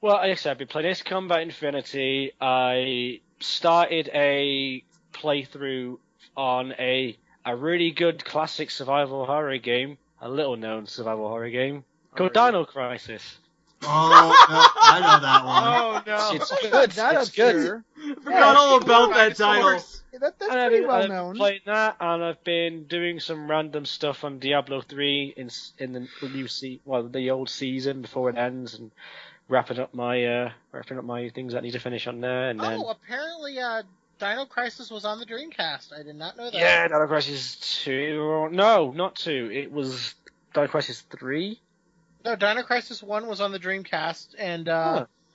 Well, like I said, I've been playing Ace Combat Infinity. I started a playthrough on a really good classic survival horror game, a little known survival horror game, called Alright. Dino Crisis. Oh, no, I know that one. Oh no. It's good. That It's good. obscure. Forgot all about that title. Dinosaurs. That's And pretty well I've known. been playing that, and I've been doing some random stuff on Diablo 3 in the new the old season before it ends, and wrapping up my things that I need to finish on there, and then Oh, apparently, Dino Crisis was on the Dreamcast. I did not know that. yeah, Dino Crisis 2. No, not 2. It was Dino Crisis 3. No, Dino Crisis 1 was on the Dreamcast, and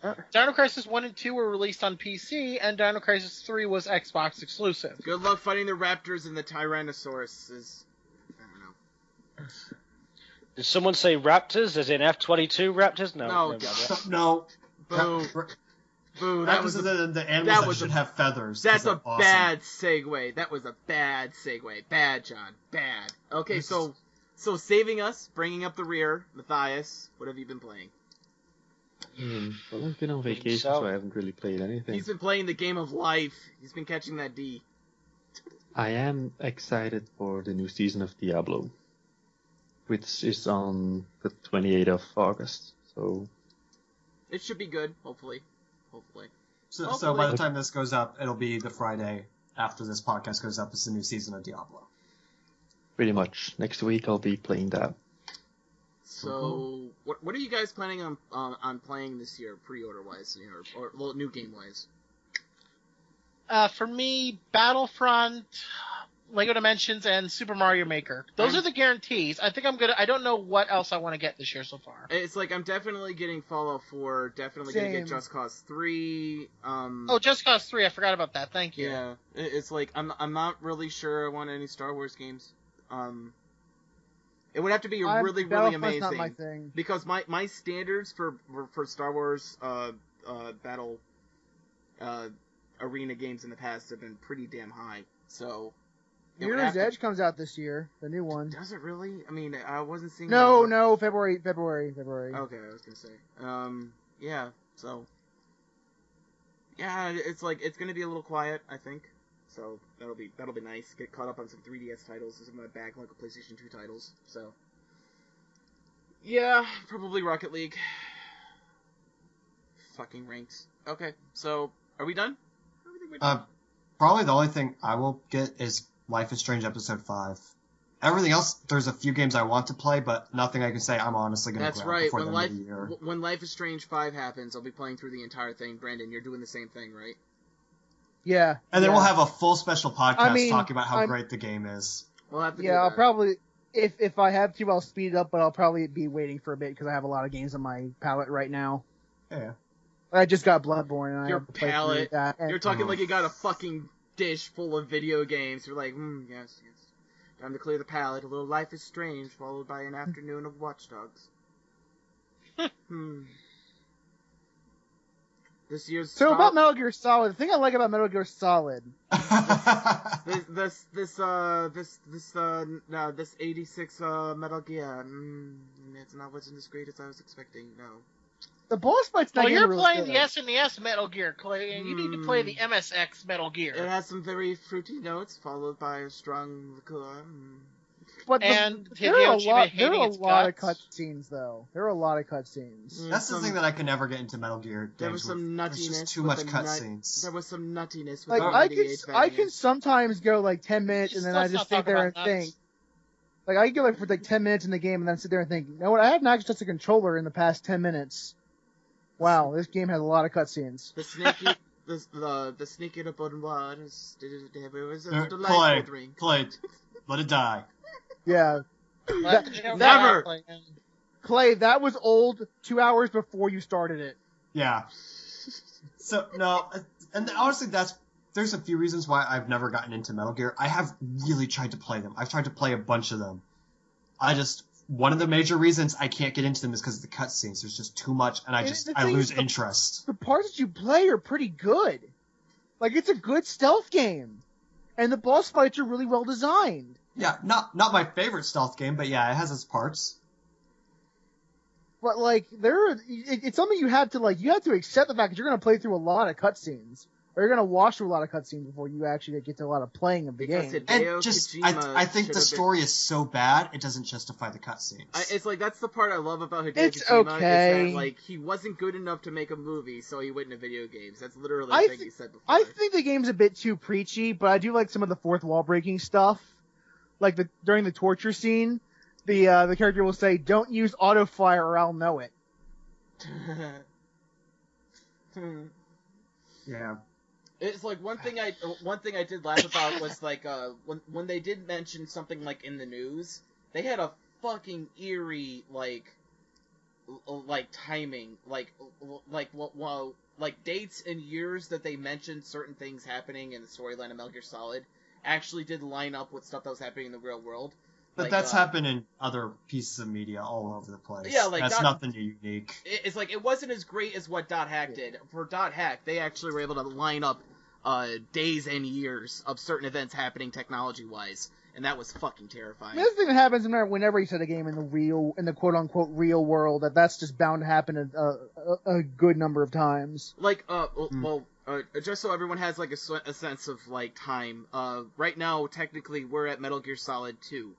Huh. Dino Crisis 1 and 2 were released on PC, and Dino Crisis 3 was Xbox exclusive. Good luck fighting the raptors and the Tyrannosaurus. I don't know. Did someone say Raptors, as in F-22 Raptors? No. No, never mind that. No. Boo. Boo, that was the animals that that was should a- have feathers. 'cause that's a they're awesome. bad segue. That was a bad segue. Bad, John. Bad. Okay, This so saving us, bringing up the rear, Matthias, what have you been playing? Well, I've been on vacation, So- so I haven't really played anything. He's been playing the game of life. He's been catching that D. I am excited for the new season of Diablo, which is on the 28th of August. So It should be good, hopefully. Hopefully. So by the time this goes up, it'll be the Friday after this podcast goes up. It's the new season of Diablo. Pretty much. Next week I'll be playing that. So, what are you guys planning on playing this year, pre-order wise, or well, new game wise? For me, Battlefront, Lego Dimensions, and Super Mario Maker. Those are the guarantees. I think I don't know what else I want to get this year so far. It's like I'm definitely getting Fallout 4. Definitely gonna get Just Cause 3. Oh, Just Cause 3. I forgot about that. Thank you. Yeah, it's like I'm not really sure I want any Star Wars games. It would have to be really amazing. Not my thing. Because my standards for Star Wars battle arena games in the past have been pretty damn high. So Mirror's Edge comes out this year, the new one. Does it really? I mean, I wasn't seeing. No, February. Okay, I was gonna say. Yeah. So. Yeah, it's like it's gonna be a little quiet, I think. So that'll be nice. Get caught up on some 3DS titles and some of my backlog of PlayStation 2 titles. So yeah, probably Rocket League. Fucking ranks. Okay, so are we done? Probably the only thing I will get is Life is Strange Episode 5. Everything else, there's a few games I want to play, but nothing I can say I'm honestly going to grab before the end of the year. When Life is Strange 5 happens, I'll be playing through the entire thing. Brandon, you're doing the same thing, right? Yeah. And then we'll have a full special podcast talking about how great the game is. We'll have to do I'll that. probably, if I have to, I'll speed it up, but I'll probably be waiting for a bit because I have a lot of games on my palette right now. Yeah. I just got Bloodborne, and Your I have to play palette. through that. You're talking like you got a fucking dish full of video games. You're like, yes. Time to clear the palette. A little Life is Strange, followed by an afternoon of Watch Dogs. This year's So about Metal Gear Solid, the thing I like about Metal Gear Solid, this 86 Metal Gear, it's not wasn't as great as I was expecting. No. the boss fight's not Well, you're really playing good. the SNES Metal Gear, Clay, and you need to play the MSX Metal Gear. It has some very fruity notes, followed by a strong liqueur. But And there are a Hideo lot, Kojima there are hating a its lot of guts. cutscenes, though. There are a lot of cutscenes. That's the thing that I can never get into Metal Gear There games was some with. There's nuttiness. just too with much the cutscenes. There was some nuttiness with Like, the I 98 can values. sometimes go like 10 minutes and then I Let's just not sit talk there and about nuts. think. Like, I can go like for like 10 minutes in the game and then sit there and think, you know what, I haven't actually touched a controller in the past 10 minutes. Wow, this game has a lot of cutscenes. The sneaky, the sneaky up on one was a delightful Clay, drink. Clay, let it die. Yeah. Never. Clay, that was old 2 hours before you started it. Yeah. So, no, and honestly, there's a few reasons why I've never gotten into Metal Gear. I have really tried to play them. I've tried to play a bunch of them. One of the major reasons I can't get into them is because of the cutscenes. There's just too much, and I lose interest. The parts that you play are pretty good. Like, it's a good stealth game. And the boss fights are really well designed. Yeah, not my favorite stealth game, but yeah, it has its parts. But, like, it's something you have to accept the fact that you're going to play through a lot of cutscenes. Or you're going to watch through a lot of cutscenes before you actually get to a lot of playing of the Because game. Hideo And just, Kojima I think should the have story is so bad, it doesn't justify the cutscenes. It's like, that's the part I love about Hideo It's Kojima, okay. is that, like, he wasn't good enough to make a movie, so he went into video games. That's literally I the thing thi- he said before. I think the game's a bit too preachy, but I do like some of the fourth wall breaking stuff. Like during the torture scene, the character will say, "Don't use auto fire or I'll know it." Yeah. It's like one thing I did laugh about was like when they did mention something like in the news, they had a fucking eerie like timing like dates and years that they mentioned certain things happening in the storyline of Metal Gear Solid actually did line up with stuff that was happening in the real world. But Like, that's happened in other pieces of media all over the place. Yeah, like that's Dot- nothing unique. It's like it wasn't as great as what Dot Hack did. For Dot Hack, they actually were able to line up days and years of certain events happening technology-wise, and that was fucking terrifying. That's the thing that happens whenever you set a game in the quote unquote real world. That's just bound to happen a good number of times. Like, just so everyone has like a sense of like time. Right now, technically, we're at Metal Gear Solid 2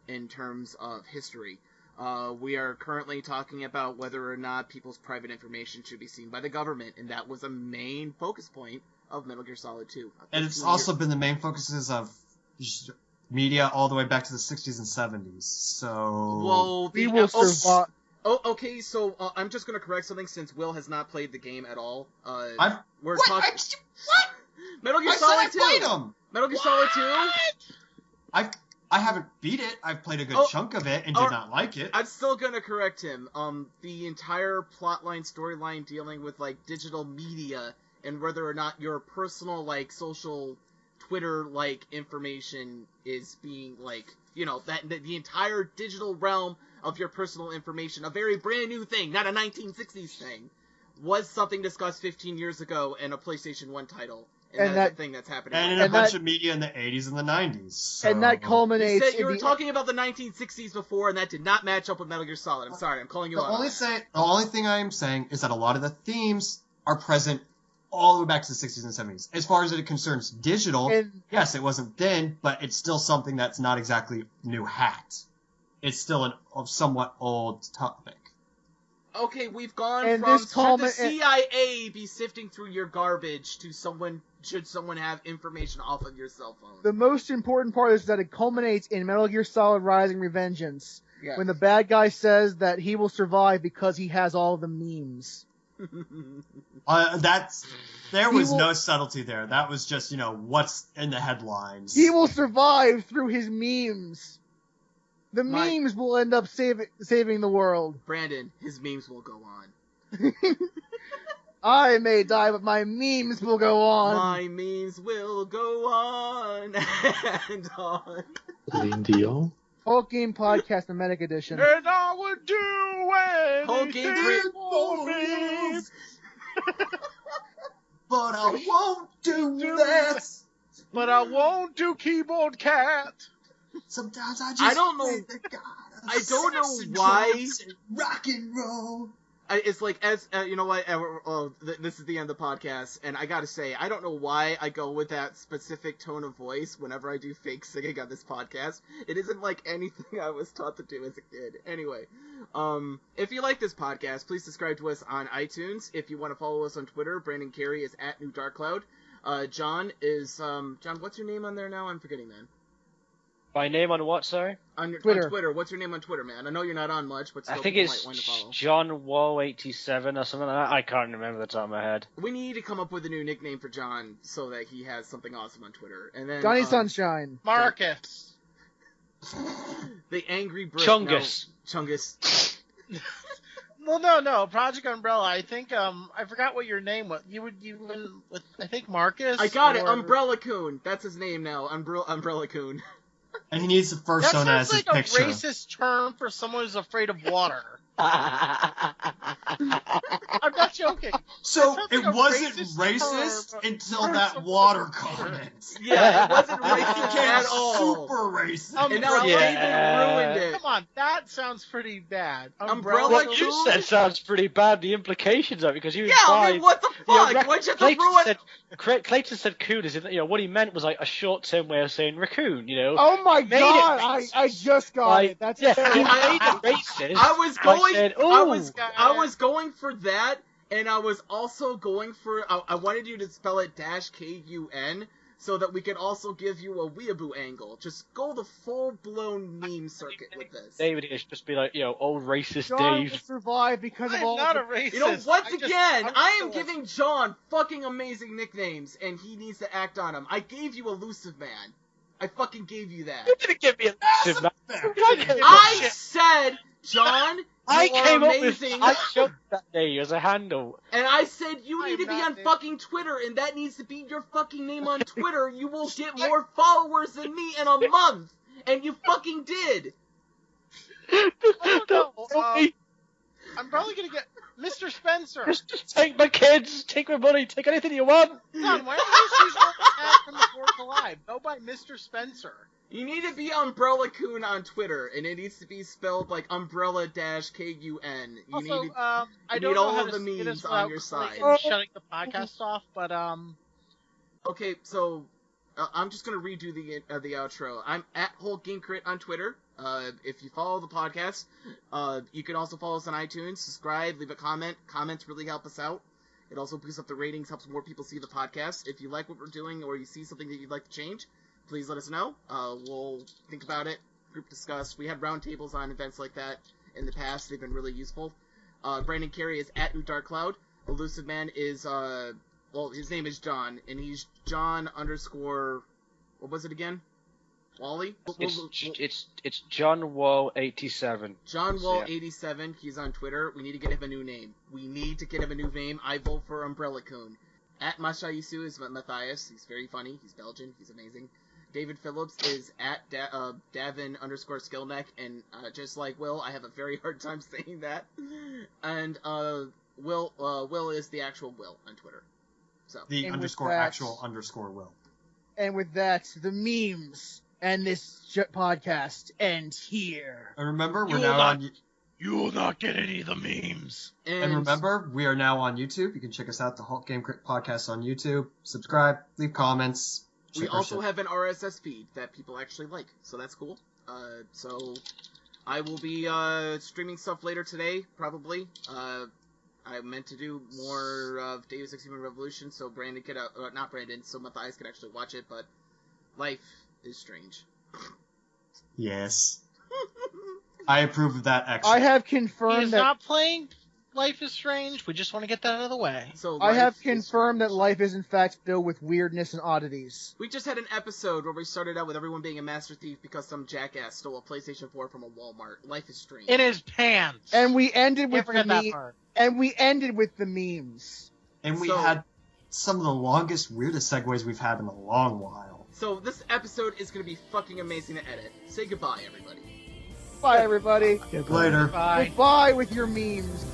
in terms of history. We are currently talking about whether or not people's private information should be seen by the government, and that was a main focus point of Metal Gear Solid 2. And it's also been the main focuses of media all the way back to the 60s and 70s. So... Well, We will survive. Oh, okay, so I'm just going to correct something since Will has not played the game at all. We're What? talking... What? Metal Gear I said Solid I 2! played them! Metal Gear Solid 2? I haven't beat it. I've played a good chunk of it and did not like it. I'm still gonna correct him. The entire plotline, storyline dealing with, like, digital media and whether or not your personal, like, social Twitter, like, information is being, like, you know, that the entire digital realm of your personal information, a very brand new thing, not a 1960s thing, was something discussed 15 years ago in a PlayStation 1 title. And that's the thing that's happening. And in a bunch of media in the 80s and the 90s. So. And that culminates. You were talking about the 1960s before, and that did not match up with Metal Gear Solid. I'm sorry, I'm calling you out. The only thing I am saying is that a lot of the themes are present all the way back to the 60s and 70s. As far as it concerns digital, yes, it wasn't then, but it's still something that's not exactly new hat. It's still a somewhat old topic. Okay, we've gone from should the CIA be sifting through your garbage to should someone have information off of your cell phone? The most important part is that it culminates in Metal Gear Solid Rising Revengeance, yes. when the bad guy says that he will survive because he has all the memes. There was no subtlety there. That was just, what's in the headlines. He will survive through his memes. The memes will end up saving the world. Brandon, his memes will go on. I may die, but my memes will go on. My memes will go on and on. Celine Dion. Whole Game Podcast, the Medic Edition. And I would do anything for memes. But I won't do that. But I won't do keyboard cat. Sometimes I don't know. I don't know why. Rock and roll. It's like, you know what? This is the end of the podcast, and I gotta say, I don't know why I go with that specific tone of voice whenever I do fake singing on this podcast. It isn't like anything I was taught to do as a kid. Anyway, if you like this podcast, please subscribe to us on iTunes. If you want to follow us on Twitter, Brandon Carey is at New Dark Cloud. John is John. What's your name on there now? I'm forgetting, man. My name on what, sorry? On Twitter. What's your name on Twitter, man? I know you're not on much, but still I think people might want to follow. John Wall87 or something like that. I can't remember the top of my head. We need to come up with a new nickname for John so that he has something awesome on Twitter. And then Johnny Sunshine. Marcus. The Angry Brick. Chungus. No, Chungus. Well, no. Project Umbrella. I think I forgot what your name was. You went with I think Marcus. I got it. Umbrella Coon. That's his name now. Umbrella Coon. And he needs the first one as his like picture. A racist term for someone who's afraid of water. I'm not joking. So it wasn't racist until that water comment. Yeah, it wasn't racist at all. Super racist. And now David ruined it. Come on, that sounds pretty bad. Umbrella What you said sounds pretty bad. The implications of it, because you I mean, what the fuck? Why'd you have to ruin? Clayton said coon, as in, what he meant was like a short-term way of saying raccoon. Oh my god! I just got it. That's he made it racist. I was going for that, and I was also going for. I wanted you to spell it -KUN, so that we could also give you a weeaboo angle. Just go the full-blown meme circuit with this. David should just be like, old racist John Dave. will survive because of all. I'm not a racist. Once again, I am giving John fucking amazing nicknames, and he needs to act on them. I gave you Elusive Man. I fucking gave you that. You didn't give me Elusive Man. I said, John, I came up amazing. with I showed that day as a handle. And I said you need to be on fucking Twitter, and that needs to be your fucking name on Twitter. You will get more followers than me in a month. And you fucking did. I don't know. I'm probably gonna get Mr. Spencer. Just take my kids, take my money, take anything you want. John, why don't you just use the tag from the 4th Alive? Go by Mr. Spencer. You need to be Umbrella Coon on Twitter, and it needs to be spelled like Umbrella-KUN. You need all of the memes on your side. Shutting the podcast off, but Okay, so I'm just gonna redo the outro. I'm at Whole Game Crit on Twitter. If you follow the podcast, you can also follow us on iTunes, subscribe, leave a comment. Comments really help us out. It also boosts up the ratings, helps more people see the podcast. If you like what we're doing or you see something that you'd like to change, please let us know. We'll think about it, group discuss. We had roundtables on events like that in the past. They've been really useful. Brandon Carey is at @UDarkCloud. Elusive Man is, his name is John, and he's John _ what was it again? Wally? It's John Wall 87. John Wall 87. He's on Twitter. We need to get him a new name. I vote for Umbrella Coon. At Mashayisu is Matthias. He's very funny. He's Belgian. He's amazing. David Phillips is at Davin _Skillneck, and just like Will, I have a very hard time saying that. And Will is the actual Will on Twitter. So the And _ with that- actual _ Will. And with that, the memes and this podcast end here. And remember, we're You now will not- on. You will not get any of the memes. And remember, we are now on YouTube. You can check us out, the Hulk Game Crit Podcast on YouTube. Subscribe, leave comments. we check our also shit. have an RSS feed that people actually like, so that's cool. So I will be streaming stuff later today, probably. I meant to do more of Deus Ex Human Revolution, so Brandon could, not Brandon, so Matthias could actually watch it, but life is strange. Yes. I approve of that action. I have He confirmed is that not playing Life is Strange. We just want to get that out of the way. So I have life is confirmed that strange. life is in fact filled with weirdness and oddities. We just had an episode where we started out with everyone being a master thief because some jackass stole a PlayStation 4 from a Walmart. Life is strange. In his pants. And we ended Can't with forget that part. the memes. And we So- had some of the longest, weirdest segues we've had in a long while. So this episode is going to be fucking amazing to edit. Say goodbye, everybody. Bye everybody. Later. Bye. Goodbye with your memes.